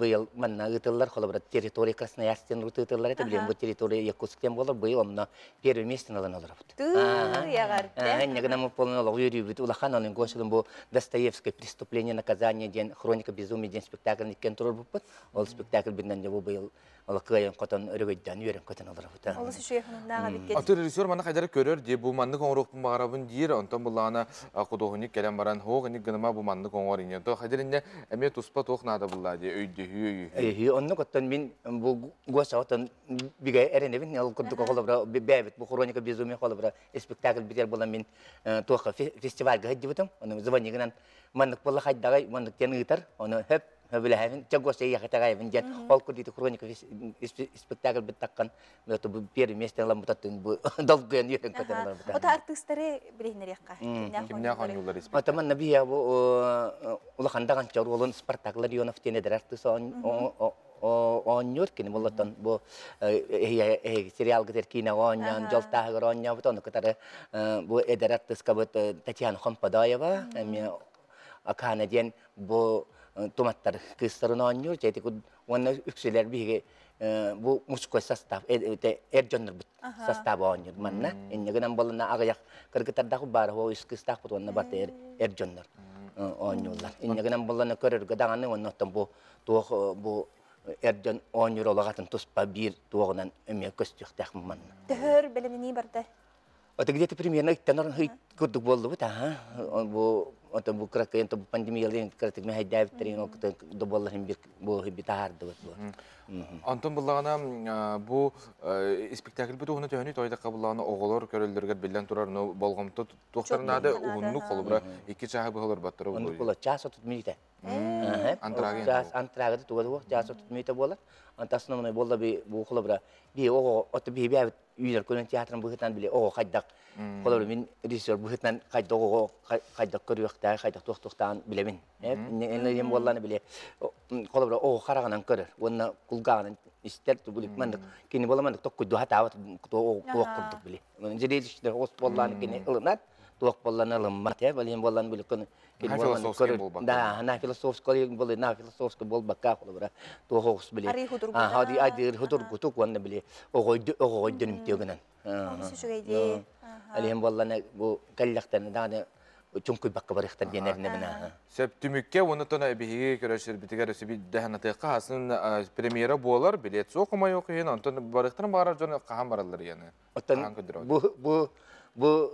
yıl manna ıtıllar ola bura teritoriya Krasnoyarsk'ten ıtıllar ete bilen bu teritoriya Yakutsk'ten bola bu yıl onunla первый место alan olur. Ne kadar mı polun oluyor yürüyüp ulakan onun gosalın bu Dostoyevskoy преступление наказание ден хроника безумия ден spektaklın ikken turur bu. Ol spektakl binden de bu yıl Alakayın qatan örgüden yürün qatan alır bu. Olası şu yakınındağa bitket. Atır rejissör mana qaydara görür de bu mandık oңоруqpun bağarabın deyir. Ondan bullana quduğunik gelen baran hoğunik gınıma bu mandık oңor inen. To qadirinde eme tuspa toq nada bulla de öydühü. Onu qatan min bu goşawatan biga erenevin al quduk qolabra bebet bu хроника безумия qolabra spektakl biter bulan min toqa festivalga hedibutum. Onu zvanignan mandık bulla qaydagay mandık ten ıtar. Onu hep Böyle hemen çok şey yakıtaya binecek. Halkı diye kronika spektakl bittakkan. Böyle bu bir mesleğe lan mutatın bu dalgın yürün kadınlar. O da artistleri bilhinler yakar. Kimne akan yollar ismi? Ataman nabi ya bu ulakandagan çağrı olan spektakller yöneftine de artist oynuyor ki mullatan bu serial gider kine oynayan, jaltahır oynayan bu onu kadar bu eder artist kabut Tatyana Khampadayeva. Akana diyen bu tomatlar kısırın oynuyor. Jadi onu yükselen bir bu muskoy sastav, erjonlar sastav oynuyor. Manna, inne gelen balına ağayak kırgıtarda kubar o iskistak bu onu batı erjonlar oynuyorlar. İnne gelen balına körür gıdanı onu tam bu erjon oynuyor olağatın tuspa bir tuğunan ömye köstüktək manna. Təhör belemini barda. O da gideti primiyerine iktanarın hıyt kurduk boldu bu ta bu Oto bu krakayın to pandemi yılın kratik me haydav terin o da bollahın bir bu bir tahardı bu. Anton bullana bu spektakl bu onu töhünü toyda qabullana oğullar körüldürger billen turar no bolğamta toxtarnada uğunlu qolubra iki çağı bu olur battır bu. Onu kola çasa tutmuydu. Antragın. Antragı tuğdu çasa tutmuydu bolar. Antasına mı bolla bir bu qolubra bir o oto bir üyer koyun tiyatrın bu hitan bile o haydak. Qolubra min rejissör bu hitan haydak körüyakta haydak toxtoxtan bilemin. Ne yem bollana bile qolubra o qaraganan körür. Onu kulganan ister tu bulik mandık. Kini bolamandık tokkuydu hata o kurduk bile. Jadi işte os bollan kini ılnat tuak bollan ılmat ya balin bollan bile kini bolamandık körür. Da na filosofskol bollan na filosofskol bol bakka qolubra tu hoos bile. Hadi adir hudur gutuk wanna bile o goydun tiyoganan. Süsügeydi. Alihim bollan bu kallaqtan da çünkü bakka barıqtan denerine bina. Septümükke onu tona bihi körəşir bitigar bir dəhnatəqə hasın premiera bolar bilet soqma yox yen ondan barıqtan barar jona qahan barallar yani. Bu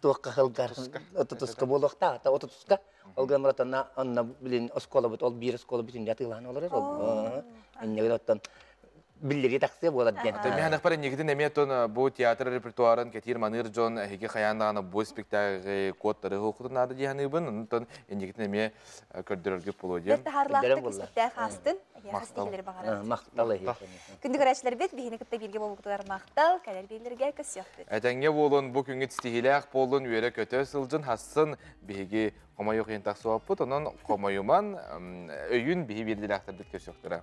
toqqa xalqar otutuska boloqta ta otutuska olgan maratana anna bilin oskola bit ol bir oskola bitin yatılan olar ol. İnne ottan billeri taksi bolar den. Tabii hanak para nigidin emeton bu tiyatr repertuarın ketir manır jon hege xayandana bu spektakl kodları hukukuna da yani bunun ondan nigidin eme kördürülge polodium. Taharlaqtı spektakl hastın. Maqtalları bağırar. Maqtalı. Күндү көрәчләр бит бихине кытта билге болуктар мактал, калер билерге көсөктү. Әтәңге болун бу күнгө тистигилек болун үере көтө сылжын хасын биги комайок ентак суаппыт, онон комаюман өйүн биги билдилектер бит көсөктүрө.